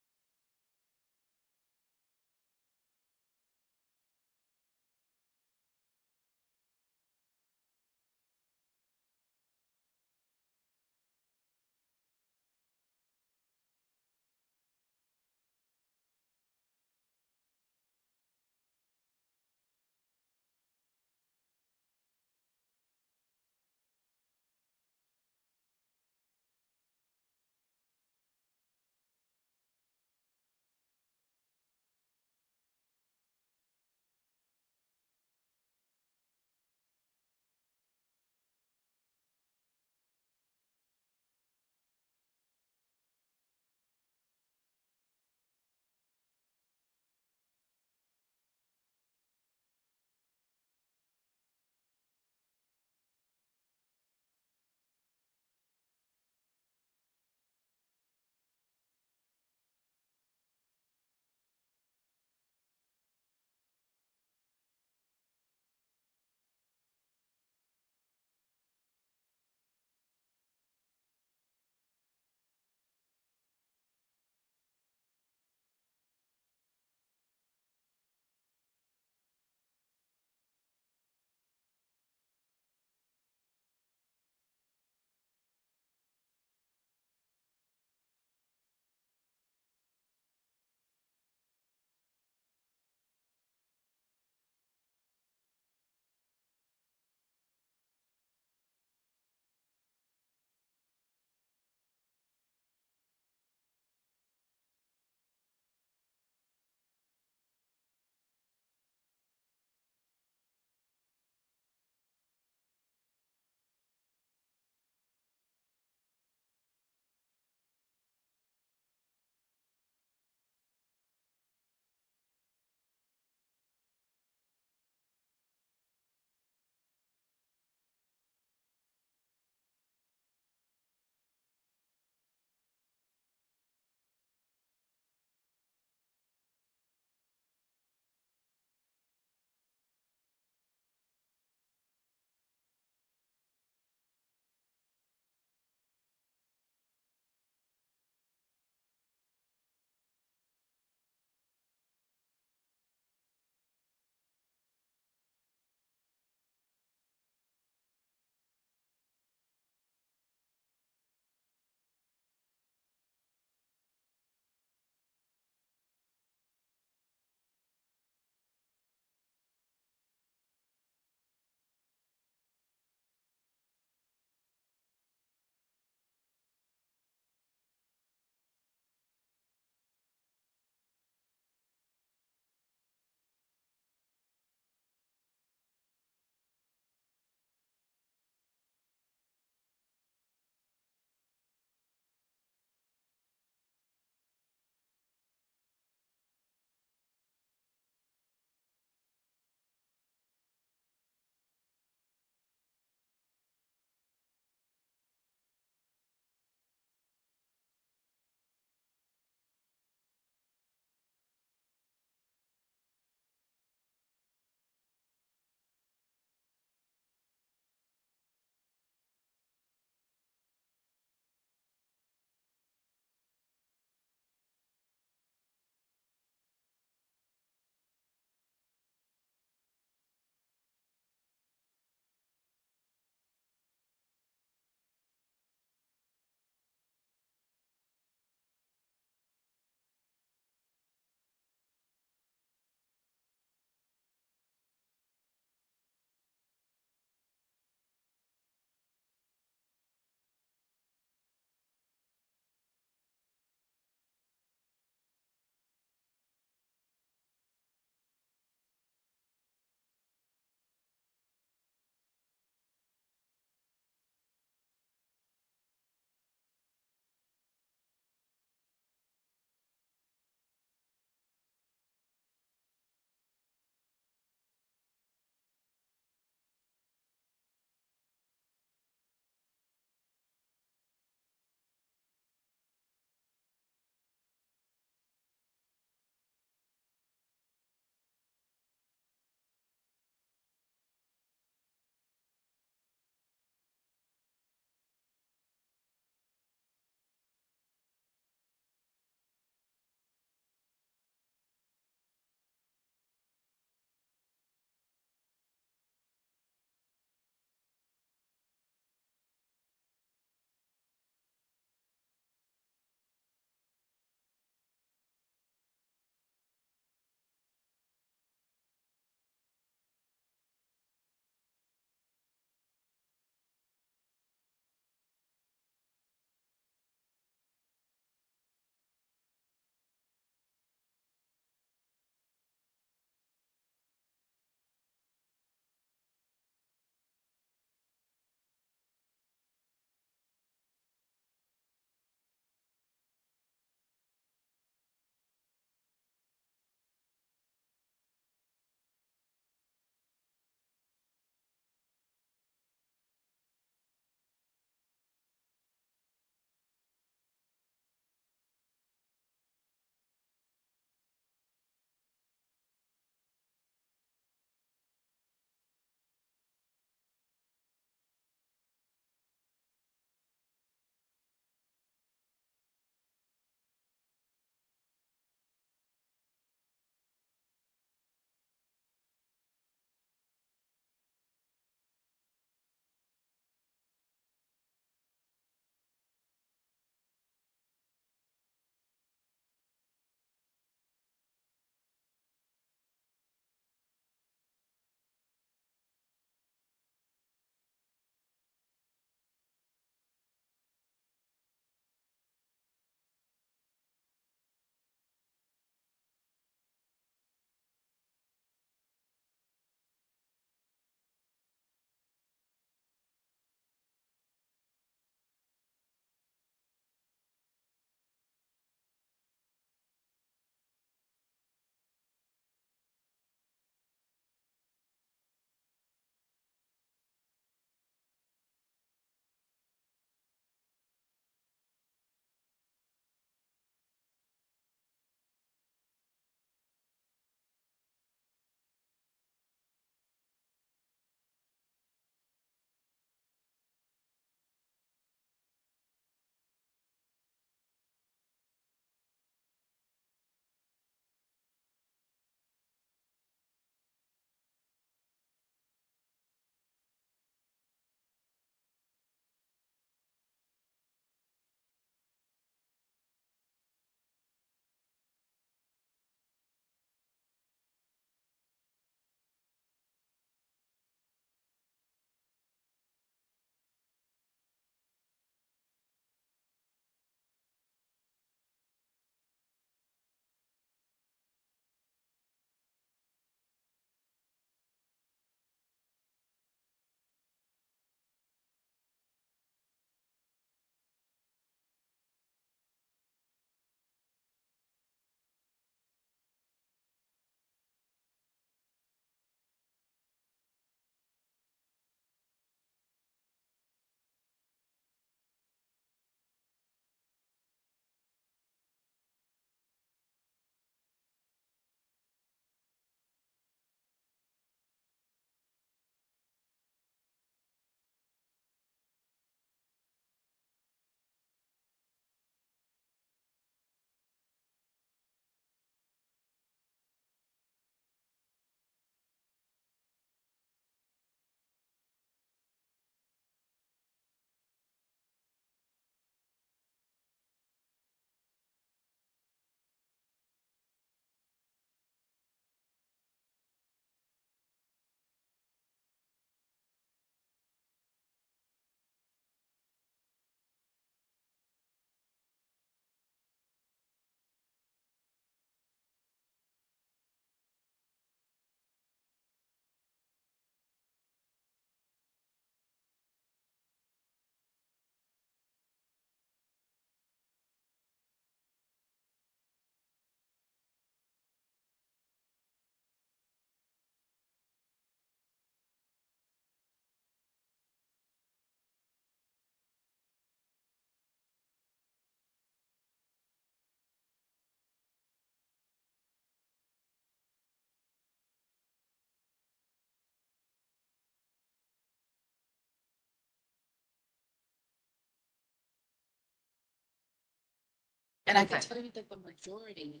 And I can tell you that the majority,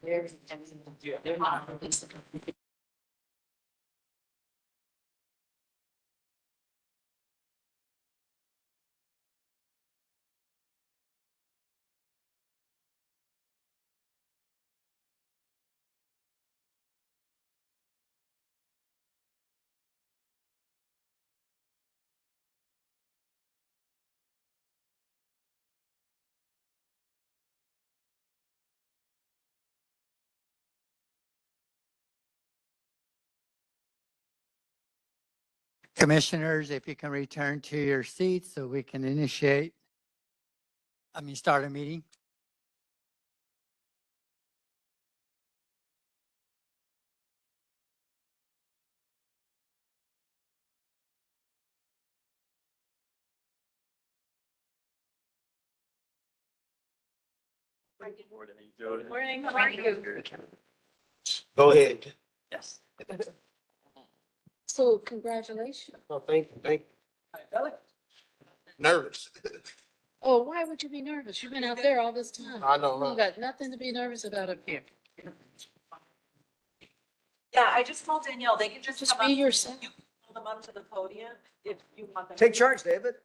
they're not released. Commissioners, if you can return to your seats so we can start a meeting. Morning, how are you? Go ahead. Yes. So congratulations. Oh, thank you. Nervous. Oh, why would you be nervous? You've been out there all this time. I know, huh? You got nothing to be nervous about up here. Yeah, I just told Danielle, they can just Just be yourself. pull them up to the podium if you want them. Take charge, David.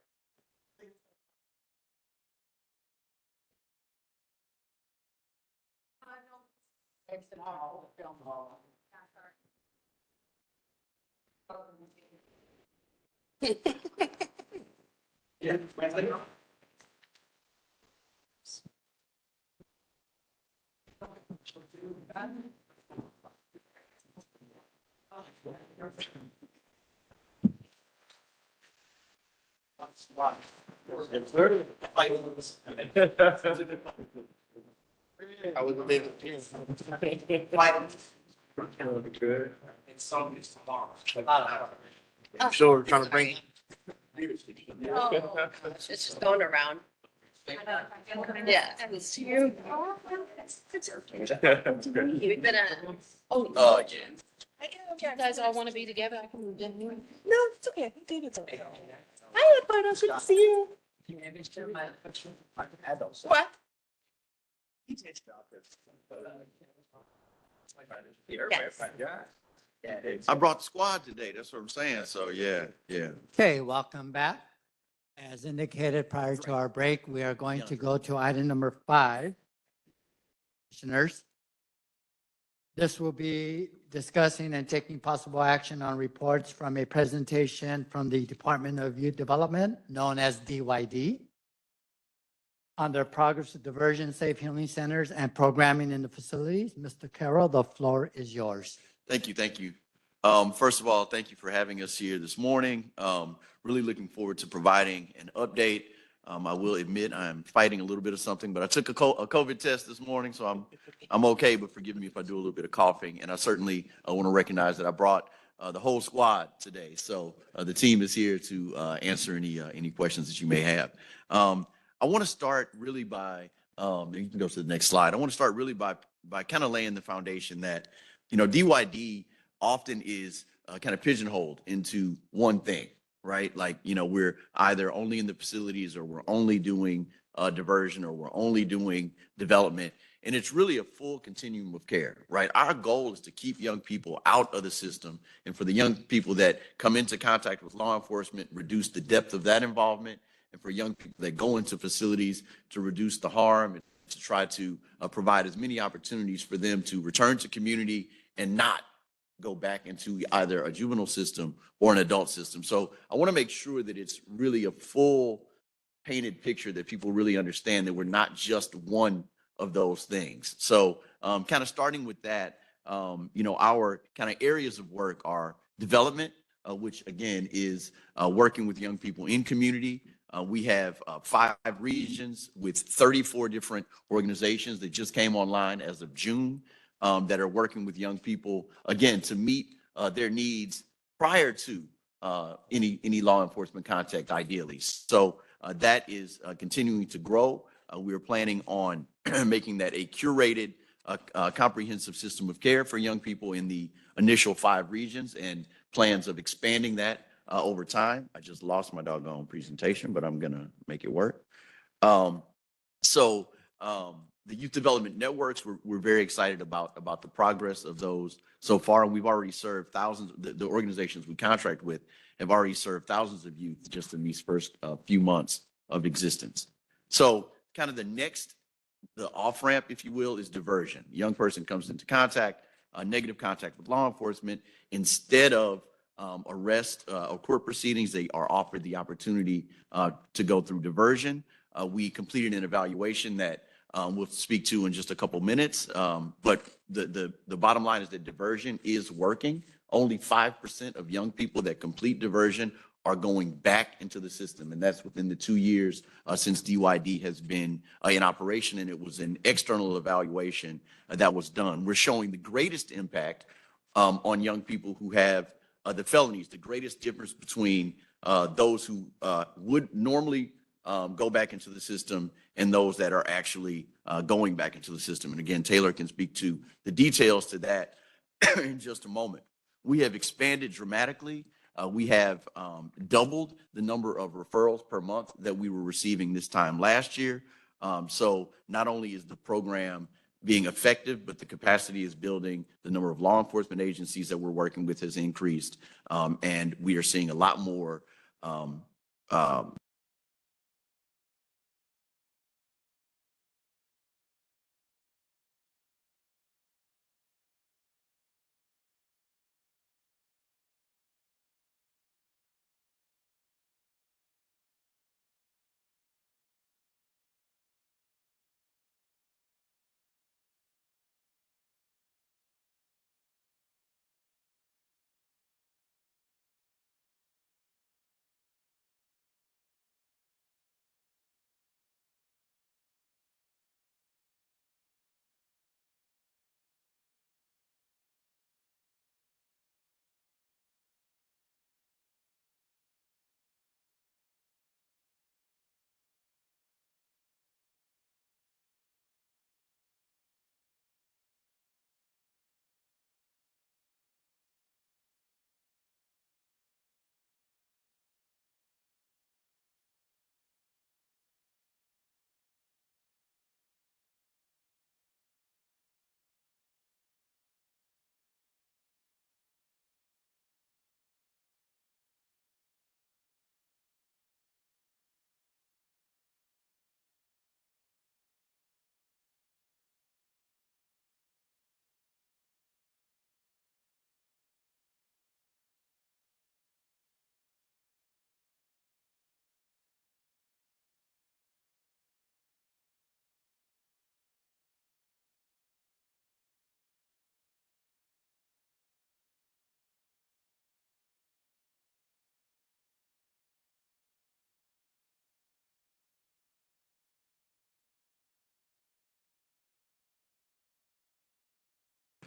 I was a bit. I'm sure we're trying to bring. It's just going around. Yeah. It's you. We've been Oh, yeah. you guys all want to be together. I can move in here. No, it's okay. David's okay. Hi, Alberto. Good to see you. What? I brought the squad today. That's what I'm saying. So yeah. Okay, welcome back. As indicated prior to our break, we are going to go to item number 5. Commissioners, this will be discussing and taking possible action on reports from a presentation from the Department of Youth Development, known as DYD, on their progress of diversion, safe healing centers, and programming in the facilities. Mr. Carroll, the floor is yours. Thank you. First of all, thank you for having us here this morning. Really looking forward to providing an update. I will admit I'm fighting a little bit of something, but I took a COVID test this morning, so I'm okay, but forgive me if I do a little bit of coughing. And I certainly want to recognize that I brought the whole squad today. So the team is here to answer any questions that you may have. I want to start really by, you can go to the next slide. I want to start really by kind of laying the foundation that, DYD often is kind of pigeonholed into one thing, right? Like, we're either only in the facilities or we're only doing diversion or we're only doing development. And it's really a full continuum of care, right? Our goal is to keep young people out of the system, and for the young people that come into contact with law enforcement, reduce the depth of that involvement, and for young people that go into facilities to reduce the harm and to try to provide as many opportunities for them to return to community and not go back into either a juvenile system or an adult system. So I want to make sure that it's really a full painted picture, that people really understand that we're not just one of those things. So kind of starting with that, our kind of areas of work are development, which again is working with young people in community. We have 5 regions with 34 different organizations that just came online as of June that are working with young people, again, to meet their needs prior to any law enforcement contact, ideally. So that is continuing to grow. We are planning on making that a curated, comprehensive system of care for young people in the initial 5 regions, and plans of expanding that over time. I just lost my doggone presentation, but I'm gonna make it work. So the youth development networks, we're very excited about the progress of those so far. And we've already served thousands, the organizations we contract with have already served thousands of youth just in these first few months of existence. So kind of the off-ramp, if you will, is diversion. A young person comes into contact, negative contact with law enforcement. Instead of arrest or court proceedings, they are offered the opportunity to go through diversion. We completed an evaluation that we'll speak to in just a couple minutes. But the bottom line is that diversion is working. Only 5% of young people that complete diversion are going back into the system. And that's within the 2 years since DYD has been in operation. And it was an external evaluation that was done. We're showing the greatest impact on young people who have the felonies, the greatest difference between those who would normally go back into the system and those that are actually going back into the system. And again, Taylor can speak to the details to that in just a moment. We have expanded dramatically. We have doubled the number of referrals per month that we were receiving this time last year. So not only is the program being effective, but the capacity is building. The number of law enforcement agencies that we're working with has increased. And we are seeing a lot more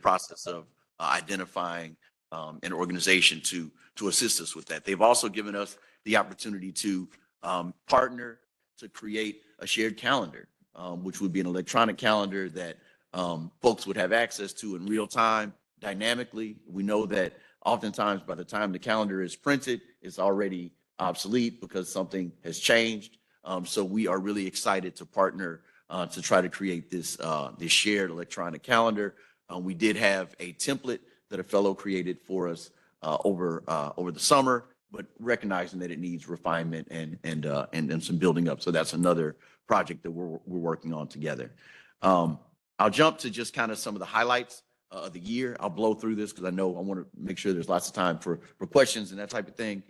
process of identifying an organization to assist us with that. They've also given us the opportunity to partner to create a shared calendar, which would be an electronic calendar that folks would have access to in real time, dynamically. We know that oftentimes by the time the calendar is printed, it's already obsolete because something has changed. So we are really excited to partner to try to create this shared electronic calendar. We did have a template that a fellow created for us over the summer, but recognizing that it needs refinement and some building up. So that's another project that we're working on together. I'll jump to just kind of some of the highlights of the year. I'll blow through this because I know I want to make sure there's lots of time for questions and that type of thing.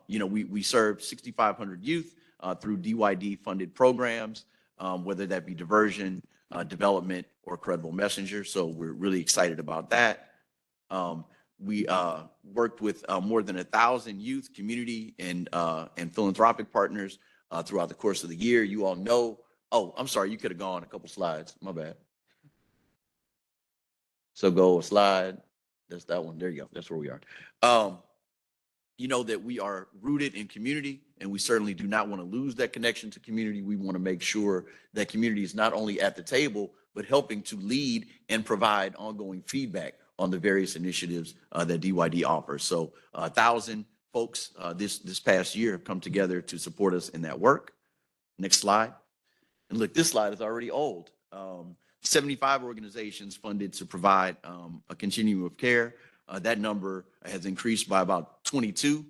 We served 6,500 youth through DYD funded programs, whether that be diversion, development, or credible messenger. So we're really excited about that. We worked with more than 1,000 youth, community, and philanthropic partners throughout the course of the year. You all know, oh, I'm sorry, you could have gone a couple slides. My bad. So go a slide. That's that one. There you go. That's where we are. You know that we are rooted in community, and we certainly do not want to lose that connection to community. We want to make sure that community is not only at the table, but helping to lead and provide ongoing feedback on the various initiatives that DYD offers. So 1,000 folks this past year have come together to support us in that work. Next slide. And look, this slide is already old. 75 organizations funded to provide a continuum of care. That number has increased by about 22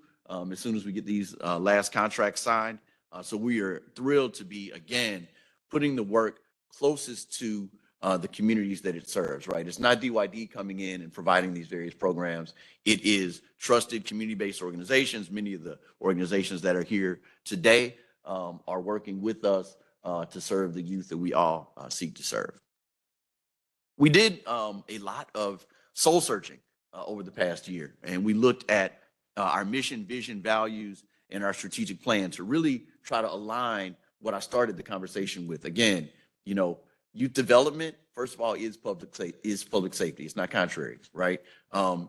as soon as we get these last contracts signed. So we are thrilled to be, again, putting the work closest to the communities that it serves, right? It's not DYD coming in and providing these various programs. It is trusted community-based organizations. Many of the organizations that are here today are working with us to serve the youth that we all seek to serve. We did a lot of soul searching over the past year, and we looked at our mission, vision, values, and our strategic plan to really try to align what I started the conversation with. Again, you know, youth development, first of all, is public safety. It's not contrary, right?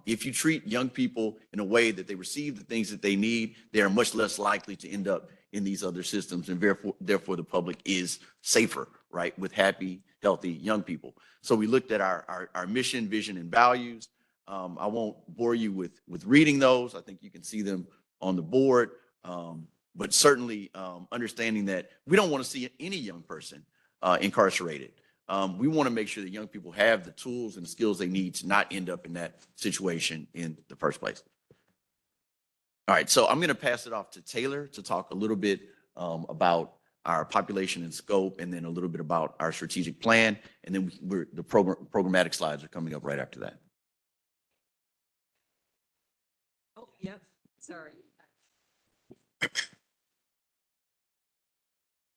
If you treat young people in a way that they receive the things that they need, they are much less likely to end up in these other systems, and therefore the public is safer, right, with happy, healthy young people. So we looked at our mission, vision, and values. I won't bore you with reading those. I think you can see them on the board, but certainly understanding that we don't want to see any young person incarcerated. We want to make sure that young people have the tools and the skills they need to not end up in that situation in the first place. All right, so I'm going to pass it off to Taylor to talk a little bit about our population and scope, and then a little bit about our strategic plan, and then the programmatic slides are coming up right after that. Oh, yep, sorry.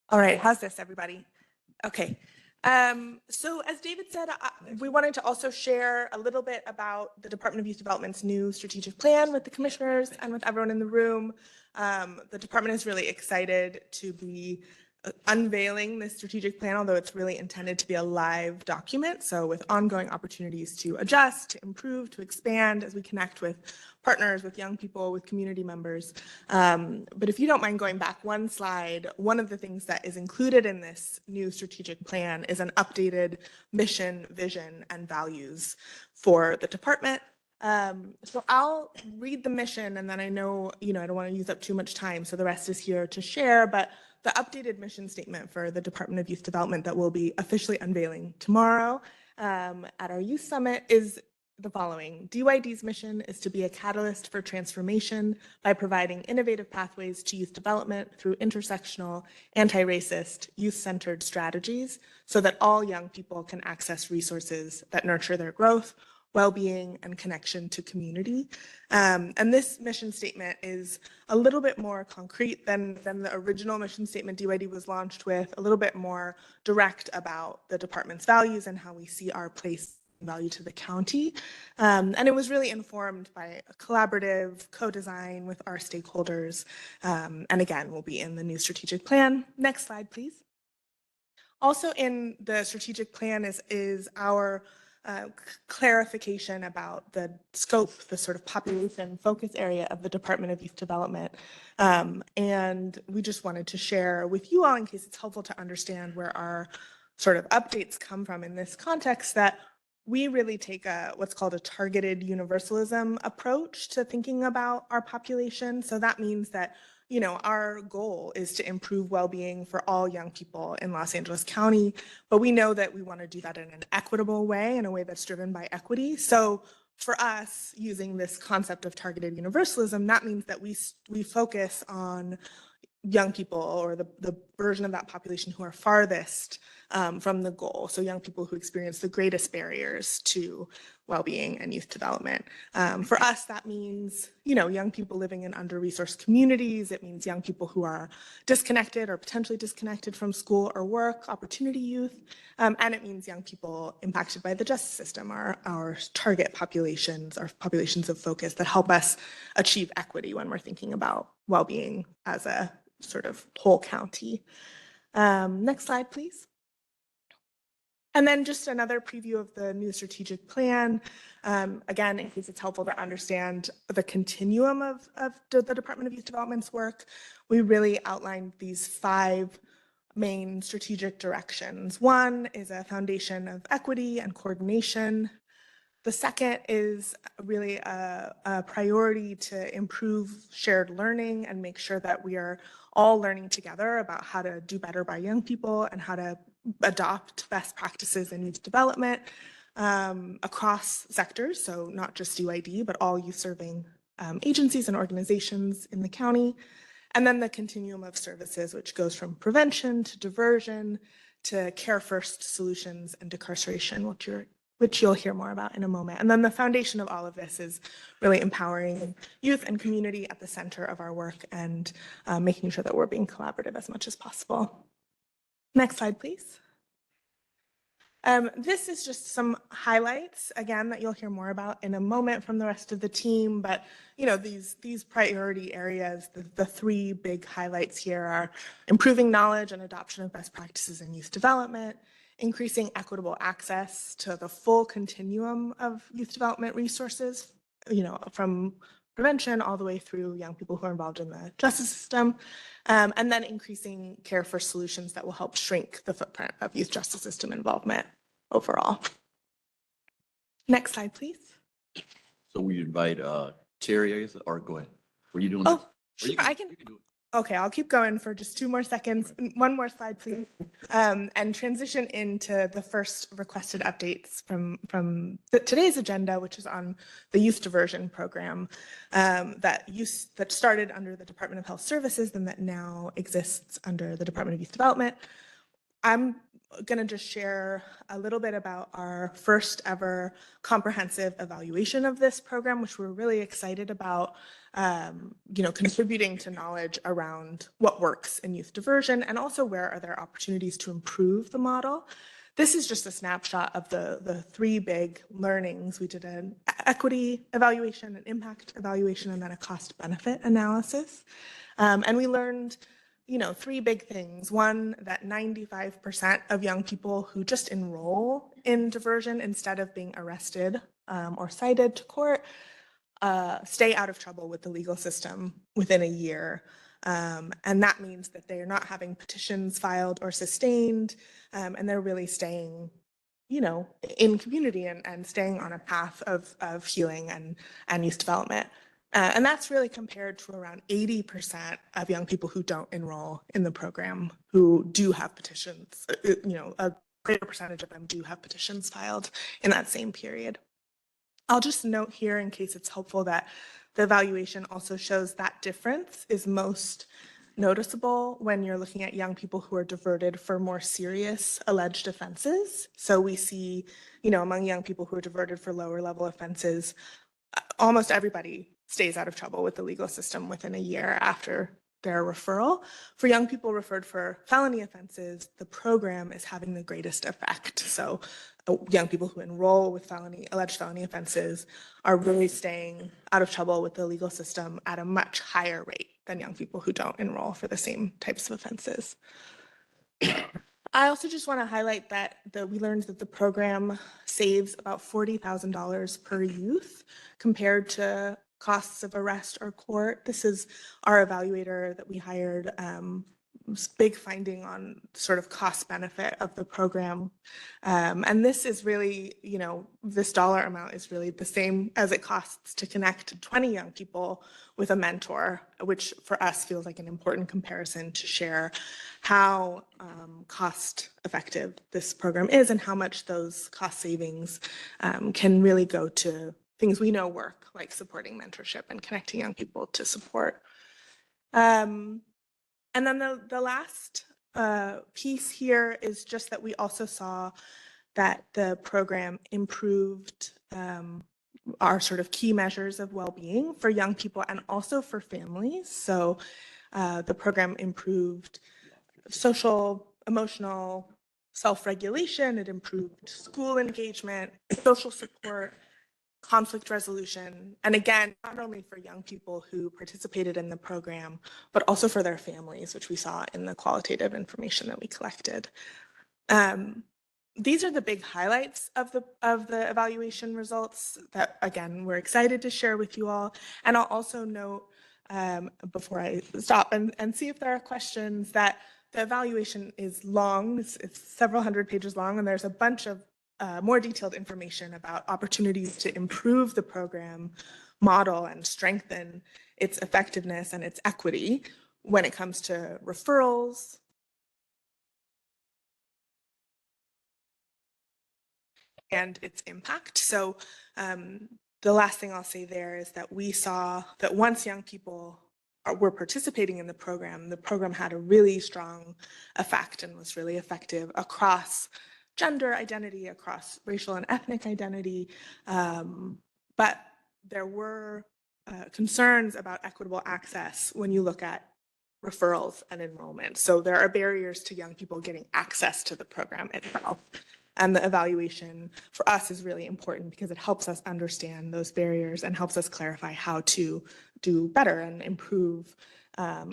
All right, how's this, everybody? Okay. So as David said, we wanted to also share a little bit about the Department of Youth Development's new strategic plan with the commissioners and with everyone in the room. The department is really excited to be unveiling this strategic plan, although it's really intended to be a live document. So with ongoing opportunities to adjust, to improve, to expand as we connect with partners, with young people, with community members. But if you don't mind going back one slide, one of the things that is included in this new strategic plan is an updated mission, vision, and values for the department. So I'll read the mission, and then I know, I don't want to use up too much time, so the rest is here to share, but the updated mission statement for the Department of Youth Development that we'll be officially unveiling tomorrow at our Youth Summit is the following. DYD's mission is to be a catalyst for transformation by providing innovative pathways to youth development through intersectional, anti-racist, youth-centered strategies so that all young people can access resources that nurture their growth, well-being, and connection to community. And this mission statement is a little bit more concrete than the original mission statement DYD was launched with, a little bit more direct about the department's values and how we see our place and value to the county. And it was really informed by a collaborative co-design with our stakeholders. And again, will be in the new strategic plan. Next slide, please. Also in the strategic plan is our clarification about the scope, the sort of population focus area of the Department of Youth Development. And we just wanted to share with you all, in case it's helpful to understand where our sort of updates come from in this context, that we really take what's called a targeted universalism approach to thinking about our population. So that means that our goal is to improve well-being for all young people in Los Angeles County, but we know that we want to do that in an equitable way, in a way that's driven by equity. So for us, using this concept of targeted universalism, that means that we focus on young people, or the version of that population who are farthest from the goal. So young people who experience the greatest barriers to well-being and youth development. For us, that means, young people living in under-resourced communities. It means young people who are disconnected or potentially disconnected from school or work, opportunity youth. And it means young people impacted by the justice system, our target populations, our populations of focus that help us achieve equity when we're thinking about well-being as a sort of whole county. Next slide, please. And then just another preview of the new strategic plan. Again, in case it's helpful to understand the continuum of the Department of Youth Development's work, we really outlined these 5 main strategic directions. One is a foundation of equity and coordination. The second is really a priority to improve shared learning and make sure that we are all learning together about how to do better by young people and how to adopt best practices in youth development across sectors, so not just DYD, but all youth-serving agencies and organizations in the county. And then the continuum of services, which goes from prevention to diversion to care-first solutions and decarceration, which you'll hear more about in a moment. And then the foundation of all of this is really empowering youth and community at the center of our work and making sure that we're being collaborative as much as possible. Next slide, please. This is just some highlights, again, that you'll hear more about in a moment from the rest of the team. But these priority areas, the three big highlights here are improving knowledge and adoption of best practices in youth development, increasing equitable access to the full continuum of youth development resources, from prevention all the way through young people who are involved in the justice system, and then increasing care for solutions that will help shrink the footprint of youth justice system involvement overall. Next slide, please. So we invite Terry, I guess, or go ahead. Were you doing Oh, this? sure, I can. Okay, I'll keep going for just 2 more seconds. One more slide, please. And transition into the first requested updates from today's agenda, which is on the youth diversion program that started under the Department of Health Services and that now exists under the Department of Youth Development. I'm going to just share a little bit about our first ever comprehensive evaluation of this program, which we're really excited about, contributing to knowledge around what works in youth diversion and also where are there opportunities to improve the model. This is just a snapshot of the three big learnings. We did an equity evaluation, an impact evaluation, and then a cost benefit analysis. And we learned three big things. One, that 95% of young people who just enroll in diversion instead of being arrested or cited to court stay out of trouble with the legal system within a year. And that means that they are not having petitions filed or sustained, and they're really staying in community and staying on a path of healing and youth development. And that's really compared to around 80% of young people who don't enroll in the program who do have petitions. A greater percentage of them do have petitions filed in that same period. I'll just note here, in case it's helpful, that the evaluation also shows that difference is most noticeable when you're looking at young people who are diverted for more serious alleged offenses. So we see, among young people who are diverted for lower level offenses, almost everybody stays out of trouble with the legal system within a year after their referral. For young people referred for felony offenses, the program is having the greatest effect. So young people who enroll with alleged felony offenses are really staying out of trouble with the legal system at a much higher rate than young people who don't enroll for the same types of offenses. I also just want to highlight that we learned that the program saves about $40,000 per youth compared to costs of arrest or court. This is our evaluator that we hired, big finding on sort of cost benefit of the program. And this is really, this dollar amount is really the same as it costs to connect 20 young people with a mentor, which for us feels like an important comparison to share how cost effective this program is and how much those cost savings can really go to things we know work, like supporting mentorship and connecting young people to support. And then the last piece here is just that we also saw that the program improved our sort of key measures of well-being for young people and also for families. So the program improved social, emotional self-regulation, it improved school engagement, social support, conflict resolution, and again, not only for young people who participated in the program, but also for their families, which we saw in the qualitative information that we collected. These are the big highlights of the evaluation results that, again, we're excited to share with you all. And I'll also note, before I stop and see if there are questions, that the evaluation is long. It's several hundred pages long, and there's a bunch of more detailed information about opportunities to improve the program model and strengthen its effectiveness and its equity when it comes to referrals, and its impact. So the last thing I'll say there is that we saw that once young people were participating in the program had a really strong effect and was really effective across gender identity, across racial and ethnic identity. But there were concerns about equitable access when you look at referrals and enrollment. So there are barriers to young people getting access to the program itself. And the evaluation for us is really important because it helps us understand those barriers and helps us clarify how to do better and improve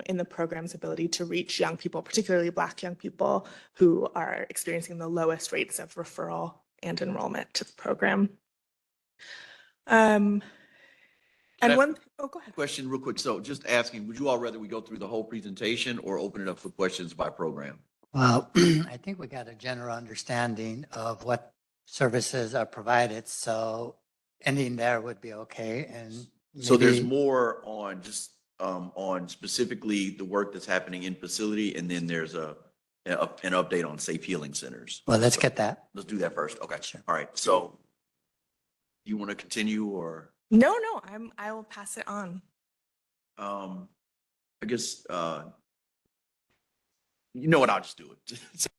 in the program's ability to reach young people, particularly Black young people who are experiencing the lowest rates of referral and enrollment to the program. And one, oh, go ahead. Question real quick. So just asking, would you all rather we go through the whole presentation or open it up for questions by program? Well, I think we got a general understanding of what services are provided, so ending there would be okay. And So there's maybe- more on just on specifically the work that's happening in facility, and then there's an update on safe healing centers. Well, let's get that. Let's do that first. Okay. Sure. All right. So you want to continue or? No, I will pass it on. I guess you know what? I'll just do it.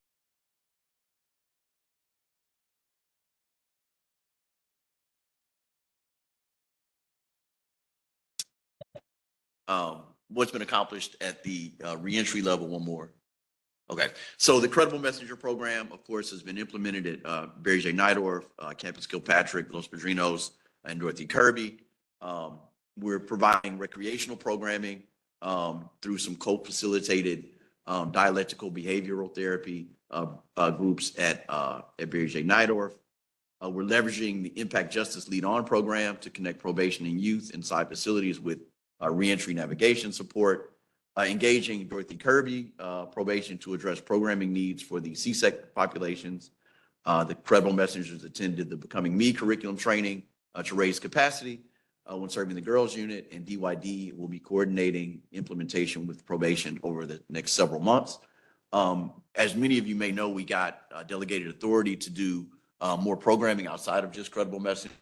What's been accomplished at the reentry level? One more. Okay, so the Credible Messenger program, of course, has been implemented at Barry J. Nydorf, Campus Kilpatrick, Los Padrinos, and Dorothy Kirby. We're providing recreational programming through some co-facilitated dialectical behavioral therapy groups at Barry J. Nydorf. We're leveraging the Impact Justice Lead On program to connect probation and youth inside facilities with reentry navigation support. Engaging Dorothy Kirby probation to address programming needs for the CSEC populations. The Credible Messengers attended the Becoming Me curriculum training to raise capacity when serving the girls unit, and DYD will be coordinating implementation with probation over the next several months. As many of you may know, we got delegated authority to do more programming outside of just Credible Messengers.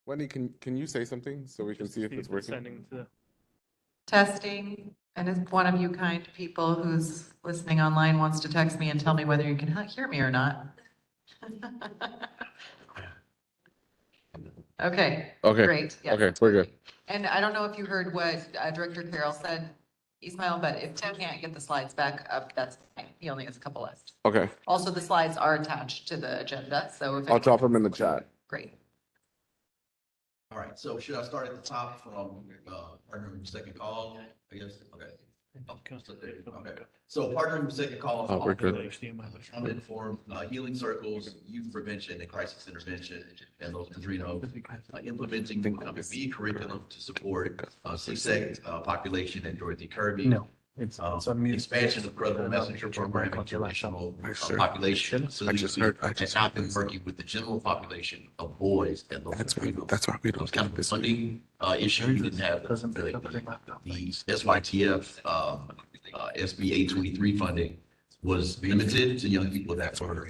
Wendy, can you say something so we can see if it's working? Testing, and if one of you kind people who's listening online wants to text me and tell me whether you can hear me or not. Okay. Okay. Great. Yes. Okay, we're good. And I don't know if you heard what Director Carroll said, Ismail, but if Tim can't get the slides back up, that's fine. He only has a couple left. Okay, Also, the slides are attached to the agenda, so if. I'll drop them in the chat. Great. All right, so should I start at the top from, partner in second call, I guess? Okay. Okay, so partner in second call. Oh, we're good. Uninformed, healing circles, youth prevention and crisis intervention, and Los Padrinos, implementing B curriculum to support, CSEC, population and Dorothy Kirby. No. Expansion of credible messenger programming to additional population. So I just heard not been working with the general population of boys and those. That's why we don't Kind of funding issue. You didn't have the SYTF, SB 823 funding was limited to young people that were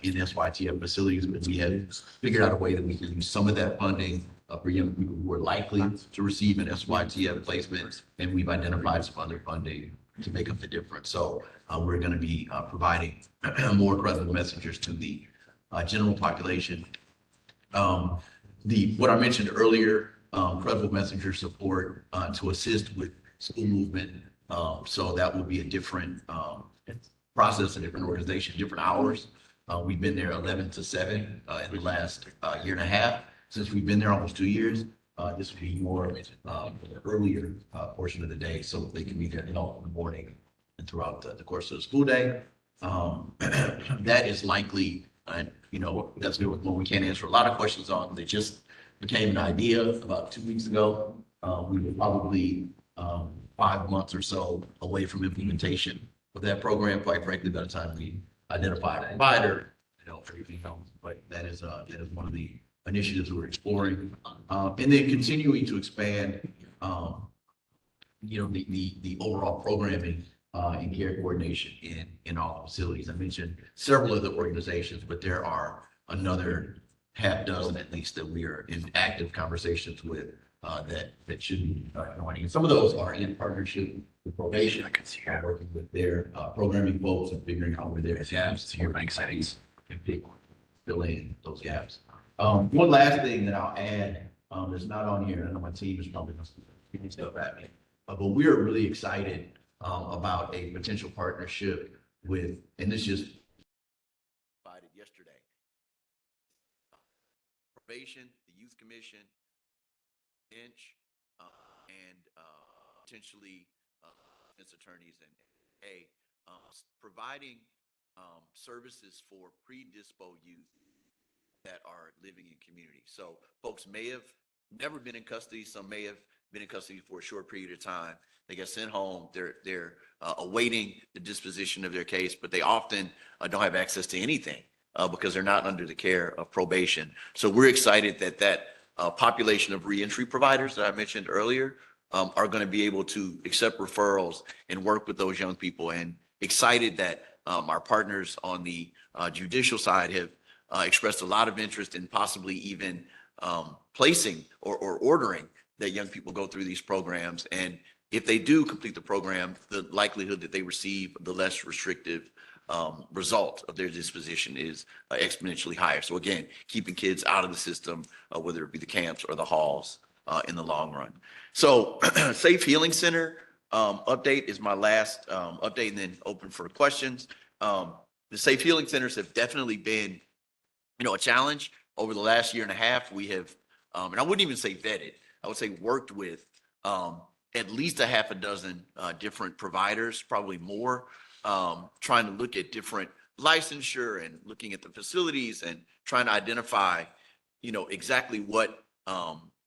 in SYTF facilities, but we had figured out a way that we can use some of that funding for young people who are likely to receive an SYTF placement, and we've identified some other funding to make up the difference. So we're going to be providing more credible messengers to the general population. What I mentioned earlier, credible messenger support to assist with school movement. So that will be a different process, a different organization, different hours. We've been there 11 to 7 in the last year and a half. Since we've been there almost 2 years, this will be more earlier portion of the day, so they can be there in the morning and throughout the course of the school day. That is likely, that's when we can't answer a lot of questions on. They just became an idea about 2 weeks ago. We were probably 5 months or so away from implementation of that program. Quite frankly, by the time we identified a provider, everything else. But that is one of the initiatives we're exploring, and then continuing to expand, the overall programming and care coordination in all facilities. I mentioned several other organizations, but there are another half dozen at least that we are in active conversations with that should be joining. And some of those are in partnership with probation. I can see working with their programming folks and figuring out where their gaps and fill in those gaps. One last thing that I'll add, that's not on here, I know my team is probably going to give stuff at me, but we're really excited about a potential partnership with, and this just provided yesterday, probation, the youth commission, bench, and potentially defense attorneys and providing services for pre-dispo youth that are living in community. So folks may have never been in custody. Some may have been in custody for a short period of time. They get sent home. They're awaiting the disposition of their case, but they often don't have access to anything because they're not under the care of probation. So we're excited that population of reentry providers that I mentioned earlier are going to be able to accept referrals and work with those young people, and excited that our partners on the judicial side have expressed a lot of interest in possibly even placing or ordering that young people go through these programs. And if they do complete the program, the likelihood that they receive the less restrictive result of their disposition is exponentially higher. So again, keeping kids out of the system, whether it be the camps or the halls in the long run. So Safe Healing Center update is my last update, and then open for questions. The Safe Healing Centers have definitely been a challenge over the last year and a half. We have, and I wouldn't even say vetted, I would say worked with at least a half a dozen different providers, probably more, trying to look at different licensure and looking at the facilities and trying to identify, exactly what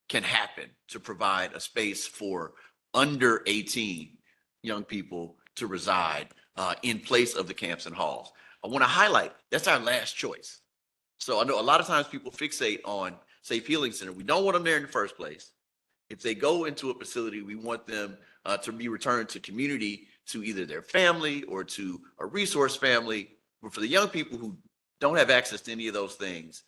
can happen to provide a space for under 18 young people to reside in place of the camps and halls. I want to highlight, that's our last choice. So I know a lot of times people fixate on Safe Healing Center. We don't want them there in the first place. If they go into a facility, we want them to be returned to community, to either their family or to a resource family. But for the young people who don't have access to any of those things,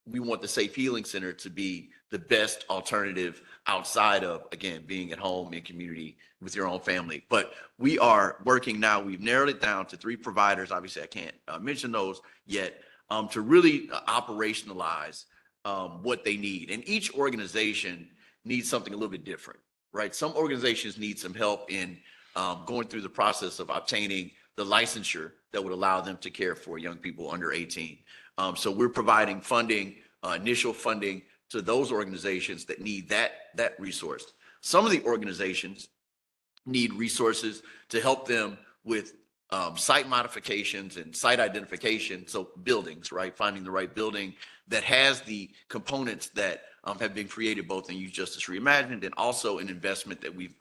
we want the Safe Healing Center to be the best alternative outside of, again, being at home in community with your own family. But we are working now. We've narrowed it down to 3 providers. Obviously, I can't mention those yet, to really operationalize what they need. And each organization needs something a little bit different, right? Some organizations need some help in going through the process of obtaining the licensure that would allow them to care for young people under 18. So we're providing funding, initial funding to those organizations that need that resource. Some of the organizations need resources to help them with site modifications and site identification. So buildings, right? Finding the right building that has the components that have been created both in Youth Justice Reimagined and also an investment that we've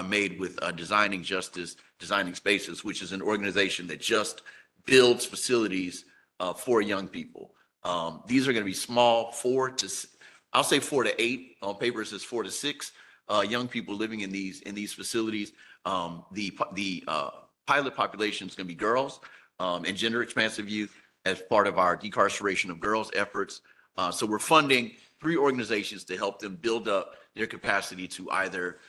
made with Designing Justice, Designing Spaces, which is an organization that just builds facilities for young people. These are going to be small, 4 to 8. On paper it says 4 to 6 young people living in these facilities. The pilot population is going to be girls and gender expansive youth as part of our decarceration of girls efforts. So we're funding 3 organizations to help them build up their capacity to either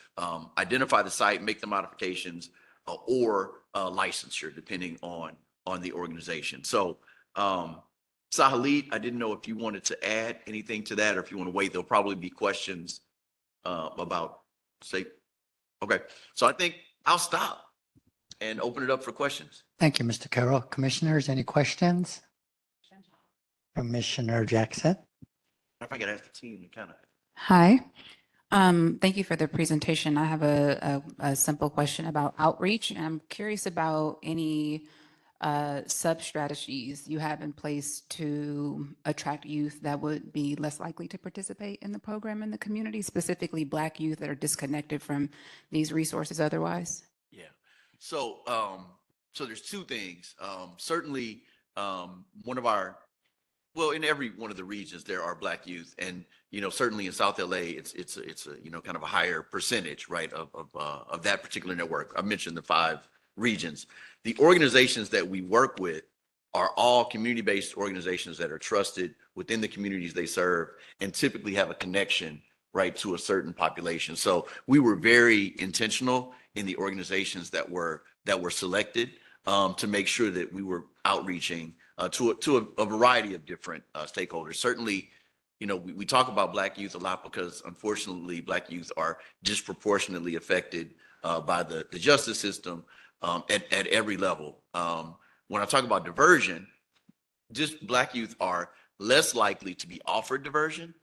identify the site, make the modifications, or licensure, depending on the organization. So Sahalit, I didn't know if you wanted to add anything to that, or if you want to wait. There'll probably be questions about, say, okay. So I think I'll stop and open it up for questions. Thank you, Mr. Carroll. Commissioners, any questions? Commissioner Jackson? If I could ask the team to kind of. Hi. Thank you for the presentation. I have a simple question about outreach, and I'm curious about any sub-strategies you have in place to attract youth that would be less likely to participate in the program in the community, specifically Black youth that are disconnected from these resources otherwise? Yeah. So, so there's 2 things. Certainly, one of our, well, in every one of the regions, there are Black youth, and certainly in South LA, it's a kind of a higher percentage, right, of that particular network. I mentioned the 5 regions. The organizations that we work with are all community-based organizations that are trusted within the communities they serve, and typically have a connection, right, to a certain population. So we were very intentional in the organizations that were selected to make sure that we were outreaching to a variety of different stakeholders. Certainly, we talk about Black youth a lot because unfortunately Black youth are disproportionately affected by the justice system at every level. When I talk about diversion, just Black youth are less likely to be offered diversion,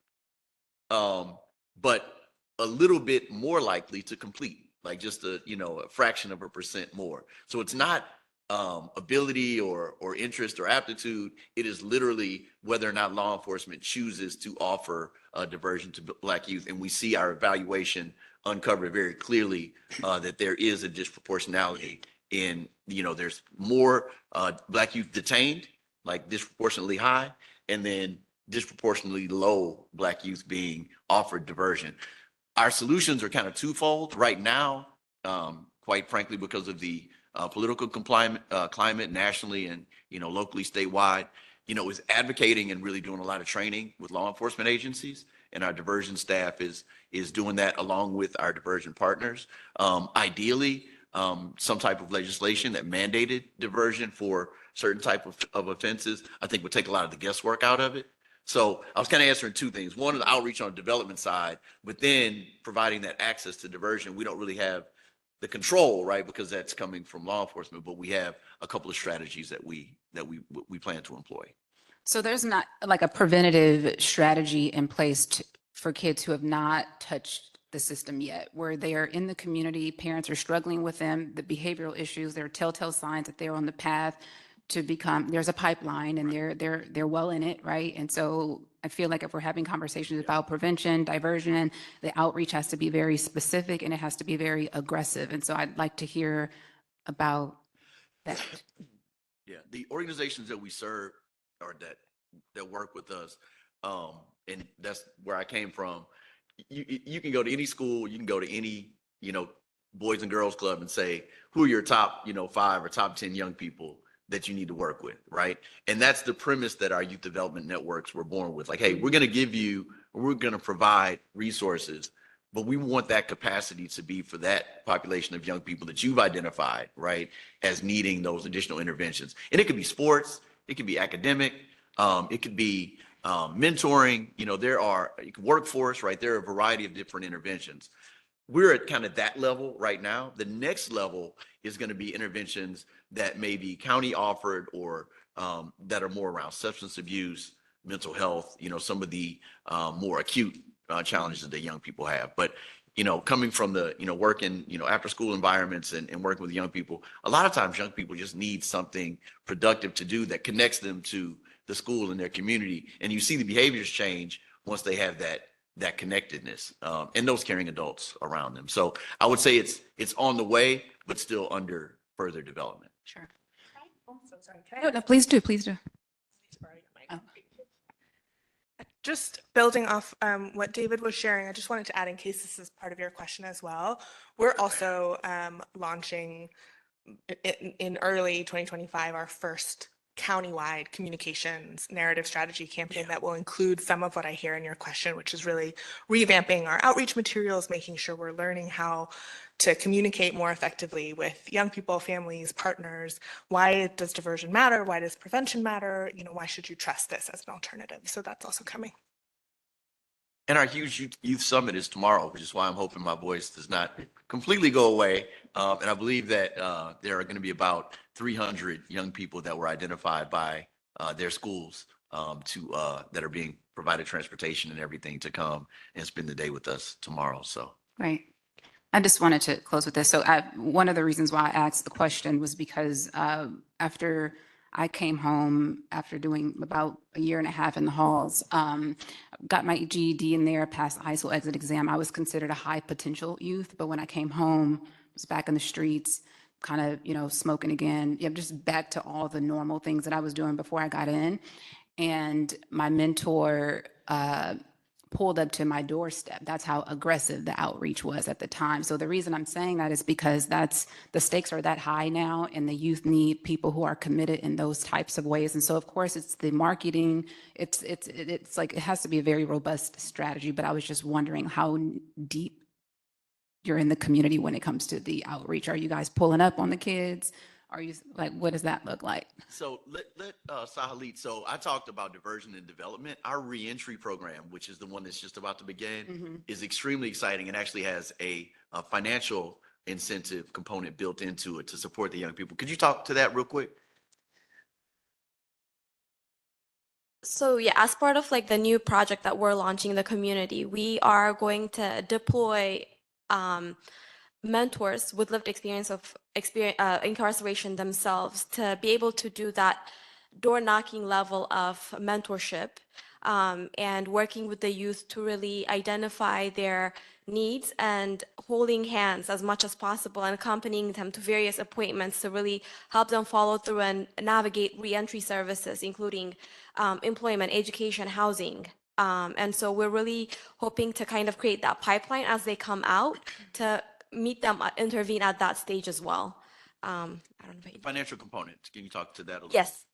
but a little bit more likely to complete, like just a fraction of a percent more. So it's not ability or interest or aptitude. It is literally whether or not law enforcement chooses to offer diversion to Black youth. And we see our evaluation uncovered very clearly that there is a disproportionality in, there's more Black youth detained, like disproportionately high, and then disproportionately low Black youth being offered diversion. Our solutions are kind of twofold right now, quite frankly, because of the political climate nationally and locally, statewide, is advocating and really doing a lot of training with law enforcement agencies, and our diversion staff is doing that along with our diversion partners. Ideally, some type of legislation that mandated diversion for certain type of offenses, I think would take a lot of the guesswork out of it. So I was kind of answering 2 things. One is the outreach on the development side, but then providing that access to diversion. We don't really have the control, right? Because that's coming from law enforcement, but we have a couple of strategies that we plan to employ. So there's not like a preventative strategy in place for kids who have not touched the system yet, where they are in the community, parents are struggling with them, the behavioral issues, there are telltale signs that they're on the path to become, there's a pipeline and they're well in it, right? And so I feel like if we're having conversations about prevention, diversion, the outreach has to be very specific and it has to be very aggressive. And so I'd like to hear about that. Yeah, the organizations that we serve or that work with us, and that's where I came from. You can go to any school, you can go to any, Boys and Girls Club and say, who are your top, 5 or top 10 young people that you need to work with, right? And that's the premise that our youth development networks were born with. Like, hey, we're going to provide resources, but we want that capacity to be for that population of young people that you've identified, right, as needing those additional interventions. And it could be sports, it could be academic, it could be mentoring, workforce, right? There are a variety of different interventions. We're at kind of that level right now. The next level is going to be interventions that may be county offered or that are more around substance abuse, mental health, some of the more acute challenges that young people have. But, coming from the, working, after school environments and working with young people, a lot of times young people just need something productive to do that connects them to the school and their community. And you see the behaviors change once they have that connectedness and those caring adults around them. So I would say it's on the way, but still under further development. Sure. So sorry, can I No, ask- please do, please do. Oh. Just building off what David was sharing, I just wanted to add, in case this is part of your question as well, we're also launching in early 2025 our first countywide communications narrative strategy campaign that will include some of what I hear in your question, which is really revamping our outreach materials, making sure we're learning how to communicate more effectively with young people, families, partners. Why does diversion matter? Why does prevention matter? Why should you trust this as an alternative? So that's also coming. And our huge youth summit is tomorrow, which is why I'm hoping my voice does not completely go away. And I believe that there are going to be about 300 young people that were identified by their schools that are being provided transportation and everything to come and spend the day with us tomorrow. So Great. I just wanted to close with this. So one of the reasons why I asked the question was because after I came home after doing about a year and a half in the halls, got my GED in there, passed the high school exit exam. I was considered a high potential youth, but when I came home, was back in the streets, kind of, smoking again. Just back to all the normal things that I was doing before I got in. And my mentor pulled up to my doorstep. That's how aggressive the outreach was at the time. So the reason I'm saying that is because the stakes are that high now, and the youth need people who are committed in those types of ways. And so of course it's the marketing, it's like, it has to be a very robust strategy, but I was just wondering how deep you're in the community when it comes to the outreach. Are you guys pulling up on the kids? Are you like, what does that look like? So let Sahalit. So I talked about diversion and development. Our reentry program, which is the one that's just about to begin, is extremely exciting and actually has a financial incentive component built into it to support the young people. Could you talk to that real quick? So yeah, as part of like the new project that we're launching in the community, we are going to deploy mentors with lived experience of incarceration themselves to be able to do that door knocking level of mentorship and working with the youth to really identify their needs and holding hands as much as possible and accompanying them to various appointments to really help them follow through and navigate reentry services, including employment, education, housing. And so we're really hoping to kind of create that pipeline as they come out to meet them, intervene at that stage as well. I don't know if The financial component. Can you talk to that a little? Yes,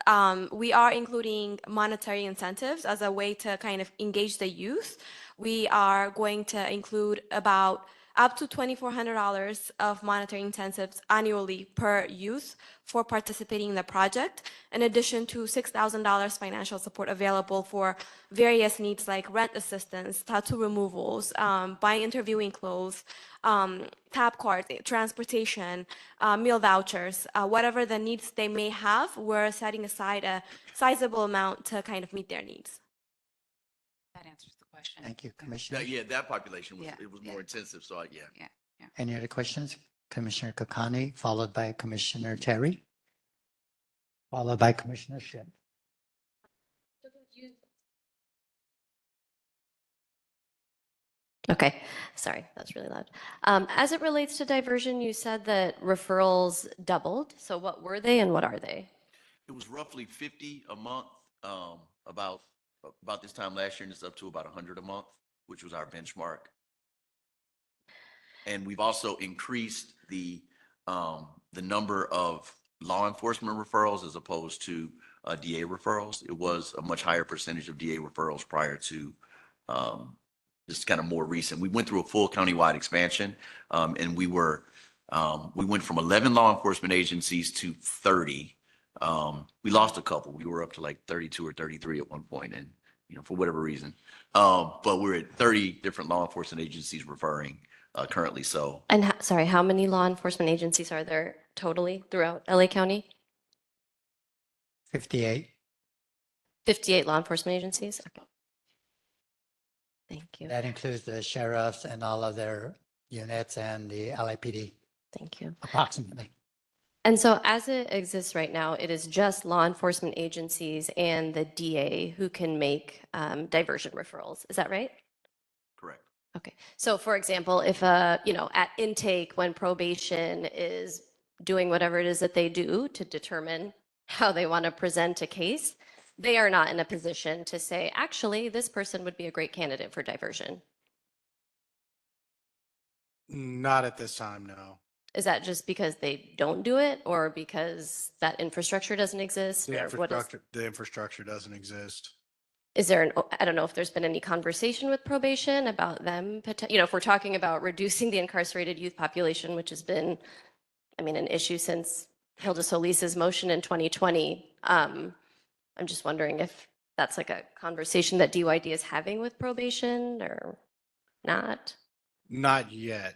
we are including monetary incentives as a way to kind of engage the youth. We are going to include about up to $2,400 of monetary incentives annually per youth for participating in the project, in addition to $6,000 financial support available for various needs like rent assistance, tattoo removals, buying interviewing clothes, tap cards, transportation, meal vouchers, whatever the needs they may have, we're setting aside a sizable amount to kind of meet their needs. That answers the question. Thank you, Commissioner. That population was, Yeah, it was more intensive. So yeah. Any other questions? Commissioner Kakani, followed by Commissioner Terry, followed by Commissioner Ship. Okay, sorry, that's really loud. As it relates to diversion, you said that referrals doubled. So what were they and what are they? It was roughly 50 a month, about this time last year, and it's up to about 100 a month, which was our benchmark. And we've also increased the number of law enforcement referrals as opposed to DA referrals. It was a much higher percentage of DA referrals prior to just kind of more recent. We went through a full countywide expansion, and we went from 11 law enforcement agencies to 30. We lost a couple. We were up to like 32 or 33 at one point, and for whatever reason. But we're at 30 different law enforcement agencies referring currently. So, And sorry, how many law enforcement agencies are there totally throughout LA County? 58. 58 law enforcement agencies? Okay. Thank you. That includes the sheriffs and all of their units and the LAPD. Thank you. Approximately. And so as it exists right now, it is just law enforcement agencies and the DA who can make diversion referrals. Is that right? correct. Okay. So for example, if at intake when probation is doing whatever it is that they do to determine how they want to present a case, they are not in a position to say, actually, this person would be a great candidate for diversion. Not at this time, no. Is that just because they don't do it or because that infrastructure doesn't exist? The infrastructure doesn't exist. Is there I don't know if there's been any conversation with probation about them, if we're talking about reducing the incarcerated youth population, which has been, an issue since Hilda Solis's motion in 2020. I'm just wondering if that's like a conversation that DYD is having with probation or not. Not yet.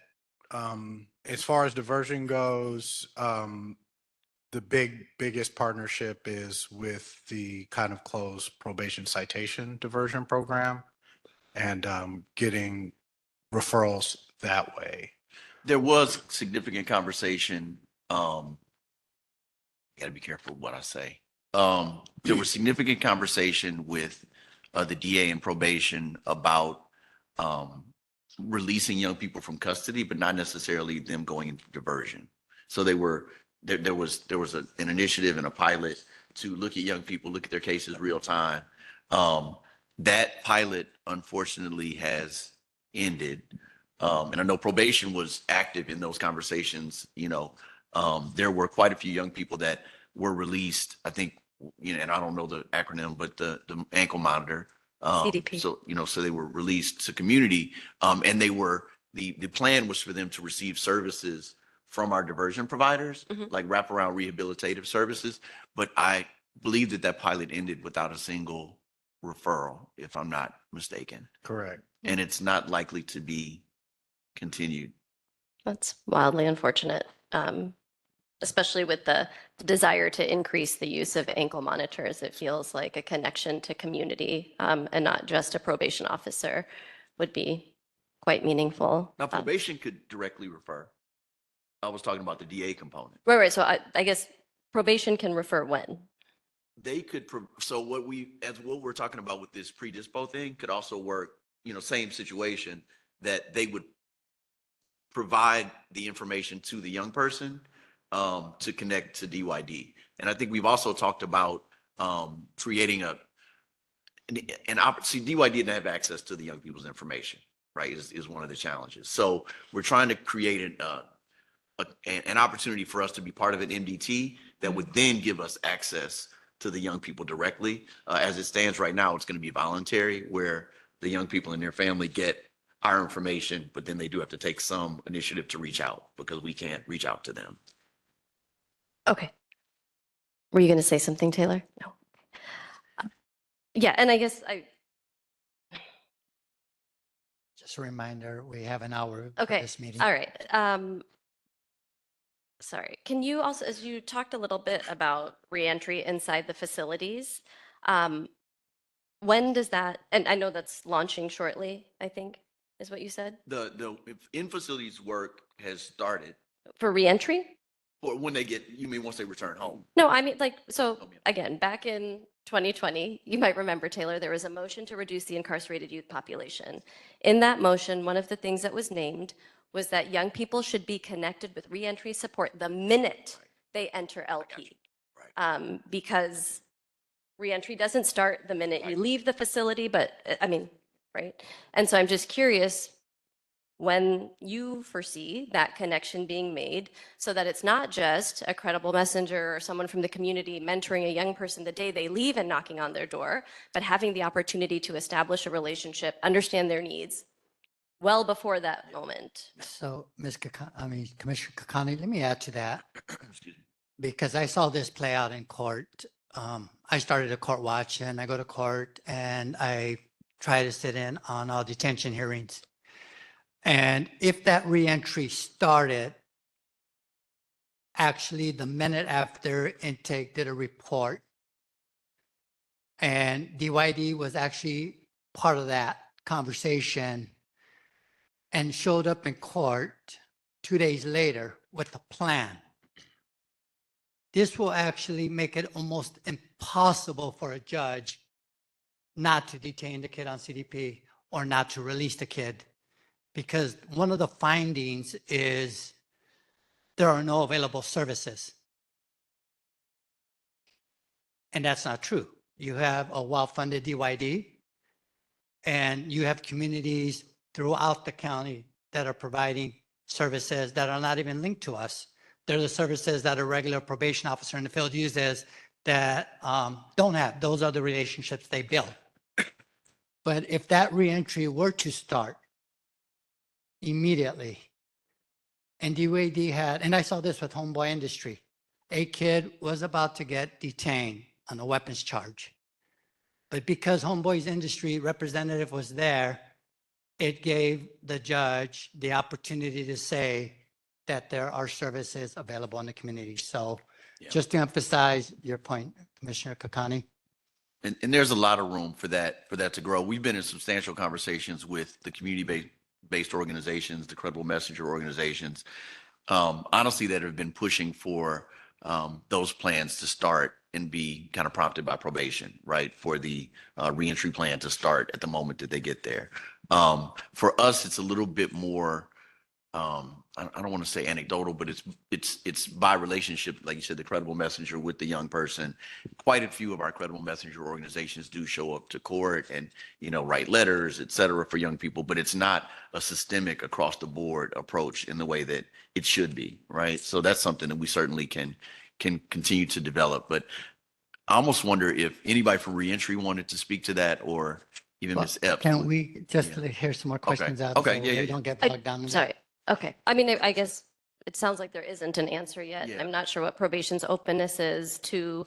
As far as diversion goes, the biggest partnership is with the kind of closed probation citation diversion program and getting referrals that way. There was significant conversation. Got to be careful what I say. There was significant conversation with the DA and probation about releasing young people from custody, but not necessarily them going into diversion. So there was an initiative and a pilot to look at young people, look at their cases real time. That pilot unfortunately has ended. And I know probation was active in those conversations. There were quite a few young people that were released, I think, and I don't know the acronym, but the ankle monitor. CDP. So they were released to community, and the plan was for them to receive services from our diversion providers, like wraparound rehabilitative services. But I believe that pilot ended without a single referral, if I'm not mistaken. Correct. And it's not likely to be continued. That's wildly unfortunate, especially with the desire to increase the use of ankle monitors. It feels like a connection to community and not just a probation officer would be quite meaningful. Now, probation could directly refer. I was talking about the DA component. Right. So I guess probation can refer when? They could, so what we're talking about with this pre-dispo thing could also work, same situation, that they would provide the information to the young person to connect to DYD. And I think we've also talked about creating an opportunity. DYD didn't have access to the young people's information, right, is one of the challenges. So we're trying to create an opportunity for us to be part of an MDT that would then give us access to the young people directly. As it stands right now, it's going to be voluntary, where the young people and their family get our information, but then they do have to take some initiative to reach out because we can't reach out to them. Okay. Were you going to say something, Taylor? No. Yeah, and I guess Just a reminder, we have an hour for okay. this meeting. All right. Sorry. Can you also, as you talked a little bit about reentry inside the facilities, when does that, and I know that's launching shortly, I think, is what you said? The in-facilities work has started. For reentry? Or when you mean once they return home? No, again, back in 2020, you might remember, Taylor, there was a motion to reduce the incarcerated youth population. In that motion, one of the things that was named was that young people should be connected with reentry support the minute they enter LP. Because reentry doesn't start the minute you leave the facility, but right? And so I'm just curious, when you foresee that connection being made so that it's not just a credible messenger or someone from the community mentoring a young person the day they leave and knocking on their door, but having the opportunity to establish a relationship, understand their needs well before that moment. So, Commissioner Kakani, let me add to that. Because I saw this play out in court. I started a court watch and I go to court and I try to sit in on all detention hearings. And if that reentry started, actually the minute after intake did a report, and DYD was actually part of that conversation and showed up in court 2 days later with a plan. This will actually make it almost impossible for a judge not to detain the kid on CDP or not to release the kid. Because one of the findings is there are no available services. And that's not true. You have a well-funded DYD and you have communities throughout the county that are providing services that are not even linked to us. They're the services that a regular probation officer in the field uses that don't have. Those are the relationships they build. But if that reentry were to start immediately, and DYD had, and I saw this with Homeboy Industry, a kid was about to get detained on a weapons charge. But because Homeboy's Industry representative was there, it gave the judge the opportunity to say that there are services available in the community. So just to emphasize your point, Commissioner Kakani. And there's a lot of room for that to grow. We've been in substantial conversations with the community-based organizations, the credible messenger organizations, honestly, that have been pushing for those plans to start and be kind of prompted by probation, right? For the reentry plan to start at the moment that they get there. For us, it's a little bit more, I don't want to say anecdotal, but it's by relationship, like you said, the credible messenger with the young person. Quite a few of our credible messenger organizations do show up to court and, write letters, et cetera, for young people, but it's not a systemic across the board approach in the way that it should be, right? So that's something that we certainly can continue to develop. But I almost wonder if anybody from reentry wanted to speak to that, or even Ms. Epps. Can we just hear some more questions out? Okay. So Yeah. we don't get bogged down in that? Sorry. Okay. I mean, I guess it sounds like there isn't an answer yet. Yeah. I'm not sure what probation's openness is to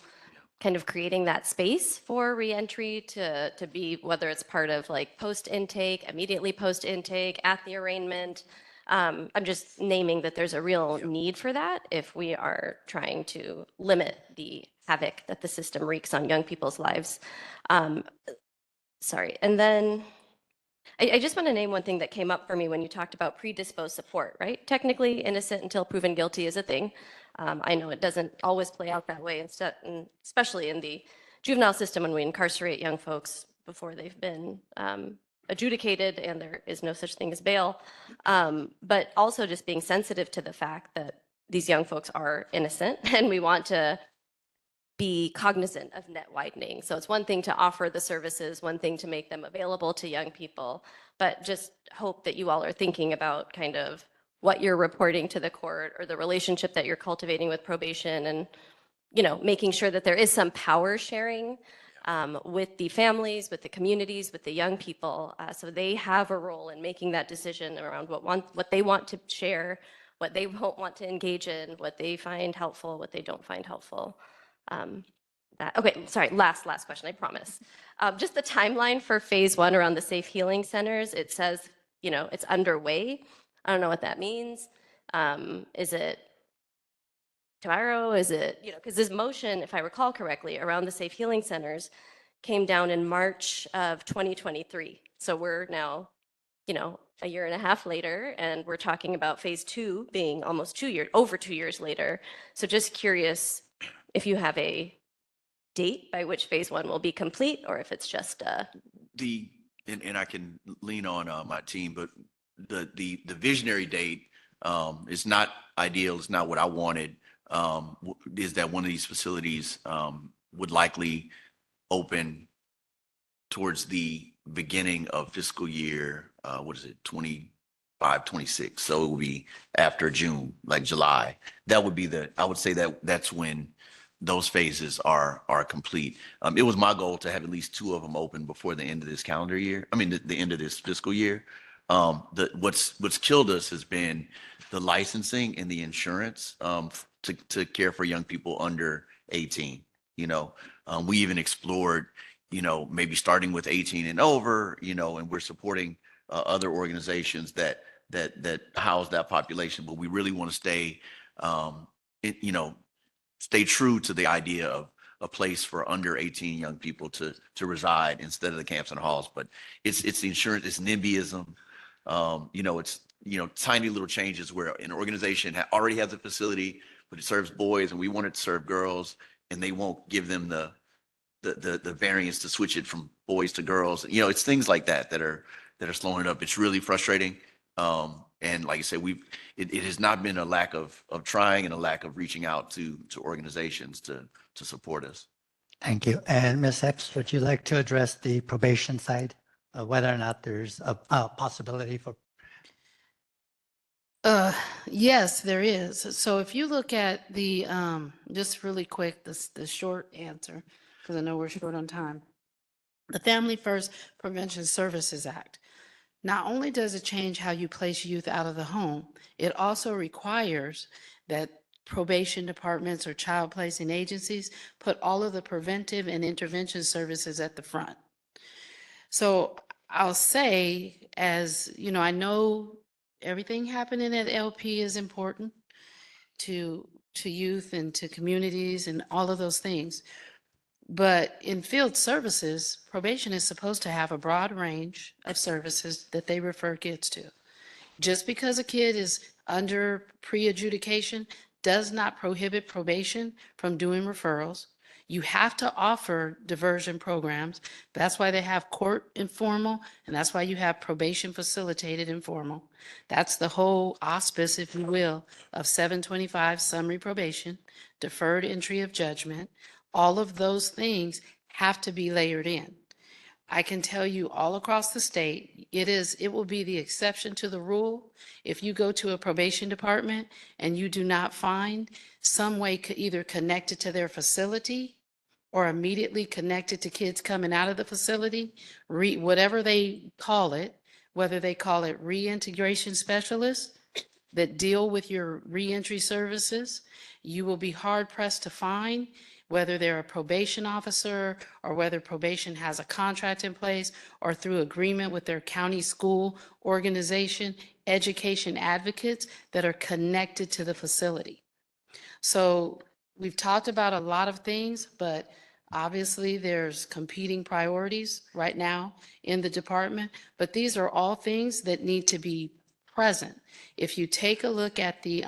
kind of creating that space for reentry to be, whether it's part of like post-intake, immediately post-intake, at the arraignment. I'm just naming that there's a real need for that if we are trying to limit the havoc that the system wreaks on young people's lives. Sorry. And then I just want to name one thing that came up for me when you talked about predisposed support, right? Technically, innocent until proven guilty is a thing. I know it doesn't always play out that way, especially in the juvenile system when we incarcerate young folks before they've been adjudicated and there is no such thing as bail. But also just being sensitive to the fact that these young folks are innocent and we want to be cognizant of net widening. So it's one thing to offer the services, one thing to make them available to young people, but just hope that you all are thinking about kind of what you're reporting to the court or the relationship that you're cultivating with probation and, making sure that there is some power sharing with the families, with the communities, with the young people. So they have a role in making that decision around what they want to share, what they won't want to engage in, what they find helpful, what they don't find helpful. Okay, sorry, last question, I promise. Just the timeline for phase 1 around the safe healing centers, it says, it's underway. I don't know what that means. Is it tomorrow? Is it, because this motion, if I recall correctly, around the safe healing centers came down in March of 2023. So we're now, a year and a half later, and we're talking about phase 2 being almost over 2 years later. So just curious if you have a date by which phase 1 will be complete, or if it's just and I can lean on my team, but the visionary date is not ideal. It's not what I wanted. Is that one of these facilities would likely open towards the beginning of fiscal year, 25 5/26. So it will be after June, like July. That would be I would say that's when those phases are complete. It was my goal to have at least 2 of them open before the end of this calendar year. I mean, the end of this fiscal year. What's killed us has been the licensing and the insurance to care for young people under 18. We even explored, maybe starting with 18 and over, and we're supporting other organizations that house that population. But we really want to stay true to the idea of a place for under 18 young people to reside instead of the camps and halls. But it's the insurance, it's NIMBYism. It's tiny little changes where an organization already has a facility, but it serves boys, and we want it to serve girls, and they won't give them the variance to switch it from boys to girls. It's things like that are slowing it up. It's really frustrating. And like I said, it has not been a lack of trying and a lack of reaching out to organizations to support us. Thank you. And Ms. Epps, would you like to address the probation side, whether or not there's a possibility for? Yes, there is. So if you look at the, just really quick, the short answer, because I know we're short on time. The Family First Prevention Services Act. Not only does it change how you place youth out of the home, it also requires that probation departments or child placing agencies put all of the preventive and intervention services at the front. So I'll say, as you know, I know everything happening at LP is important to youth and to communities and all of those things. But in field services, probation is supposed to have a broad range of services that they refer kids to. Just because a kid is under pre-adjudication does not prohibit probation from doing referrals. You have to offer diversion programs. That's why they have court informal, and that's why you have probation facilitated informal. That's the whole auspice, if you will, of 725 summary probation, deferred entry of judgment. All of those things have to be layered in. I can tell you all across the state, it will be the exception to the rule. If you go to a probation department and you do not find some way either connected to their facility or immediately connected to kids coming out of the facility, whatever they call it, whether they call it reintegration specialists that deal with your reentry services, you will be hard pressed to find whether they're a probation officer or whether probation has a contract in place or through agreement with their county school organization, education advocates that are connected to the facility. So we've talked about a lot of things, but obviously there's competing priorities right now in the department, but these are all things that need to be present. If you take a look at the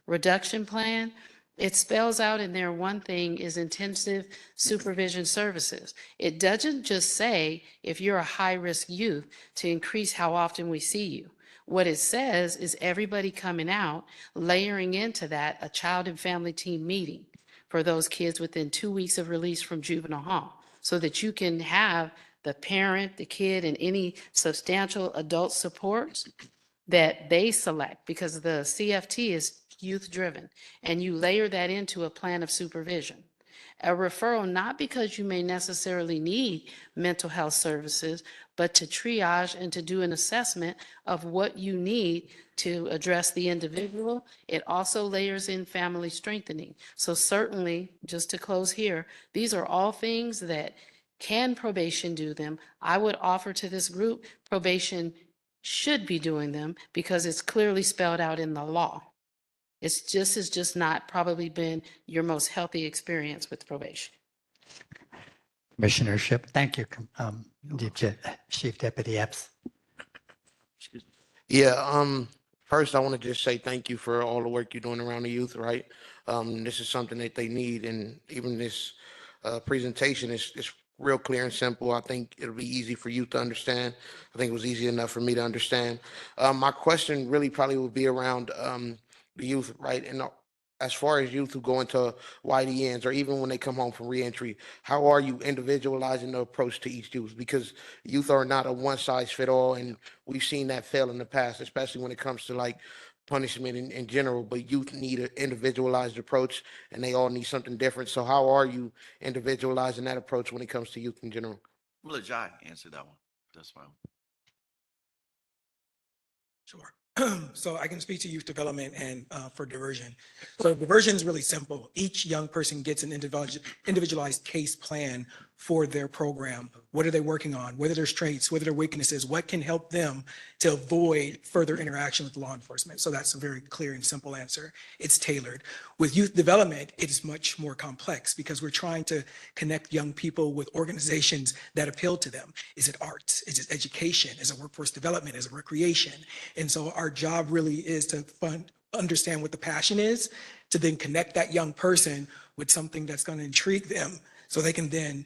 reduction plan, it spells out in there one thing is intensive supervision services. It doesn't just say if you're a high-risk youth to increase how often we see you. What it says is everybody coming out, layering into that a child and family team meeting for those kids within 2 weeks of release from juvenile hall, so that you can have the parent, the kid, and any substantial adult supports that they select, because the CFT is youth-driven, and you layer that into a plan of supervision. A referral, not because you may necessarily need mental health services, but to triage and to do an assessment of what you need to address the individual. It also layers in family strengthening. So certainly, just to close here, these are all things that can probation do them. I would offer to this group, probation should be doing them because it's clearly spelled out in the law. It's just not probably been your most healthy experience with probation. Commissionership. Thank you, Chief Deputy Epps. Yeah, first I want to just say thank you for all the work you're doing around the youth, right? This is something that they need, and even this presentation is real clear and simple. I think it'll be easy for you to understand. I think it was easy enough for me to understand. My question really probably would be around the youth, right? And as far as youth who go into YDNs or even when they come home from reentry, how are you individualizing the approach to each youth? Because youth are not a one size fit all, and we've seen that fail in the past, especially when it comes to like punishment in general. But youth need an individualized approach, and they all need something different. So how are you individualizing that approach when it comes to youth in general? I'm gonna let Jai answer that one. That's fine. Sure. So I can speak to youth development and for diversion. So diversion is really simple. Each young person gets an individualized case plan for their program. What are they working on? What are their strengths? What are their weaknesses? What can help them to avoid further interaction with law enforcement? So that's a very clear and simple answer. It's tailored. With youth development, it is much more complex because we're trying to connect young people with organizations that appeal to them. Is it arts? Is it education? Is it workforce development? Is it recreation? And so our job really is to understand what the passion is, to then connect that young person with something that's going to intrigue them so they can then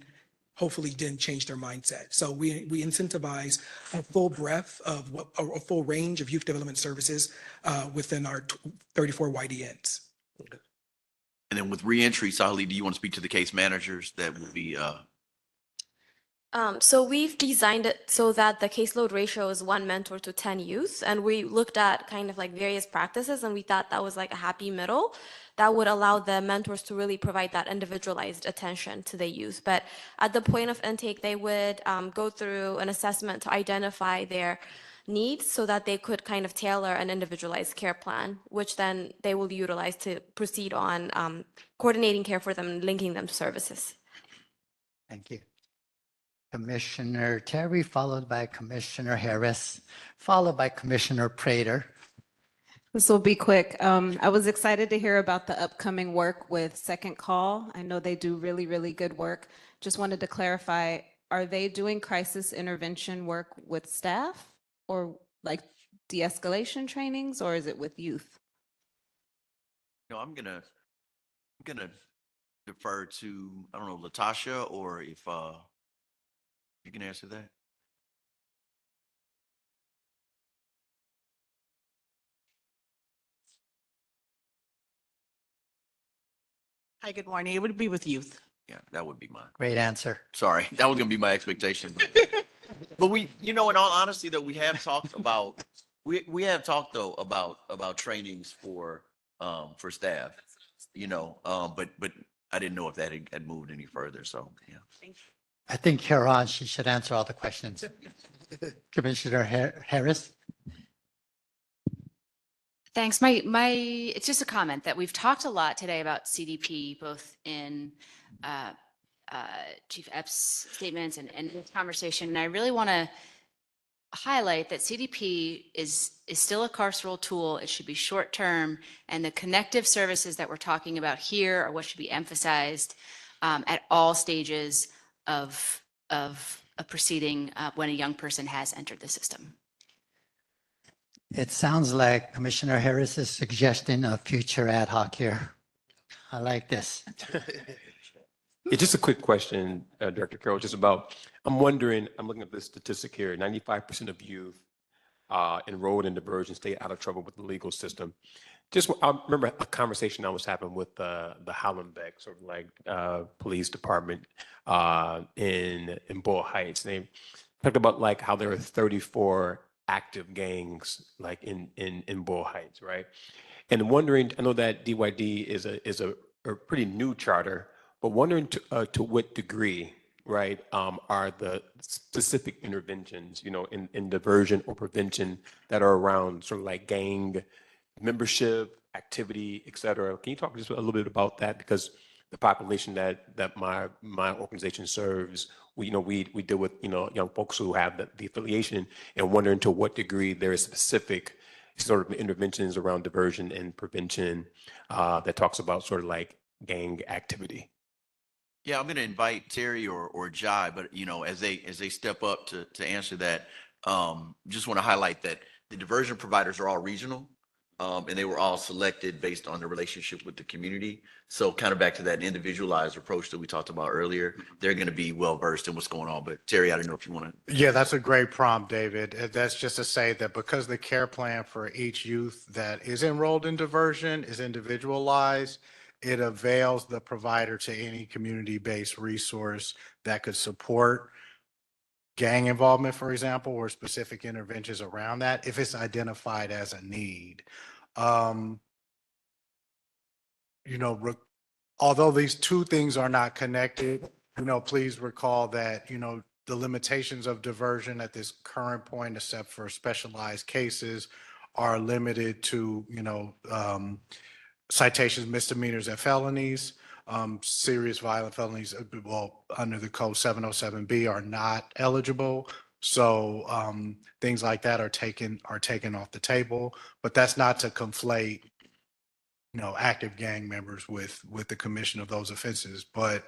hopefully then change their mindset. So we incentivize a full breadth of a full range of youth development services within our 34 YDNs. And then with reentry, Sahali, do you want to speak to the case managers that will be So we've designed it so that the caseload ratio is 1 mentor to 10 youth, and we looked at kind of like various practices, and we thought that was like a happy middle that would allow the mentors to really provide that individualized attention to the youth. But at the point of intake, they would go through an assessment to identify their needs so that they could kind of tailor an individualized care plan, which then they will utilize to proceed on coordinating care for them and linking them to services. Thank you. Commissioner Terry, followed by Commissioner Harris, followed by Commissioner Prater. This will be quick. I was excited to hear about the upcoming work with Second Call. I know they do really, really good work. Just wanted to clarify, are they doing crisis intervention work with staff or like de-escalation trainings, or is it with youth? No, I'm gonna defer to, I don't know, Latasha, or if you can answer that. Hi, good morning. It would be with youth. Yeah, that would be mine. Great answer. Sorry, that was gonna be my expectation. But we, in all honesty, though, we have talked about, we have talked though about trainings for staff, but I didn't know if that had moved any further. So, yeah. I think Huron, she should answer all the questions. Commissioner Harris. Thanks. It's just a comment that we've talked a lot today about CDP, both in Chief Epps' statements and this conversation. And I really want to highlight that CDP is still a carceral tool. It should be short-term, and the connective services that we're talking about here are what should be emphasized at all stages of a proceeding when a young person has entered the system. It sounds like Commissioner Harris is suggesting a future ad hoc here. I like this. Yeah, just a quick question, Director Carroll, just about, I'm wondering, I'm looking at this statistic here, 95% of youth enrolled in diversion stay out of trouble with the legal system. Just, I remember a conversation I was having with the Hollenbeck, sort of like police department in Bull Heights. They talked about like how there are 34 active gangs like in Bull Heights, right? And wondering, I know that DYD is a pretty new charter, but wondering to what degree, right, are the specific interventions, in diversion or prevention that are around sort of like gang membership, activity, et cetera. Can you talk just a little bit about that? Because the population that my organization serves, we deal with, young folks who have the affiliation, and wondering to what degree there is specific sort of interventions around diversion and prevention that talks about sort of like gang activity. Yeah, I'm going to invite Terry or Jai, but as they step up to answer that, just want to highlight that the diversion providers are all regional. and they were all selected based on the relationship with the community. So kind of back to that individualized approach that we talked about earlier, they're going to be well versed in what's going on. But Terry, I don't know if you want to. Yeah, that's a great prompt, David. That's just to say that because the care plan for each youth that is enrolled in diversion is individualized, it avails the provider to any community-based resource that could support gang involvement, for example, or specific interventions around that if it's identified as a need. Um, you know, although these two things are not connected, please recall that, the limitations of diversion at this current point, except for specialized cases, are limited to, citations, misdemeanors, and felonies. Serious violent felonies, well, under the code 707B are not eligible. So things like that are taken off the table, but that's not to conflate active gang members with the commission of those offenses. But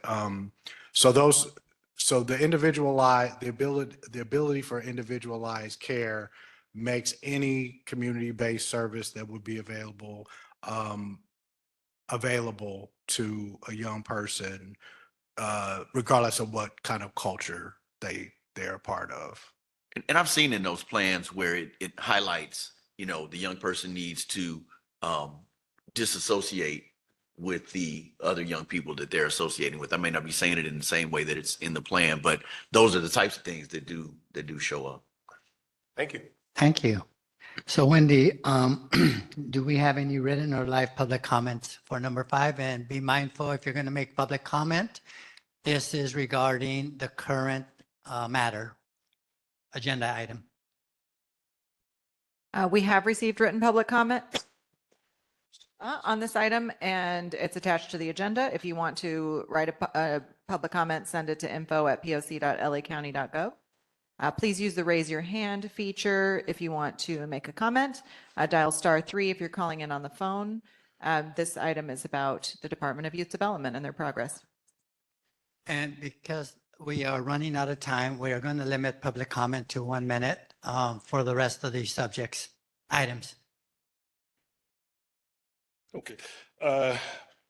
so the ability for individualized care makes any community-based service that would be available to a young person, regardless of what kind of culture they're a part of. And I've seen in those plans where it highlights, the young person needs to disassociate with the other young people that they're associating with. I may not be saying it in the same way that it's in the plan, but those are the types of things that do show up. Thank you. Thank you. So Wendy, do we have any written or live public comments for number 5? And be mindful if you're going to make public comment, this is regarding the current matter, agenda item. We have received written public comment on this item, and it's attached to the agenda. If you want to write a public comment, send it to info@poc.lacounty.gov. Please use the raise your hand feature if you want to make a comment. Dial *3 if you're calling in on the phone. This item is about the Department of Youth Development and their progress. And because we are running out of time, we are going to limit public comment to 1 minute for the rest of these subjects, items. Okay.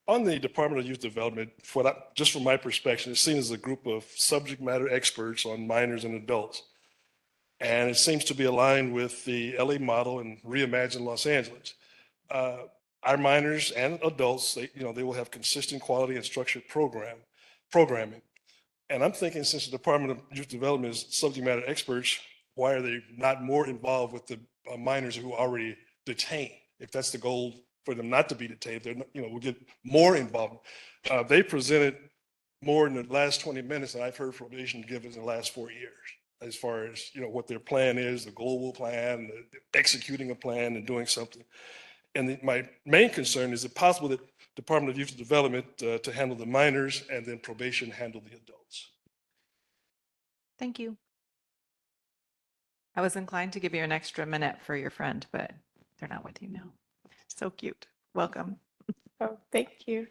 On the Department of Youth Development, just from my perspective, it's seen as a group of subject matter experts on minors and adults. And it seems to be aligned with the LA model and Reimagine Los Angeles. Our minors and adults, they will have consistent quality and structured programming. And I'm thinking, since the Department of Youth Development is subject matter experts, why are they not more involved with the minors who are already detained? If that's the goal for them not to be detained, we'll get more involved. They presented more in the last 20 minutes than I've heard probation give us in the last 4 years, as far as, what their plan is, the global plan, executing a plan and doing something. And my main concern is it possible that Department of Youth Development to handle the minors and then probation handle the adults? Thank you. I was inclined to give you an extra minute for your friend, but they're not with you now. So cute. Welcome. Oh, thank you.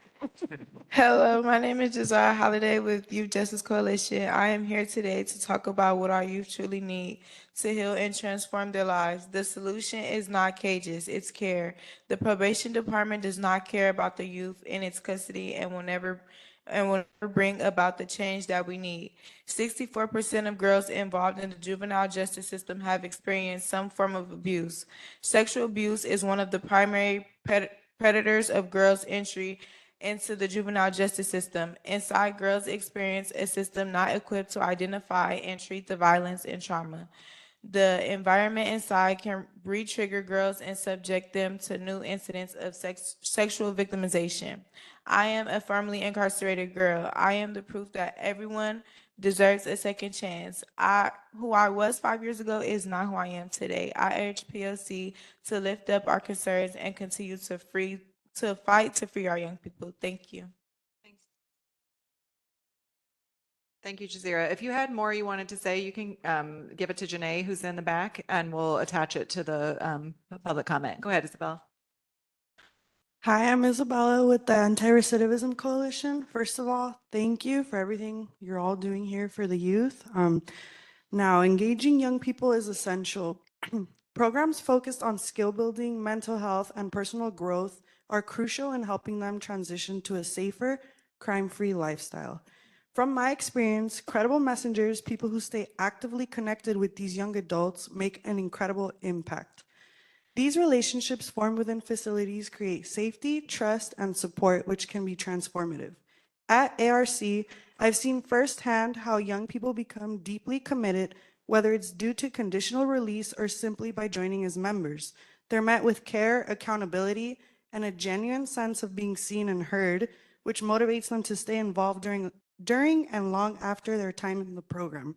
Hello, my name is Josiah Holiday with Youth Justice Coalition. I am here today to talk about what our youth truly need to heal and transform their lives. The solution is not cages, it's care. The probation department does not care about the youth in its custody and will never bring about the change that we need. 64% of girls involved in the juvenile justice system have experienced some form of abuse. Sexual abuse is one of the primary predators of girls' entry into the juvenile justice system. Inside, girls experience a system not equipped to identify and treat the violence and trauma. The environment inside can re-trigger girls and subject them to new incidents of sexual victimization. I am a formerly incarcerated girl. I am the proof that everyone deserves a second chance. Who I was 5 years ago is not who I am today. I urge POC to lift up our concerns and continue to fight to free our young people. Thank you. Thank you, Jazira. If you had more you wanted to say, you can give it to Janae, who's in the back, and we'll attach it to the public comment. Go ahead, Isabel. Hi, I'm Isabella with the Anti-Recidivism Coalition. First of all, thank you for everything you're all doing here for the youth. Now, engaging young people is essential Programs focused on skill building, mental health, and personal growth are crucial in helping them transition to a safer, crime-free lifestyle. From my experience, credible messengers, people who stay actively connected with these young adults, make an incredible impact. These relationships formed within facilities create safety, trust, and support, which can be transformative. At ARC, I've seen firsthand how young people become deeply committed, whether it's due to conditional release or simply by joining as members. They're met with care, accountability, and a genuine sense of being seen and heard, which motivates them to stay involved during and long after their time in the program.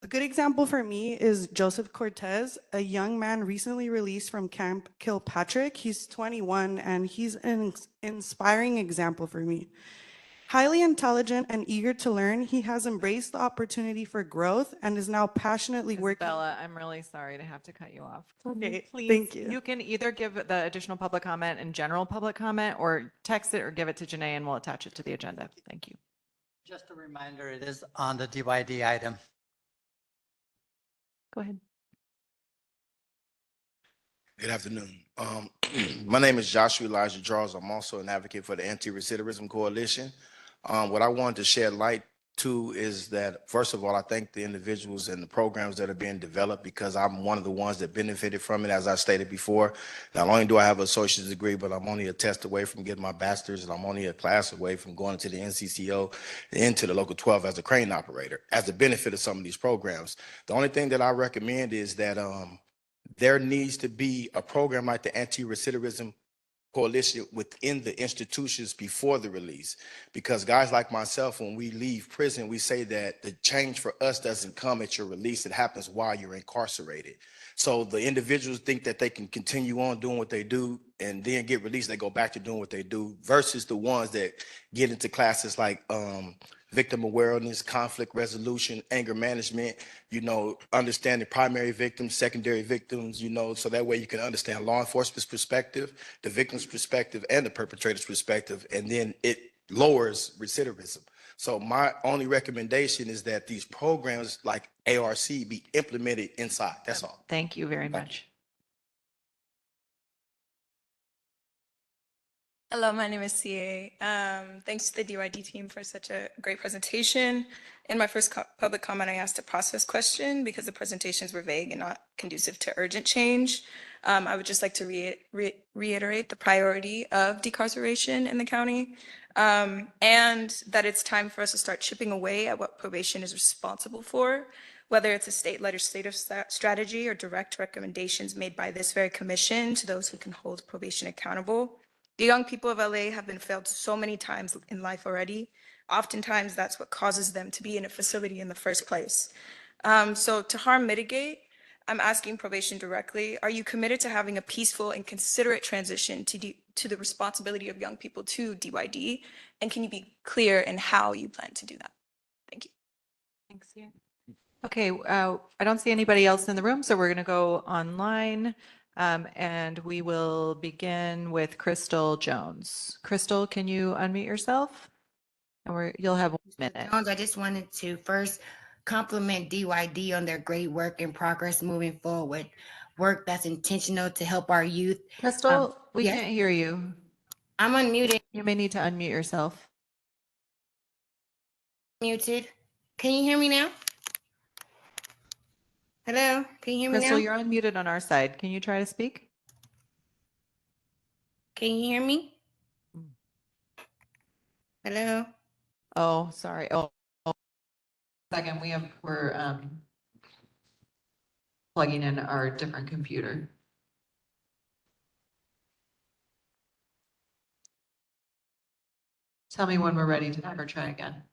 A good example for me is Joseph Cortez, a young man recently released from Camp Kilpatrick. He's 21 and he's an inspiring example for me. Highly intelligent and eager to learn, he has embraced the opportunity for growth and is now passionately working. Bella, I'm really sorry to have to cut you off. Okay, Please, thank you. you can either give the additional public comment and general public comment, or text it or give it to Janae and we'll attach it to the agenda. Thank you. Just a reminder, it is on the DYD item. Go ahead. Good afternoon. My name is Joshua Elijah Charles. I'm also an advocate for the Anti-Recidivism Coalition. What I wanted to shed light to is that, first of all, I thank the individuals and the programs that are being developed because I'm one of the ones that benefited from it, as I stated before. Not only do I have an associate's degree, but I'm only a test away from getting my bachelor's, and I'm only a class away from going to the NCCO and into the local 12 as a crane operator, as the benefit of some of these programs. The only thing that I recommend is that there needs to be a program like the Anti-Recidivism Coalition within the institutions before the release. Because guys like myself, when we leave prison, we say that the change for us doesn't come at your release, it happens while you're incarcerated. So the individuals think that they can continue on doing what they do and then get released, they go back to doing what they do, versus the ones that get into classes like victim awareness, conflict resolution, anger management, understanding primary victims, secondary victims, so that way you can understand law enforcement's perspective, the victim's perspective, and the perpetrator's perspective, and then it lowers recidivism. So my only recommendation is that these programs like ARC be implemented inside. That's all. Thank you very much. Hello, my name is CA. Thanks to the DYD team for such a great presentation. In my first public comment, I asked a process question because the presentations were vague and not conducive to urgent change. I would just like to reiterate the priority of decarceration in the county, and that it's time for us to start chipping away at what probation is responsible for, whether it's a state legislative strategy or direct recommendations made by this very commission to those who can hold probation accountable. The young people of LA have been failed so many times in life already. Oftentimes, that's what causes them to be in a facility in the first place. So to harm mitigate, I'm asking probation directly, are you committed to having a peaceful and considerate transition to the responsibility of young people to DYD? And can you be clear in how you plan to do that? Thank you. Thanks, yeah. Okay, I don't see anybody else in the room, so we're going to go online. And we will begin with Crystal Jones. Crystal, can you unmute yourself? And you'll have 1 minute. Jones, I just wanted to first compliment DYD on their great work and progress moving forward. Work that's intentional to help our youth. Crystal, we yes. can't hear you. I'm unmuted. You may need to unmute yourself. Muted. Can you hear me now? Hello, can you hear me Crystal, now? you're unmuted on our side. Can you try to speak? Can you hear me? Hello? Oh, sorry. Oh, second, we're plugging in our different computer. Tell me when we're ready to have her try again.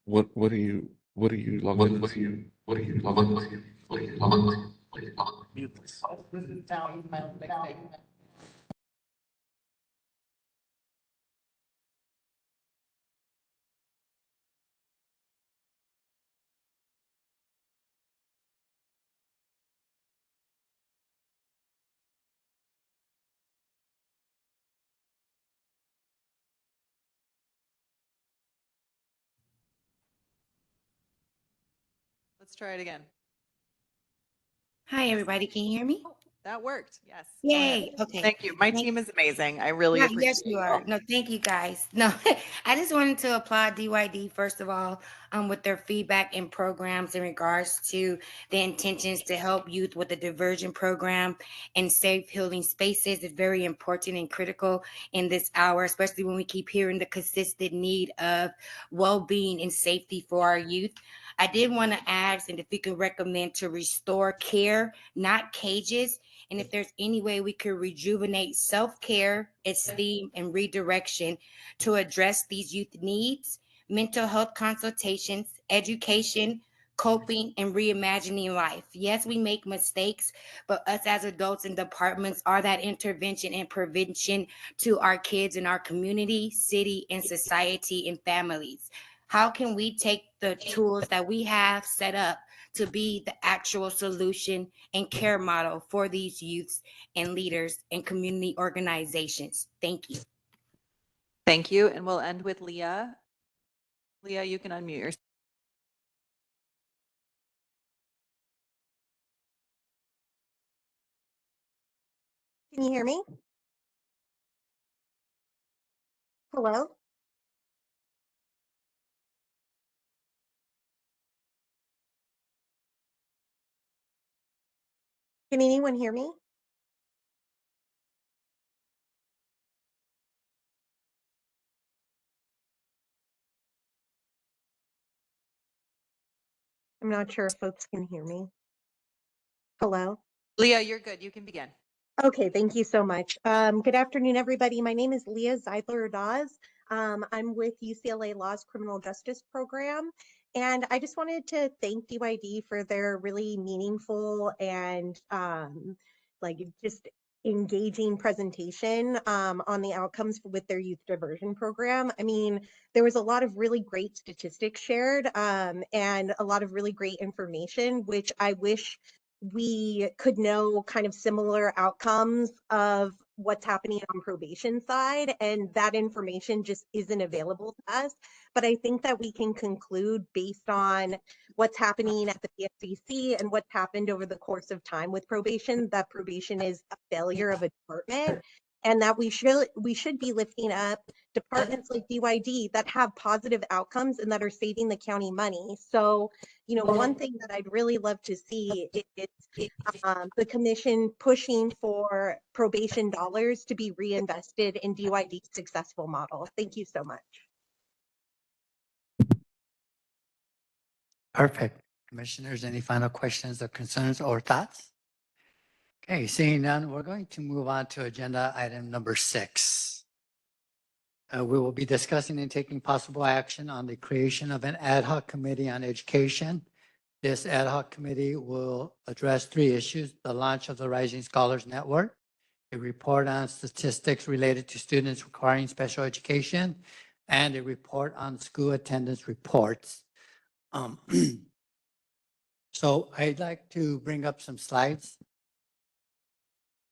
What are you logging into? Mute this. Let's try it again. Hi, everybody. Can you hear me? That worked. Yes. Go ahead. Yay. Okay. Thank you. My Thank- team is amazing. I really Yeah, appreciate yes, you you are. all. No, thank you guys. No, I just wanted to applaud DYD, first of all, with their feedback and programs in regards to the intentions to help youth with the diversion program and safe healing spaces is very important and critical in this hour, especially when we keep hearing the consistent need of well-being and safety for our youth. I did want to ask, and if we could recommend to restore care, not cages, and if there's any way we could rejuvenate self-care, esteem, and redirection to address these youth needs, mental health consultations, education, coping, and reimagining life. Yes, we make mistakes, but us as adults and departments are that intervention and prevention to our kids in our community, city, and society and families. How can we take the tools that we have set up to be the actual solution and care model for these youths and leaders and community organizations? Thank you. Thank you. And we'll end with Leah. Leah, you can unmute yourself. Can you hear me? Hello? Can anyone hear me? I'm not sure if folks can hear me. Hello? Leah, you're good. You can begin. Okay, thank you so much. Good afternoon, everybody. My name is Leah Zeidler-Dawes. I'm with UCLA Law's Criminal Justice Program, and I just wanted to thank DYD for their really meaningful and like just engaging presentation on the outcomes with their youth diversion program. I mean, there was a lot of really great statistics shared and a lot of really great information, which I wish we could know kind of similar outcomes of what's happening on probation side, and that information just isn't available to us. But I think that we can conclude based on what's happening at the BSCC and what's happened over the course of time with probation, that probation is a failure of a department, and that we should be lifting up departments like DYD that have positive outcomes and that are saving the county money. So, you know, one thing that I'd really love to see is the commission pushing for probation dollars to be reinvested in DYD's successful model. Thank you so much. Perfect. Commissioners, any final questions or concerns or thoughts? Okay, seeing none, we're going to move on to agenda item number 6. We will be discussing and taking possible action on the creation of an ad hoc committee on education. This ad hoc committee will address 3 issues: the launch of the Rising Scholars Network, a report on statistics related to students requiring special education, and a report on school attendance reports. So I'd like to bring up some slides,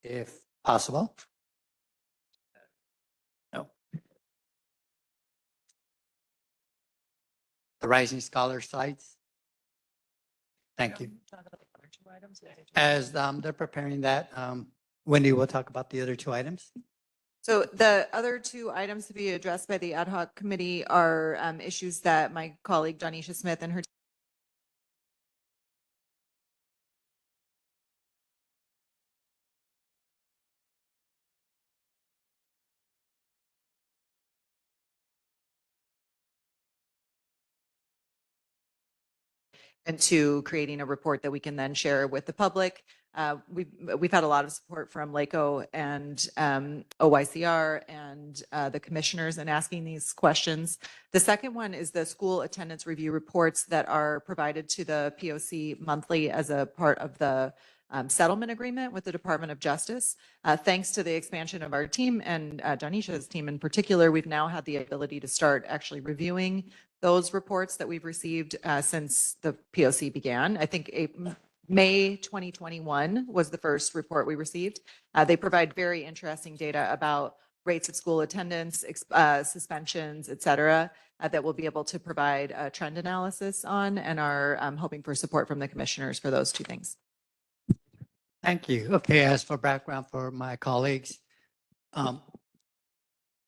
if possible. No. The Rising Scholar slides. Thank you. As they're preparing that, Wendy will talk about the other 2 items. So the other 2 items to be addressed by the ad hoc committee are issues that my colleague Donisha Smith and her and to creating a report that we can then share with the public. We've had a lot of support from LACO and OYCR and the commissioners in asking these questions. The second one is the school attendance review reports that are provided to the POC monthly as a part of the settlement agreement with the Department of Justice. Thanks to the expansion of our team and Donisha's team in particular, we've now had the ability to start actually reviewing those reports that we've received since the POC began. I think May 2021 was the first report we received. They provide very interesting data about rates of school attendance, suspensions, et cetera, that we'll be able to provide a trend analysis on, and are hoping for support from the commissioners for those two things. Thank you. Okay, as for background for my colleagues,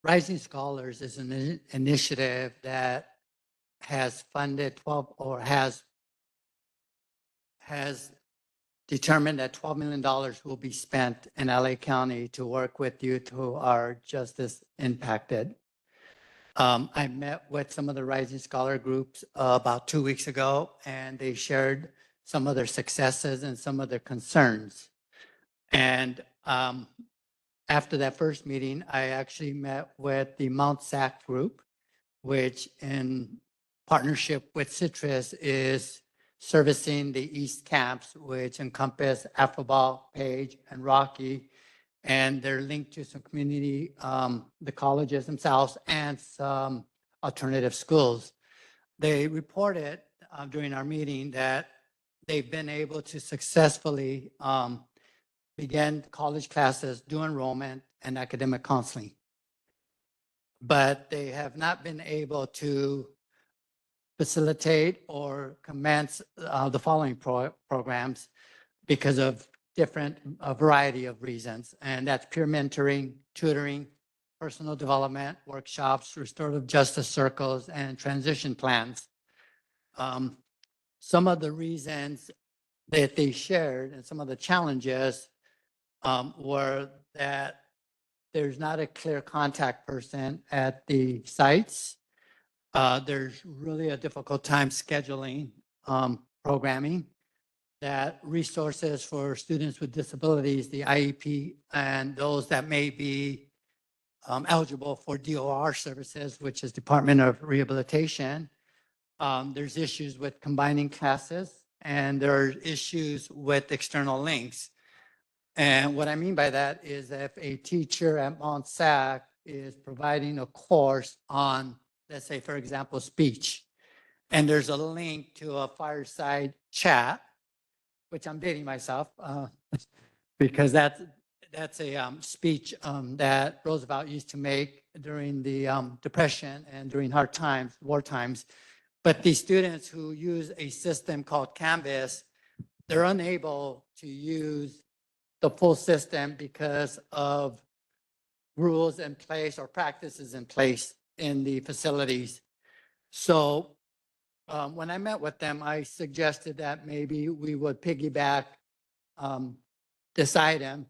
Rising Scholars is an initiative that has funded 12 or has determined that $12 million will be spent in LA County to work with youth who are justice impacted. I met with some of the Rising Scholar groups about 2 weeks ago, and they shared some of their successes and some of their concerns. And after that first meeting, I actually met with the Mount SAC group, which in partnership with Citrus is servicing the East camps, which encompass Affabal, Page, and Rocky. And they're linked to some community, the colleges themselves, and some alternative schools. They reported during our meeting that they've been able to successfully begin college classes, do enrollment, and academic counseling. But they have not been able to facilitate or commence the following programs because of a variety of reasons. And that's peer mentoring, tutoring, personal development, workshops, restorative justice circles, and transition plans. Some of the reasons that they shared and some of the challenges were that there's not a clear contact person at the sites. There's really a difficult time scheduling programming, that resources for students with disabilities, the IEP, and those that may be eligible for DOR services, which is Department of Rehabilitation. There's issues with combining classes, and there are issues with external links. And what I mean by that is if a teacher at Mount SAC is providing a course on, let's say, for example, speech, and there's a link to a fireside chat, which I'm dating myself because that's a speech that Roosevelt used to make during the Depression and during hard times, war times. But these students who use a system called Canvas, they're unable to use the full system because of rules in place or practices in place in the facilities. So when I met with them, I suggested that maybe we would piggyback this item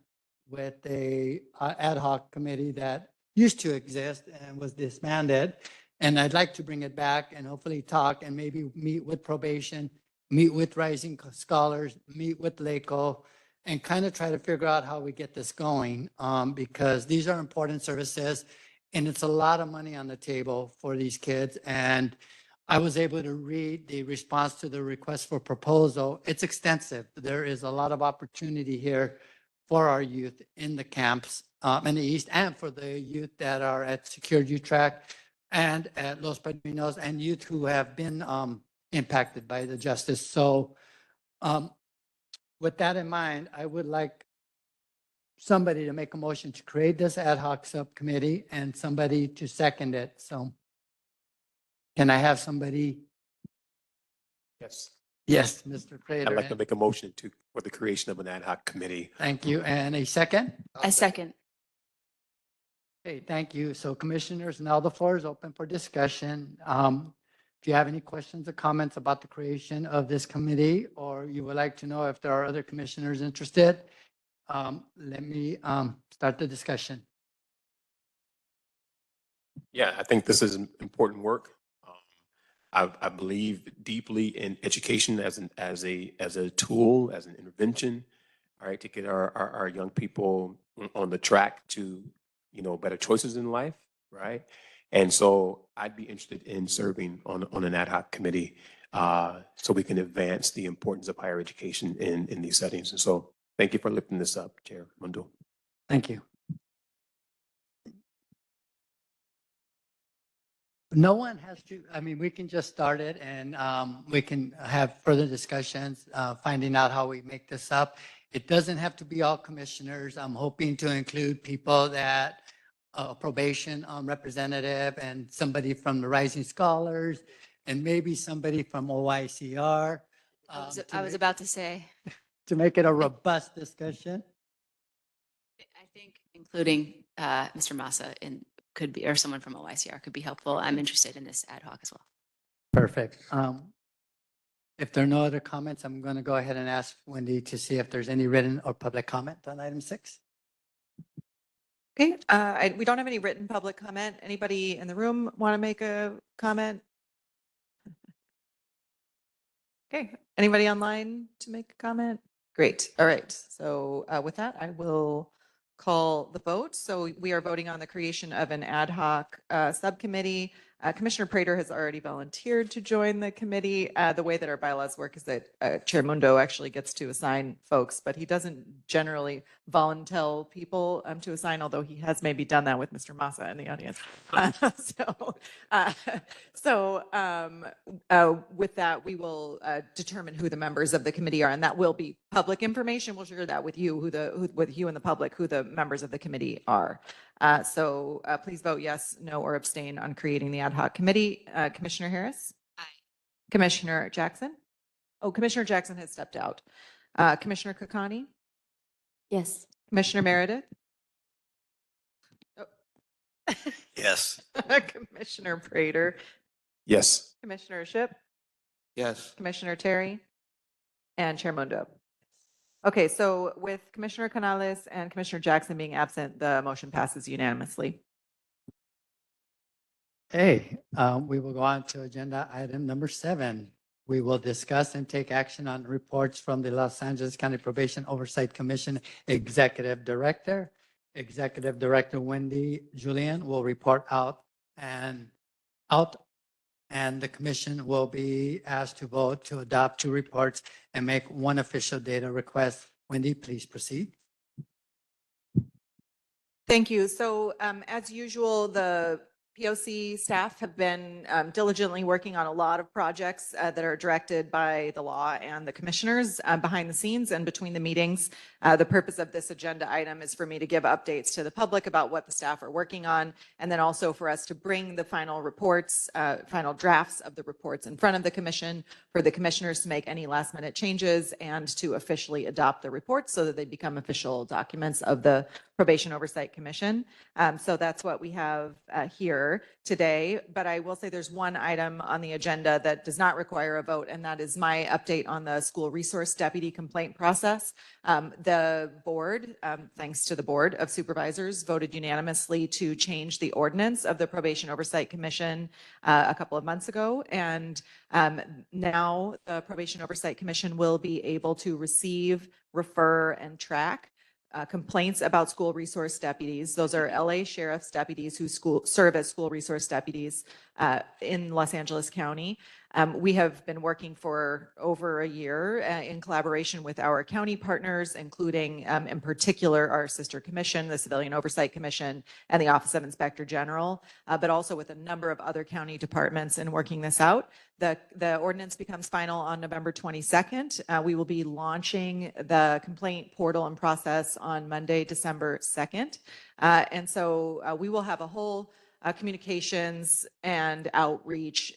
with a ad hoc committee that used to exist and was disbanded. And I'd like to bring it back and hopefully talk and maybe meet with probation, meet with Rising Scholars, meet with LACO, and kind of try to figure out how we get this going because these are important services and it's a lot of money on the table for these kids. And I was able to read the response to the request for proposal. It's extensive. There is a lot of opportunity here for our youth in the camps in the East and for the youth that are at Secured Youth Track and at Los Padrinos and youth who have been impacted by the justice. So with that in mind, I would like somebody to make a motion to create this ad hoc subcommittee and somebody to second it. So can I have somebody? Yes. Yes, Mr. Crater. I'd like to make a motion for the creation of an ad hoc committee. Thank you. And a second? I second. Okay, thank you. So commissioners, now the floor is open for discussion. If you have any questions or comments about the creation of this committee, or you would like to know if there are other commissioners interested, let me start the discussion. Yeah, I think this is important work. I believe deeply in education as a tool, as an intervention, all right, to get our young people on the track to, better choices in life, right? And so I'd be interested in serving on an ad hoc committee so we can advance the importance of higher education in these settings. And so thank you for lifting this up, Chair Mundo. Thank you. No one has to, we can just start it and we can have further discussions, finding out how we make this up. It doesn't have to be all commissioners. I'm hoping to include people that a probation representative and somebody from the Rising Scholars and maybe somebody from OICR. I was about to say, To make it a robust discussion. I think including Mr. Massa in could be, or someone from OICR could be helpful. I'm interested in this ad hoc as well. Perfect. If there are no other comments, I'm going to go ahead and ask Wendy to see if there's any written or public comment on item 6. Okay, we don't have any written public comment. Anybody in the room want to make a comment? Okay, anybody online to make a comment? Great, all right. So with that, I will call the vote. So we are voting on the creation of an ad hoc subcommittee. Commissioner Prater has already volunteered to join the committee. The way that our bylaws work is that Chair Mundo actually gets to assign folks, but he doesn't generally volunteer people to assign, although he has maybe done that with Mr. Massa in the audience. With that, we will determine who the members of the committee are, and that will be public information. We'll share that with you, with you and the public, who the members of the committee are. Please vote yes, no, or abstain on creating the ad hoc committee. Commissioner Harris? Aye. Commissioner Jackson? Oh, Commissioner Jackson has stepped out. Commissioner Kakani? Yes. Commissioner Meredith? Yes. Commissioner Prater? Yes. Commissioner Ship? Yes. Commissioner Terry? And Chair Mundo. Okay, so with Commissioner Canales and Commissioner Jackson being absent, the motion passes unanimously. Okay, we will go on to agenda item number 7. We will discuss and take action on reports from the Los Angeles County Probation Oversight Commission Executive Director. Executive Director Wendy Julian will report out, and the commission will be asked to vote to adopt 2 reports and make 1 official data request. Wendy, please proceed. Thank you. So as usual, the POC staff have been diligently working on a lot of projects that are directed by the law and the commissioners behind the scenes and between the meetings. The purpose of this agenda item is for me to give updates to the public about what the staff are working on, and then also for us to bring the final reports, final drafts of the reports in front of the commission for the commissioners to make any last minute changes and to officially adopt the reports so that they become official documents of the Probation Oversight Commission. So that's what we have here today. But I will say there's one item on the agenda that does not require a vote, and that is my update on the school resource deputy complaint process. The board, thanks to the Board of Supervisors, voted unanimously to change the ordinance of the Probation Oversight Commission a couple of months ago. And now the Probation Oversight Commission will be able to receive, refer, and track complaints about school resource deputies. Those are LA Sheriff's deputies who serve as school resource deputies in Los Angeles County. We have been working for over a year in collaboration with our county partners, including in particular our sister commission, the Civilian Oversight Commission, and the Office of Inspector General, but also with a number of other county departments in working this out. The ordinance becomes final on November 22nd. We will be launching the complaint portal and process on Monday, December 2nd. And so we will have a whole communications and outreach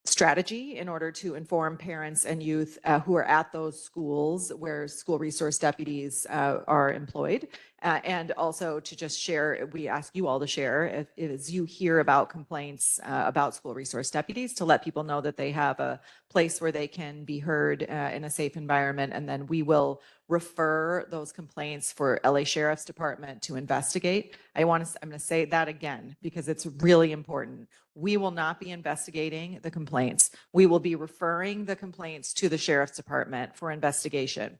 strategy in order to inform parents and youth who are at those schools where school resource deputies are employed. And also to just share, we ask you all to share as you hear about complaints about school resource deputies, to let people know that they have a place where they can be heard in a safe environment. And then we will refer those complaints for LA Sheriff's Department to investigate. I'm going to say that again, because it's really important. We will not be investigating the complaints. We will be referring the complaints to the Sheriff's Department for investigation.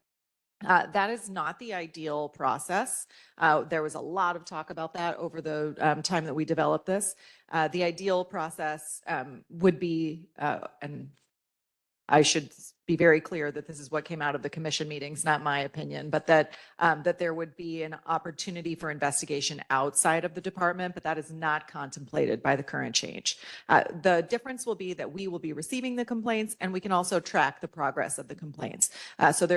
That is not the ideal process. There was a lot of talk about that over the time that we developed this. The ideal process would be, and I should be very clear that this is what came out of the commission meetings, not my opinion, but that there would be an opportunity for investigation outside of the department, but that is not contemplated by the current change. The difference will be that we will be receiving the complaints and we can also track the progress of the complaints. So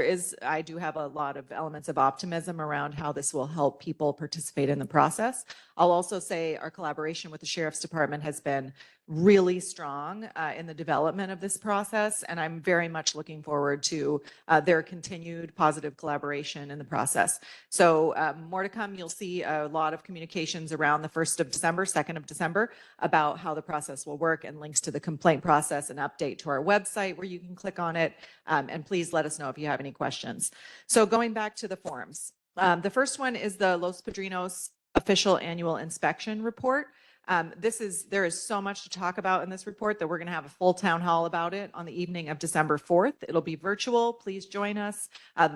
I do have a lot of elements of optimism around how this will help people participate in the process. I'll also say our collaboration with the Sheriff's Department has been really strong in the development of this process, and I'm very much looking forward to their continued positive collaboration in the process. So more to come. You'll see a lot of communications around the 1st of December, 2nd of December about how the process will work, and links to the complaint process, an update to our website where you can click on it, and please let us know if you have any questions. So going back to the forms, the first one is the Los Padrinos Official Annual Inspection Report. There is so much to talk about in this report that we're going to have a full town hall about it on the evening of December 4th. It'll be virtual. Please join us.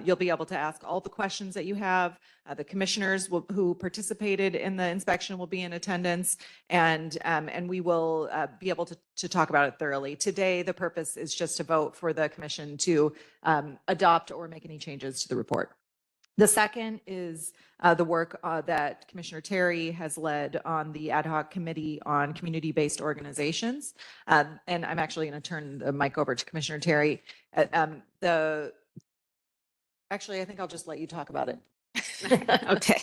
You'll be able to ask all the questions that you have. The commissioners who participated in the inspection will be in attendance, and we will be able to talk about it thoroughly. Today, the purpose is just to vote for the commission to adopt or make any changes to the report. The second is the work that Commissioner Terry has led on the Ad Hoc Committee on Community-Based Organizations. And I'm actually going to turn the mic over to Commissioner Terry. Actually, I think I'll just let you talk about it. Okay.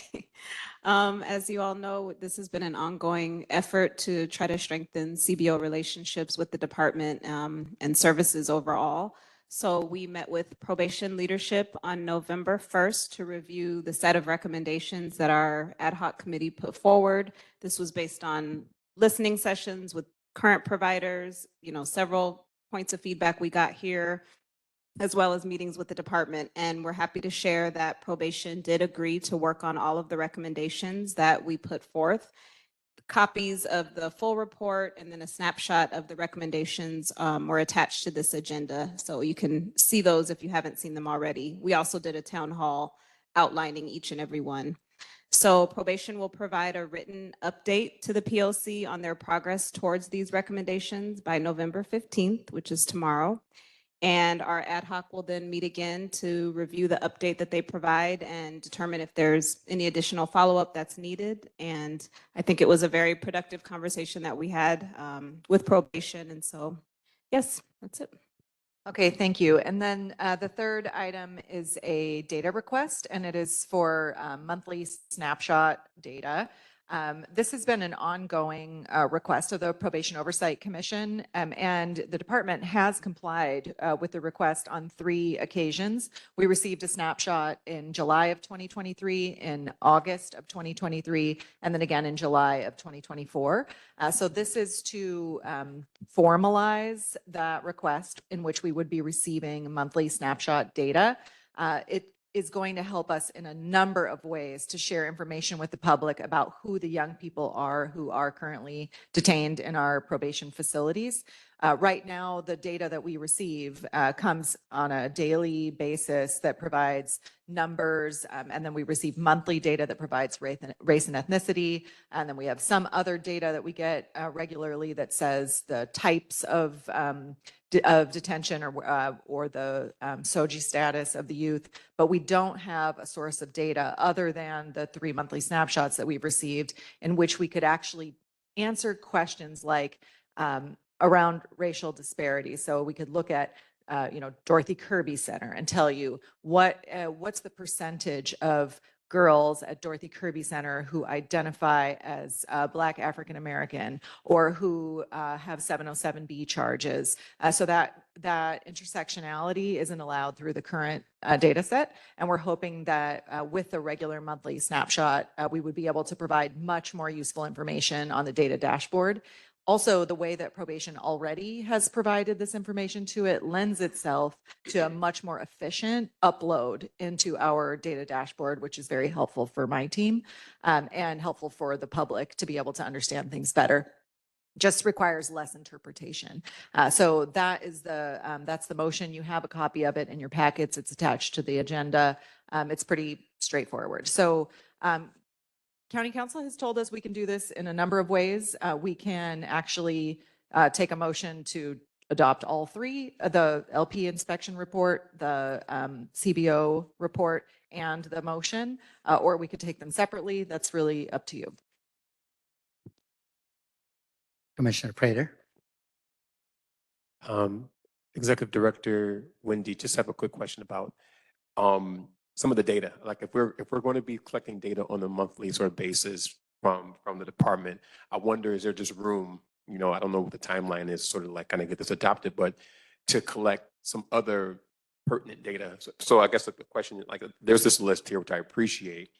As you all know, this has been an ongoing effort to try to strengthen CBO relationships with the department and services overall. So we met with probation leadership on November 1st to review the set of recommendations that our ad hoc committee put forward. This was based on listening sessions with current providers, several points of feedback we got here, as well as meetings with the department. And we're happy to share that probation did agree to work on all of the recommendations that we put forth. Copies of the full report and then a snapshot of the recommendations were attached to this agenda. So you can see those if you haven't seen them already. We also did a town hall outlining each and every one. So probation will provide a written update to the POC on their progress towards these recommendations by November 15th, which is tomorrow. And our ad hoc will then meet again to review the update that they provide and determine if there's any additional follow-up that's needed. And I think it was a very productive conversation that we had with probation. And so, yes, that's it. Okay, thank you. And then the third item is a data request, and it is for monthly snapshot data. This has been an ongoing request of the Probation Oversight Commission, and the department has complied with the request on 3 occasions. We received a snapshot in July of 2023, in August of 2023, and then again in July of 2024. So this is to formalize that request in which we would be receiving monthly snapshot data. It is going to help us in a number of ways to share information with the public about who the young people are who are currently detained in our probation facilities. Right now, the data that we receive comes on a daily basis that provides numbers, and then we receive monthly data that provides race and ethnicity, and then we have some other data that we get regularly that says the types of detention or the SOGI status of the youth, but we don't have a source of data other than the 3 monthly snapshots that we've received, in which we could actually answer questions like around racial disparities. So we could look at Dorothy Kirby Center and tell you what's the percentage of girls at Dorothy Kirby Center who identify as Black African American or who have 707B charges. So that intersectionality isn't allowed through the current data set. And we're hoping that with the regular monthly snapshot, we would be able to provide much more useful information on the data dashboard. Also, the way that probation already has provided this information to it lends itself to a much more efficient upload into our data dashboard, which is very helpful for my team and helpful for the public to be able to understand things better. Just requires less interpretation. So that's the motion. You have a copy of it in your packets. It's attached to the agenda. It's pretty straightforward. So County Council has told us we can do this in a number of ways. We can actually take a motion to adopt all three, the LP inspection report, the CBO report, and the motion, or we could take them separately. That's really up to you. Commissioner Prater. Executive Director Wendy, just have a quick question about some of the data. Like if we're going to be collecting data on a monthly sort of basis from the department, I wonder, is there just room, you know, I don't know what the timeline is, sort of like kind of get this adopted, but to collect some other pertinent data. So I guess the question, like there's this list here, which I appreciate,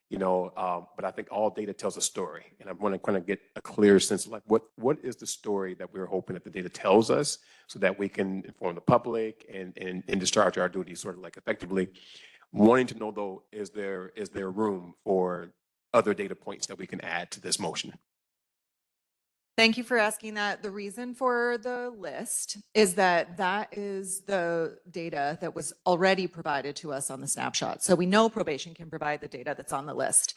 you know, but I think all data tells a story. And I want to kind of get a clear sense of like, what is the story that we're hoping that the data tells us so that we can inform the public and discharge our duties sort of like effectively. Wanting to know though, is there room for other data points that we can add to this motion? Thank you for asking that. The reason for the list is that that is the data that was already provided to us on the snapshot. So we know probation can provide the data that's on the list.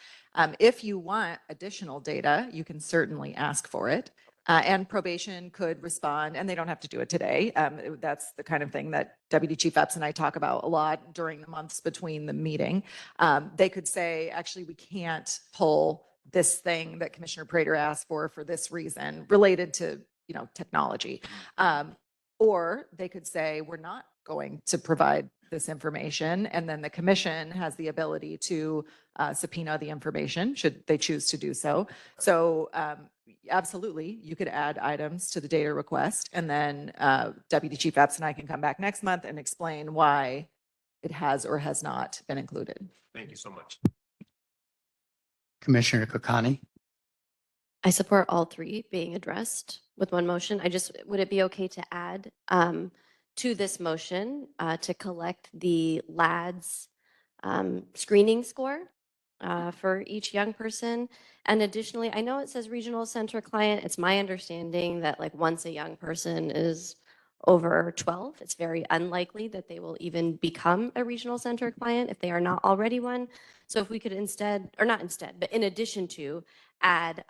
If you want additional data, you can certainly ask for it. And probation could respond, and they don't have to do it today. That's the kind of thing that Deputy Chief Epps and I talk about a lot during the months between the meeting. They could say, actually, we can't pull this thing that Commissioner Prater asked for this reason related to, you know, technology. Or they could say, we're not going to provide this information. And then the commission has the ability to subpoena the information should they choose to do so. So absolutely, you could add items to the data request. And then Deputy Chief Epps and I can come back next month and explain why it has or has not been included. Thank you so much. Commissioner Kokani. I support all three being addressed with one motion. Would it be okay to add to this motion to collect the LADS screening score for each young person? And additionally, I know it says regional center client. It's my understanding that like once a young person is over 12, it's very unlikely that they will even become a regional center client if they are not already one. So if we could instead, or not instead, but in addition to add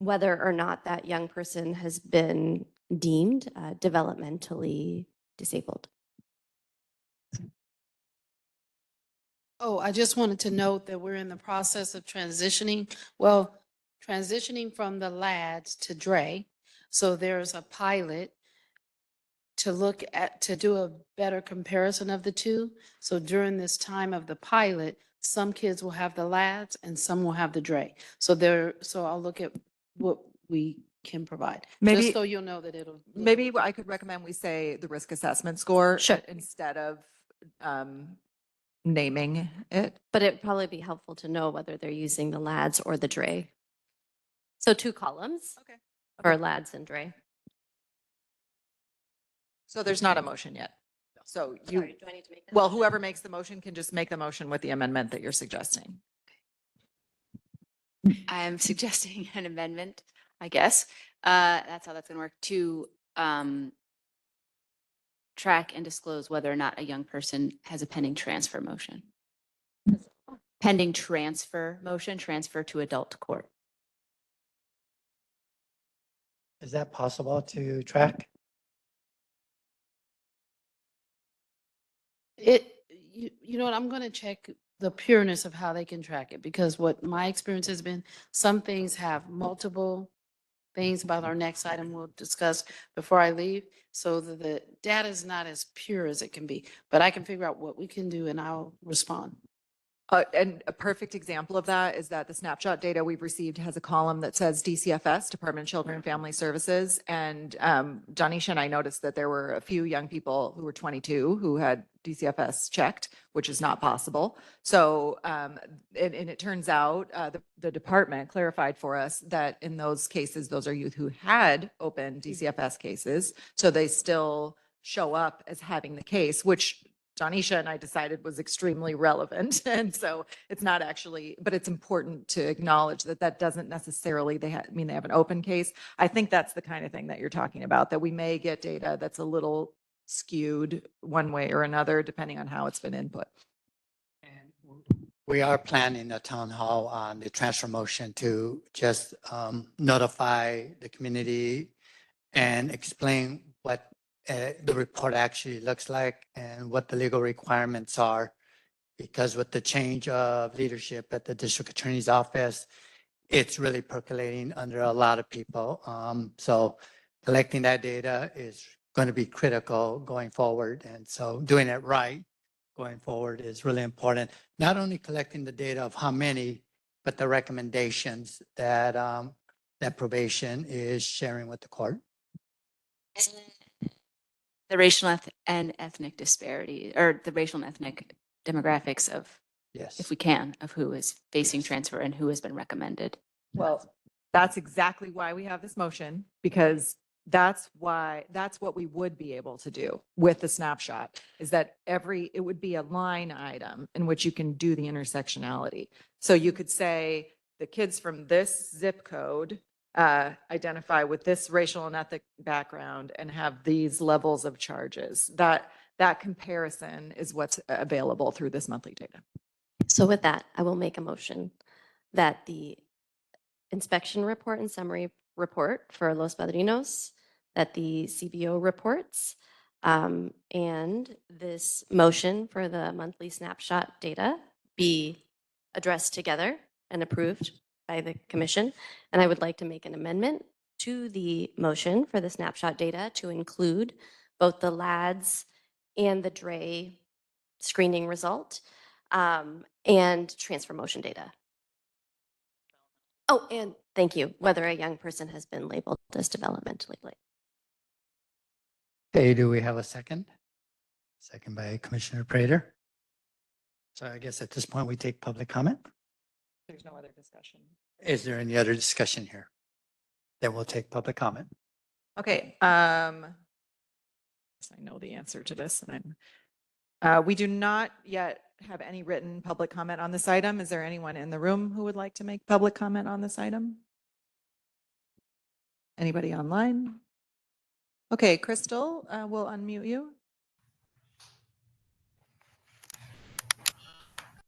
whether or not that young person has been deemed developmentally disabled. Oh, I just wanted to note that we're in the process of transitioning from the LADS to DRE. So there's a pilot to do a better comparison of the two. So during this time of the pilot, some kids will have the LADS and some will have the DRE. So I'll look at what we can provide. Maybe- Just so you'll know that it'll. Maybe I could recommend we say the risk assessment score instead of naming it. But it'd probably be helpful to know whether they're using the LADS or the DRE. So 2 columns for LADS and DRE. So there's not a motion yet. So you, Sorry, do I need to make that well, motion? whoever makes the motion can just make the motion with the amendment that you're suggesting. I'm suggesting an amendment, I guess. That's how that's going to work, to track and disclose whether or not a young person has a pending transfer motion. Pending transfer motion, transfer to adult court. Is that possible to track? You know what, I'm going to check the pureness of how they can track it, because what my experience has been, some things have multiple things about our next item we'll discuss before I leave. So the data is not as pure as it can be, but I can figure out what we can do and I'll respond. And a perfect example of that is that the snapshot data we've received has a column that says DCFS, Department of Children and Family Services. And Janisha and I noticed that there were a few young people who were 22 who had DCFS checked, which is not possible. So, and it turns out the department clarified for us that in those cases, those are youth who had open DCFS cases. So they still show up as having the case, which Janisha and I decided was extremely relevant. And so it's not actually, but it's important to acknowledge that that doesn't necessarily, mean they have an open case. I think that's the kind of thing that you're talking about, that we may get data that's a little skewed one way or another, depending on how it's been input. We are planning a town hall on the transfer motion to just notify the community and explain what the report actually looks like and what the legal requirements are. Because with the change of leadership at the district attorney's office, it's really percolating under a lot of people. So collecting that data is going to be critical going forward. And so doing it right going forward is really important. Not only collecting the data of how many, but the recommendations that that probation is sharing with the court. The racial and ethnic disparity, or the racial and ethnic demographics of, Yes. if we can, of who is facing transfer and who has been recommended. Well, that's exactly why we have this motion, because that's what we would be able to do with the snapshot, is that it would be a line item in which you can do the intersectionality. So you could say the kids from this zip code identify with this racial and ethnic background and have these levels of charges. That comparison is what's available through this monthly data. So with that, I will make a motion that the inspection report and summary report for Los Padrinos, that the CBO reports, and this motion for the monthly snapshot data be addressed together and approved by the commission. And I would like to make an amendment to the motion for the snapshot data to include both the LADS and the DRE screening result, and transfer motion data. Oh, and thank you, whether a young person has been labeled as developmentally late. Okay, do we have a second? Second by Commissioner Prater. So I guess at this point, we take public comment. There's no other discussion. Is there any other discussion here? Then we'll take public comment. Okay. I know the answer to this, and we do not yet have any written public comment on this item. Is there anyone in the room who would like to make public comment on this item? Anybody online? Okay, Crystal, we'll unmute you.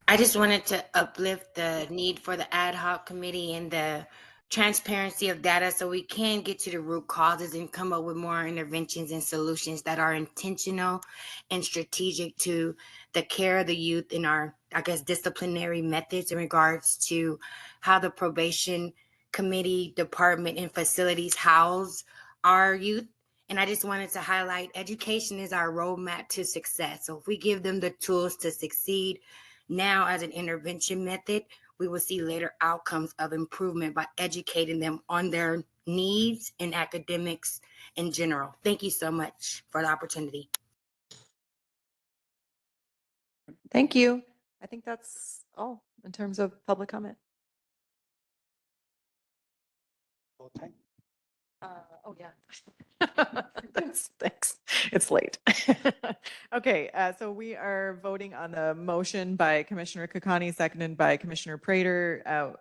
I just wanted to uplift the need for the ad hoc committee and the transparency of data so we can get to the root causes and come up with more interventions and solutions that are intentional and strategic to the care of the youth in our, I guess, disciplinary methods in regards to how the probation committee, department, and facilities house our youth. And I just wanted to highlight education is our roadmap to success. So if we give them the tools to succeed now as an intervention method, we will see later outcomes of improvement by educating them on their needs and academics in general. Thank you so much for the opportunity. Thank you. I think that's all in terms of public comment. Oh, yeah. Thanks. It's late. Okay, so we are voting on the motion by Commissioner Kakani, seconded by Commissioner Prater,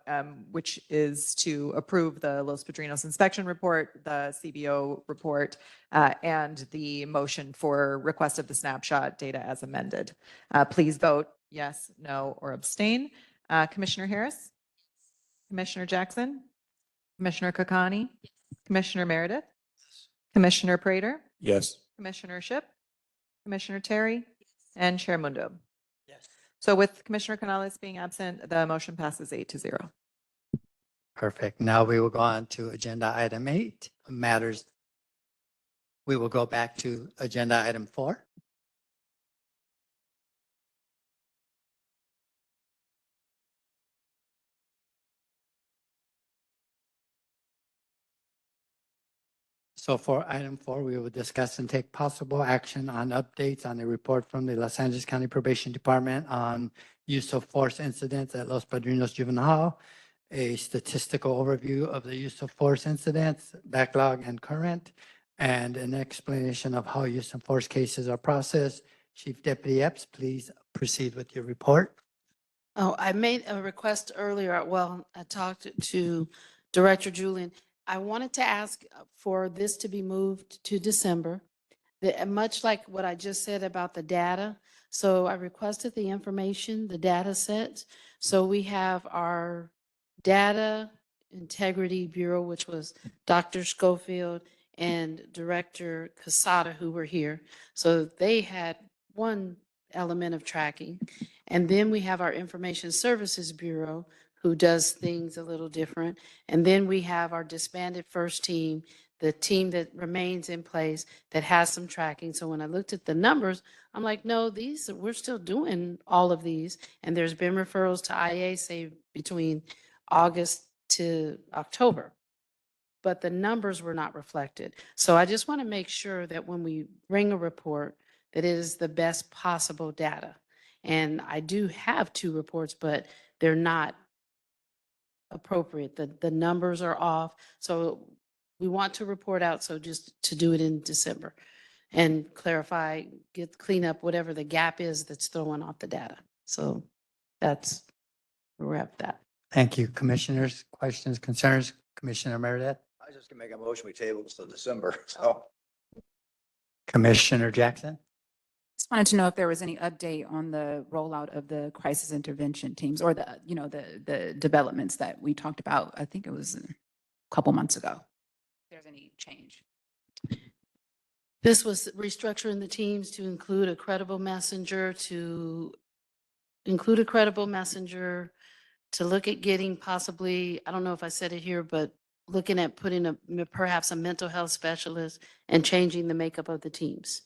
which is to approve the Los Padrinos inspection report, the CBO report, and the motion for request of the snapshot data as amended. Please vote yes, no, or abstain. Commissioner Harris? Commissioner Jackson? Commissioner Kakani? Commissioner Meredith? Commissioner Prater? Yes. Commissioner Ship? Commissioner Terry? And Chair Mundo? Yes. So with Commissioner Canales being absent, the motion passes 8-0. Perfect. Now we will go on to agenda item 8, matters. We will go back to agenda item 4. So for item 4, we will discuss and take possible action on updates on a report from the Los Angeles County Probation Department on use of force incidents at Los Padrinos Juvenile Hall, a statistical overview of the use of force incidents, backlog and current, and an explanation of how use of force cases are processed. Chief Deputy Epps, please proceed with your report. Oh, I made a request earlier. Well, I talked to Director Julian. I wanted to ask for this to be moved to December, much like what I just said about the data. So I requested the information, the data sets. So we have our Data Integrity Bureau, which was Dr. Schofield, and Director Casada, who were here. So they had one element of tracking. And then we have our Information Services Bureau, who does things a little different. And then we have our disbanded first team, the team that remains in place that has some tracking. So when I looked at the numbers, I'm like, no, we're still doing all of these. And there's been referrals to IA, say, between August to October, but the numbers were not reflected. So I just want to make sure that when we bring a report, that it is the best possible data. And I do have 2 reports, but they're not appropriate. The numbers are off. So we want to report out, so just to do it in December and clarify, clean up whatever the gap is that's throwing off the data. So that's where we're at with that. Thank you. Commissioners, questions, concerns? Commissioner Meredith? I was just gonna make a motion, we table this till December, so. Commissioner Jackson? Just wanted to know if there was any update on the rollout of the crisis intervention teams or the developments that we talked about. I think it was a couple months ago. If there's any change. This was restructuring the teams to include a credible messenger, to look at getting possibly, I don't know if I said it here, but looking at putting perhaps a mental health specialist and changing the makeup of the teams.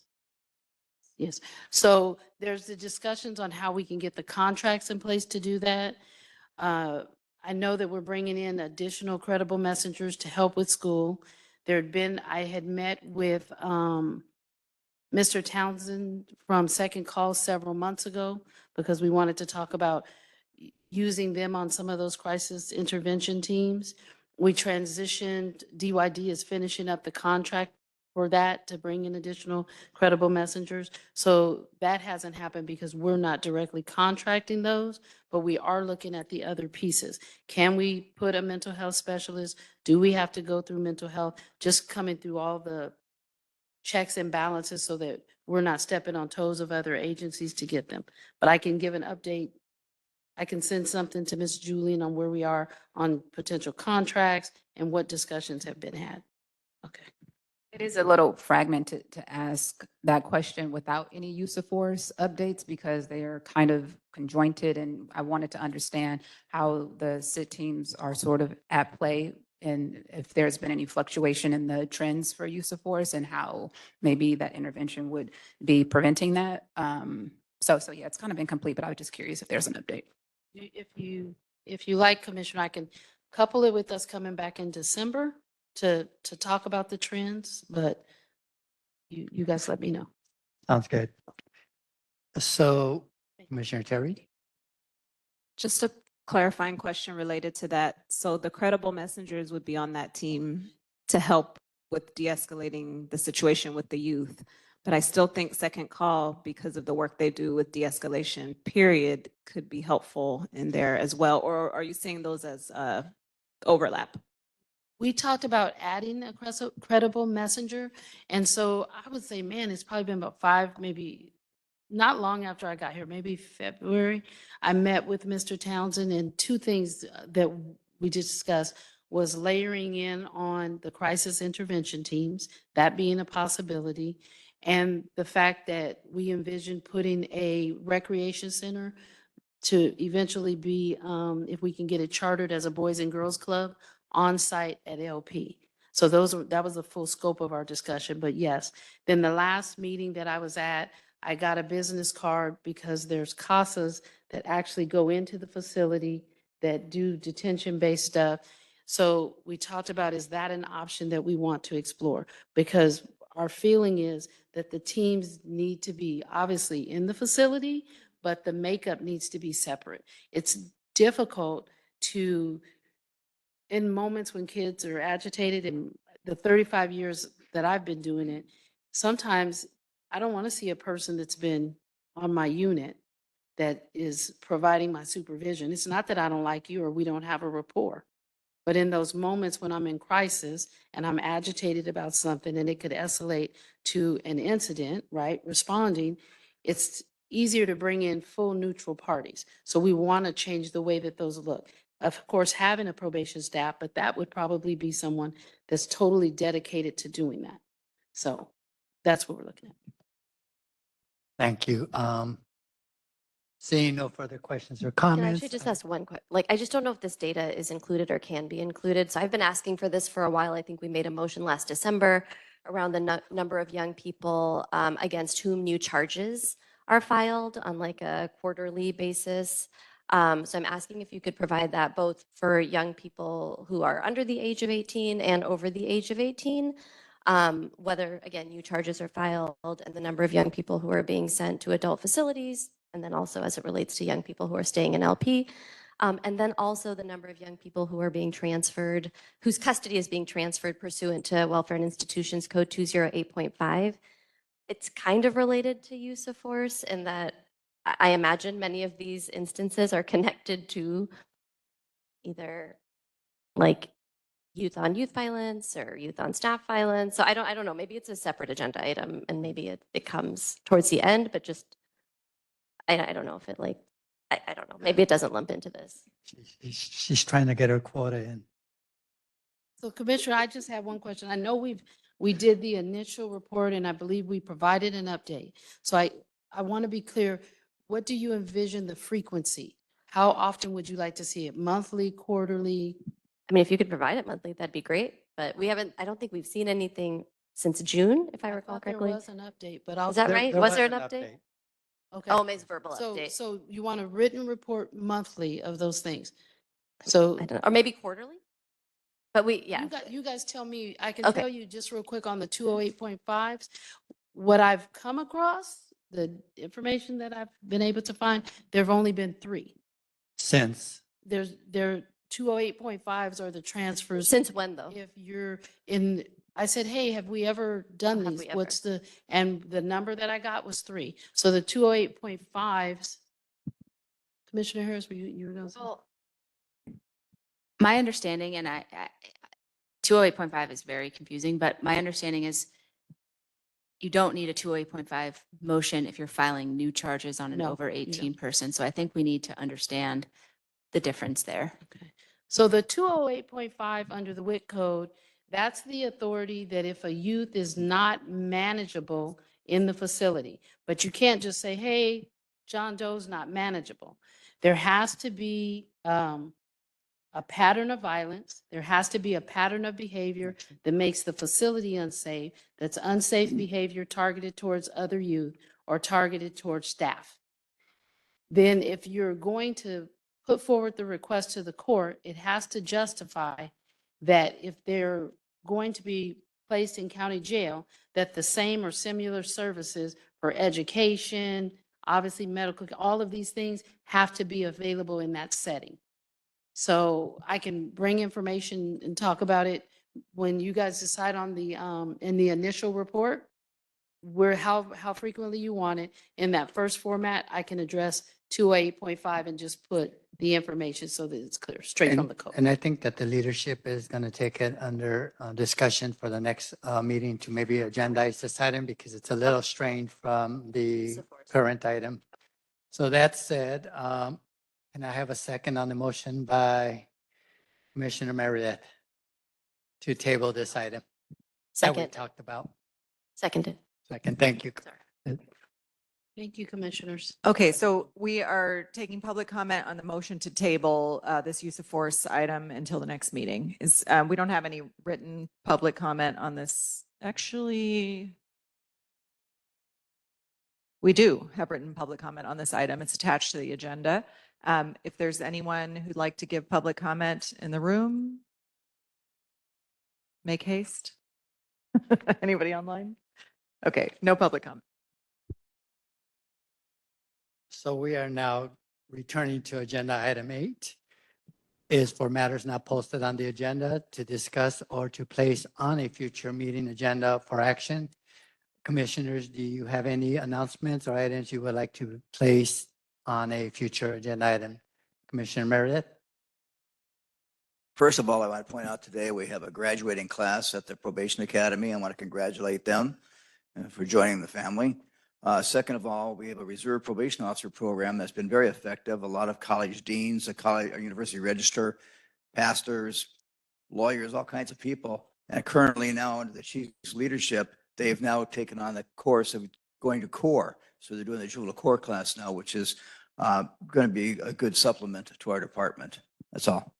Yes. So there's the discussions on how we can get the contracts in place to do that. I know that we're bringing in additional credible messengers to help with school. I had met with Mr. Townsend from Second Call several months ago because we wanted to talk about using them on some of those crisis intervention teams. We transitioned, DYD is finishing up the contract for that to bring in additional credible messengers. So that hasn't happened because we're not directly contracting those, but we are looking at the other pieces. Can we put a mental health specialist? Do we have to go through mental health? Just coming through all the checks and balances so that we're not stepping on toes of other agencies to get them. But I can give an update. I can send something to Ms. Julian on where we are on potential contracts and what discussions have been had. Okay. It is a little fragmented to ask that question without any use of force updates because they are kind of conjointed, and I wanted to understand how the SIT teams are sort of at play and if there's been any fluctuation in the trends for use of force and how maybe that intervention would be preventing that. So yeah, it's kind of incomplete, but I was just curious if there's an update. If you like, Commissioner, I can couple it with us coming back in December to talk about the trends, but you guys let me know. Sounds good. So Commissioner Terry? Just a clarifying question related to that. So the credible messengers would be on that team to help with de-escalating the situation with the youth. But I still think Second Call, because of the work they do with de-escalation, period, could be helpful in there as well. Or are you seeing those as overlap? We talked about adding a credible messenger. And so I would say, man, it's probably been about 5, maybe not long after I got here, maybe February. I met with Mr. Townsend, and 2 things that we discussed was layering in on the crisis intervention teams, that being a possibility, and the fact that we envision putting a recreation center to eventually be, if we can get it chartered as a Boys and Girls Club on site at LP. So that was the full scope of our discussion, but yes. Then the last meeting that I was at, I got a business card because there's CASAs that actually go into the facility that do detention-based stuff. So we talked about, is that an option that we want to explore? Because our feeling is that the teams need to be obviously in the facility, but the makeup needs to be separate. It's difficult to, in moments when kids are agitated, and the 35 years that I've been doing it, sometimes I don't want to see a person that's been on my unit that is providing my supervision. It's not that I don't like you or we don't have a rapport. But in those moments when I'm in crisis and I'm agitated about something and it could escalate to an incident, right, responding, it's easier to bring in full neutral parties. So we want to change the way that those look. Of course, having a probation staff, but that would probably be someone that's totally dedicated to doing that. So that's what we're looking at. Thank you. Seeing no further questions or Can I comments. actually just ask one question? Like, I just don't know if this data is included or can be included. So I've been asking for this for a while. I think we made a motion last December around the number of young people against whom new charges are filed on like a quarterly basis. So I'm asking if you could provide that both for young people who are under the age of 18 and over the age of 18, whether, again, new charges are filed and the number of young people who are being sent to adult facilities, and then also as it relates to young people who are staying in LP, and then also the number of young people who are being transferred, whose custody is being transferred pursuant to Welfare and Institutions Code 208.5. It's kind of related to use of force in that I imagine many of these instances are connected to either like youth on youth violence or youth on staff violence. So I don't know, maybe it's a separate agenda item and maybe it comes towards the end, but just, I don't know if it like, I don't know, maybe it doesn't lump into this. She's trying to get her quota in. So Commissioner, I just have one question. I know we did the initial report and I believe we provided an update. So I want to be clear, what do you envision the frequency? How often would you like to see it? Monthly, quarterly? I mean, if you could provide it monthly, that'd be great, but I don't think we've seen anything since June, if I recall correctly. There was an update, but I'll. Is that right? Was there an update? Okay. Oh, maybe verbal So, update. so you want a written report monthly of those things? So. I don't know, or maybe quarterly? But yeah. You guys tell me, I can Okay. tell you just real quick on the 208.5s, what I've come across, the information that I've been able to find, there've only been 3. Since. There 208.5s are the transfers. Since when though? If you're in, I said, hey, have we ever done Have these? we ever? What's and the number that I got was 3. So the 208.5s, Commissioner Harris, you were going to say? Well, my understanding, and 208.5 is very confusing, but my understanding is you don't need a 208.5 motion if you're filing new charges on an No, over you 18 person. So I think we need to understand the difference there. So the 208.5 under the WIC code, that's the authority that if a youth is not manageable in the facility, but you can't just say, hey, John Doe's not manageable. There has to be a pattern of violence. There has to be a pattern of behavior that makes the facility unsafe, that's unsafe behavior targeted towards other youth or targeted towards staff. Then if you're going to put forward the request to the court, it has to justify that if they're going to be placed in county jail, that the same or similar services for education, obviously medical, all of these things have to be available in that setting. So I can bring information and talk about it when you guys decide on the, in the initial report, where how frequently you want it. In that first format, I can address 208.5 and just put the information so that it's clear, straight from the code. And I think that the leadership is going to take it under discussion for the next meeting to maybe agendize this item because it's a little strained from the current item. So that said, and I have a second on the motion by Commissioner Meredith to table this item that we Second. talked about. Seconded. Second, thank you. Thank you, commissioners. Okay, so we are taking public comment on the motion to table this use of force item until the next meeting. We don't have any written public comment on this. Actually, we do have written public comment on this item. It's attached to the agenda. If there's anyone who'd like to give public comment in the room, make haste. Anybody online? Okay, no public comment. So we are now returning to agenda item 8 is for matters not posted on the agenda to discuss or to place on a future meeting agenda for action. Commissioners, do you have any announcements or items you would like to place on a future agenda item? Commissioner Meredith? First of all, I want to point out today we have a graduating class at the Probation Academy. I want to congratulate them for joining the family. Second of all, we have a reserve probation officer program that's been very effective. A lot of college deans, a university register, pastors, lawyers, all kinds of people And currently now under the chief's leadership, they've now taken on the course of going to core. So they're doing the juvenile core class now, which is going to be a good supplement to our department. That's all.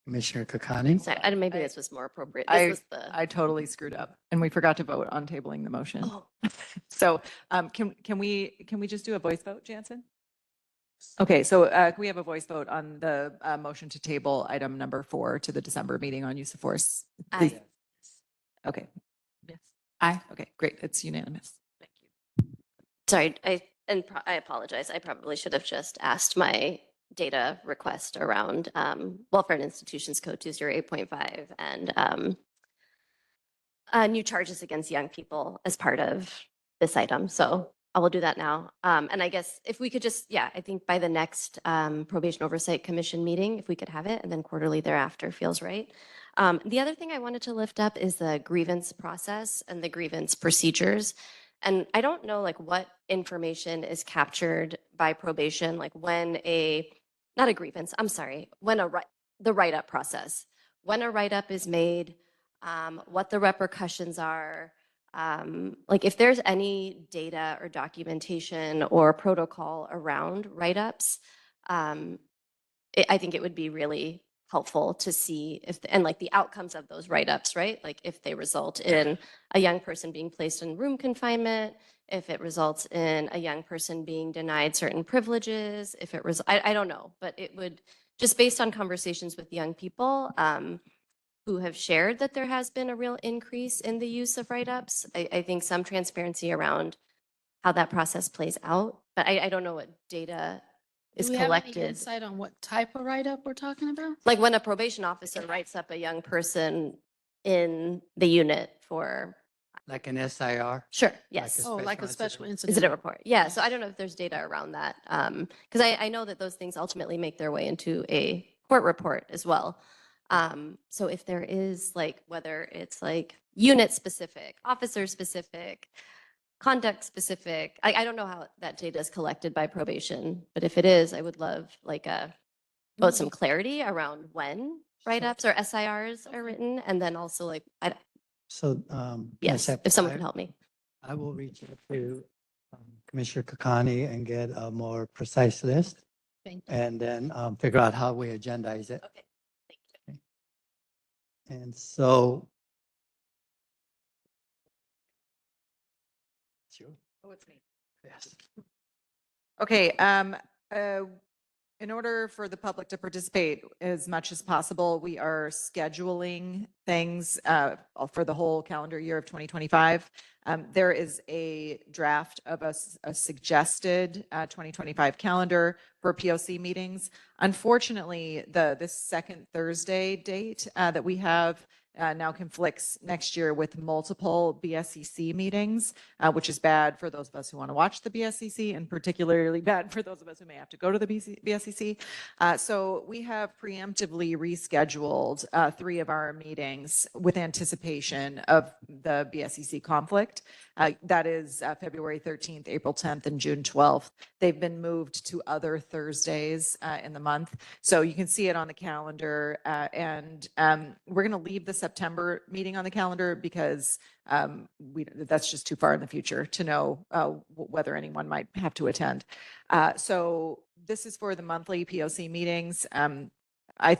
Commissioner Kakani? Sorry, maybe this was more appropriate. This I, was the. I totally screwed up and we forgot to vote on tabling the motion. Oh. So can we just do a voice vote, Jansen? Okay, so can we have a voice vote on the motion to table item number 4 to the December meeting on use of force? Please. Aye. Okay. Yes. Aye. Okay, great. It's unanimous. Sorry, I apologize. I probably should have just asked my data request around Welfare and Institutions Code 208.5 and new charges against young people as part of this item. So I will do that now. And I guess if we could just, yeah, I think by the next Probation Oversight Commission meeting, if we could have it, and then quarterly thereafter feels right. The other thing I wanted to lift up is the grievance process and the grievance procedures. And I don't know like what information is captured by probation, like when not a grievance, I'm sorry, when the write-up process, when a write-up is made, what the repercussions are, like if there's any data or documentation or protocol around write-ups, I think it would be really helpful to see and like the outcomes of those write-ups, right? Like if they result in a young person being placed in room confinement, if it results in a young person being denied certain privileges, if it I don't know, but it would just based on conversations with young people who have shared that there has been a real increase in the use of write-ups. I think some transparency around how that process plays out, but I don't know what data is Do we have any collected. insight on what type of write-up we're talking about? Like when a probation officer writes up a young person in the unit for. Like an SIR? Sure, Like yes. a Oh, like a special incident. Incident report. Yeah, so I don't know if there's data around that. Because I know that those things ultimately make their way into a court report as well. So if there is like, whether it's like unit specific, officer specific, conduct specific, I don't know how that data is collected by probation, but if it is, I would love like both some clarity around when write-ups or SIRs are written, and then also like, So, yes, Ms. if someone I- could help me. I will reach out to Commissioner Kakani and get a more precise list Thank you. and then figure out how we agendize it. Okay, thank you. And so. Sure. Oh, it's me. Yes. Okay, in order for the public to participate as much as possible, we are scheduling things for the whole calendar year of 2025. There is a draft of a suggested 2025 calendar for POC meetings. Unfortunately, this second Thursday date that we have now conflicts next year with multiple BSCC meetings, which is bad for those of us who want to watch the BSCC and particularly bad for those of us who may have to go to the BSCC. So we have preemptively rescheduled 3 of our meetings with anticipation of the BSCC conflict. That is February 13th, April 10th, and June 12th. They've been moved to other Thursdays in the month. So you can see it on the calendar. And we're going to leave the September meeting on the calendar because that's just too far in the future to know whether anyone might have to attend. So this is for the monthly POC meetings. I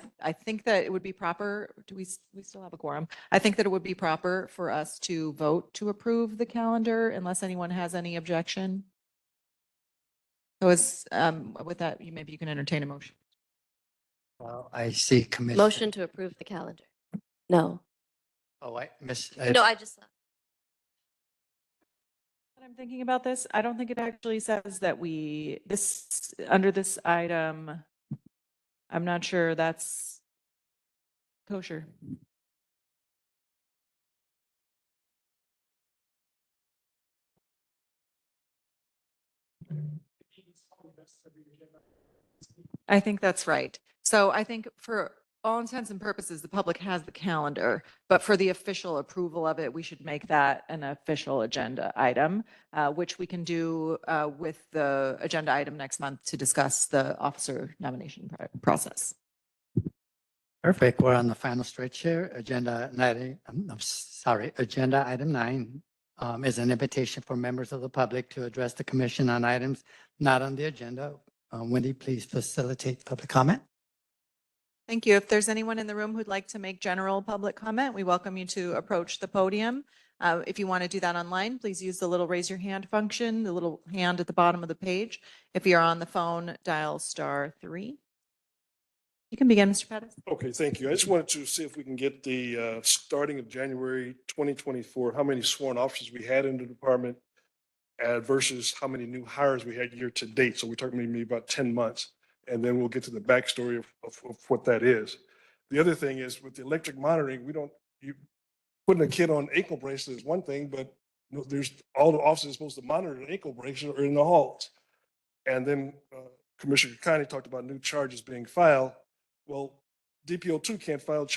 think that it would be proper. Do we still have a quorum? I think that it would be proper for us to vote to approve the calendar unless anyone has any objection. So with that, maybe you can entertain a motion. Well, I see Commissioner. Motion to approve the calendar. No. Oh, I miss. No, I just. I'm thinking about this. I don't think it actually says that under this item, I'm not sure that's kosher. I think that's right. So I think for all intents and purposes, the public has the calendar, but for the official approval of it, we should make that an official agenda item, which we can do with the agenda item next month to discuss the officer nomination process. Perfect. We're on the final stretch here. Agenda agenda item 9 is an invitation for members of the public to address the commission on items not on the agenda. Wendy, please facilitate public comment. Thank you. If there's anyone in the room who'd like to make general public comment, we welcome you to approach the podium. If you want to do that online, please use the little raise your hand function, the little hand at the bottom of the page. If you're on the phone, dial *3. You can begin, Mr. Pettis. Okay, thank you. I just wanted to see if we can get the starting of January 2024, how many sworn officers we had in the department versus how many new hires we had year to date. So we're talking maybe about 10 months. And then we'll get to the backstory of what that is. The other thing is with the electric monitoring, putting a kid on ankle bracelet is one thing, but there's all the officers supposed to monitor the ankle bracelet are in the halls. And then Commissioner Connie talked about new charges being filed. Well, DPO2 can't file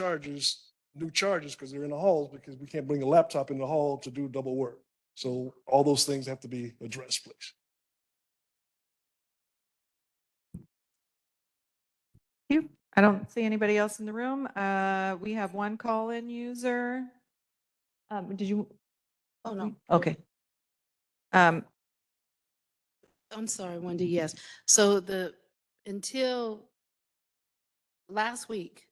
new charges because they're in the halls because we can't bring a laptop in the hall to do double work. So all those things have to be addressed, please. Thank you. I don't see anybody else in the room. We have one call-in user. Did you? Oh, no. Okay. I'm sorry, Wendy, yes. So until last week,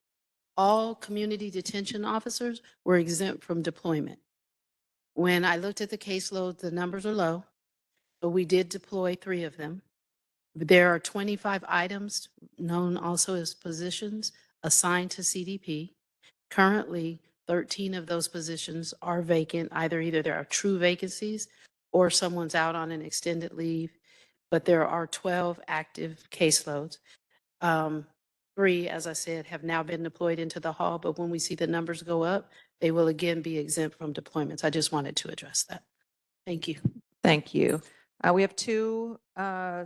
all community detention officers were exempt from deployment. When I looked at the caseload, the numbers are low, but we did deploy 3 of them. There are 25 items, known also as positions, assigned to CDP. Currently, 13 of those positions are vacant. Either there are true vacancies or someone's out on an extended leave, but there are 12 active caseloads. 3, as I said, have now been deployed into the hall, but when we see the numbers go up, they will again be exempt from deployments. I just wanted to address that. Thank you. Thank you. We have 2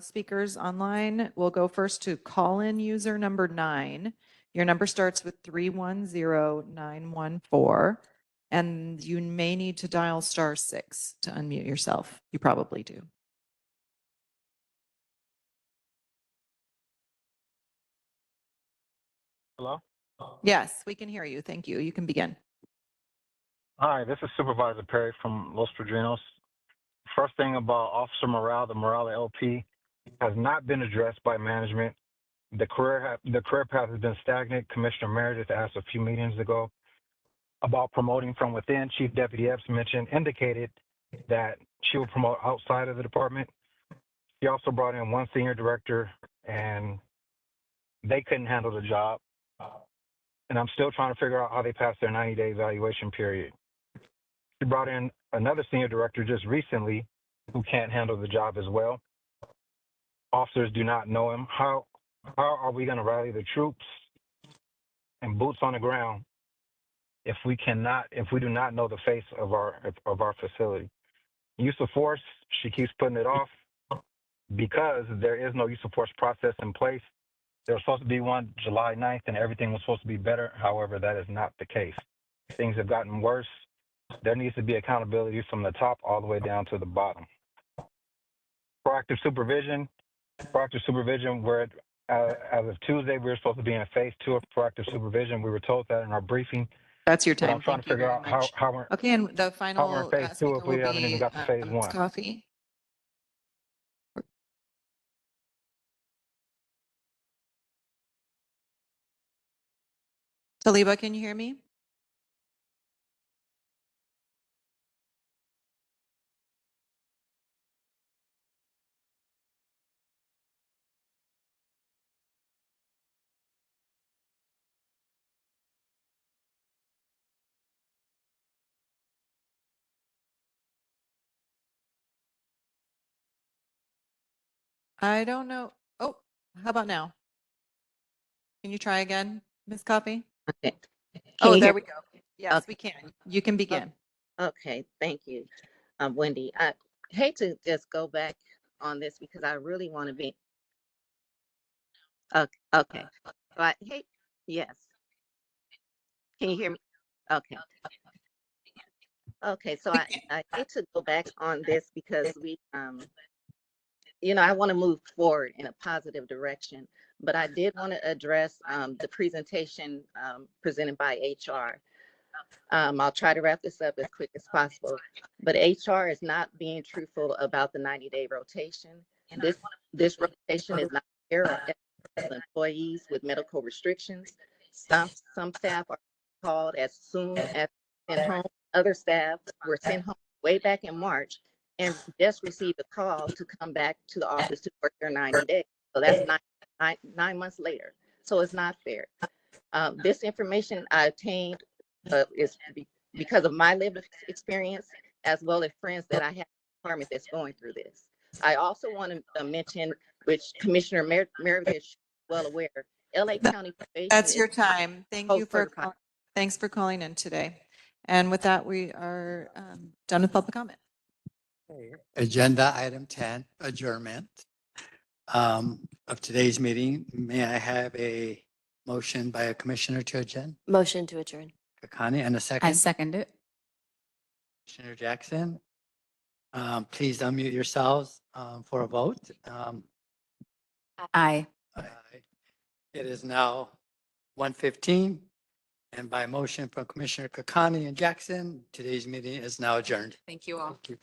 speakers online. We'll go first to call-in user number 9. Your number starts with 310914, and you may need to dial *6 to unmute yourself. You probably do. Hello? Yes, we can hear you. Thank you. You can begin. Hi, this is Supervisor Perry from Los Padrinos. First thing about officer morale, the morale LP has not been addressed by management. The career path has been stagnant. Commissioner Meredith asked a few meetings ago about promoting from within. Chief Deputy Epps indicated that she will promote outside of the department. She also brought in 1 senior director, and they couldn't handle the job. And I'm still trying to figure out how they passed their 90-day evaluation period. She brought in another senior director just recently who can't handle the job as well. Officers do not know him. How are we going to rally the troops and boots on the ground if we do not know the face of our facility? Use of force, she keeps putting it off because there is no use of force process in place. There was supposed to be one July 9th and everything was supposed to be better. However, that is not the case. Things have gotten worse. There needs to be accountability from the top all the way down to the bottom. Proactive supervision, where as of Tuesday, we were supposed to be in phase 2 of proactive supervision. We were told that in our briefing. That's your But time. I'm trying Thank to you figure very out much. how we're Okay, and the in final phase 2 speaker if we will haven't even be got to phase Ms. 1. Coffey. Taliba, can you hear me? I don't know. Oh, how about now? Can you try again, Ms. Coffey? Okay. Oh, you there hear we me? go. Yes, Okay. we can. You can begin. Okay, thank you, Wendy. I hate to just go back on this because I really want to be. Okay, okay. So I hate. Yes. Can you hear me? Okay. Okay. So I hate to go back on this because I want to move forward in a positive direction, but I did want to address the presentation presented by HR. I'll try to wrap this up as quick as possible, but HR is not being truthful about the 90-day rotation. This rotation is not fair on employees with medical restrictions. Some staff are called as soon as sent home. Other staff were sent home way back in March and just received a call to come back to the office to work their 90 days. So that's 9 months later. So it's not fair. This information I obtained is because of my lived experience, as well as friends that I have in the department that's going through this. I also want to mention, which Commissioner Meredith is well aware, LA County Probation. That's your time. Thank you for, post-certified. thanks for calling in today. And with that, we are done with public comment. Agenda item 10, adjournment of today's meeting. May I have a motion by a commissioner to adjourn? Motion to adjourn. Kakani, and a I second? second it. Commissioner Jackson. Please unmute yourselves for a vote. Aye. It is now 1:15, and by motion from Commissioner Kakani and Jackson, today's meeting is now adjourned. Thank you all. Thank you.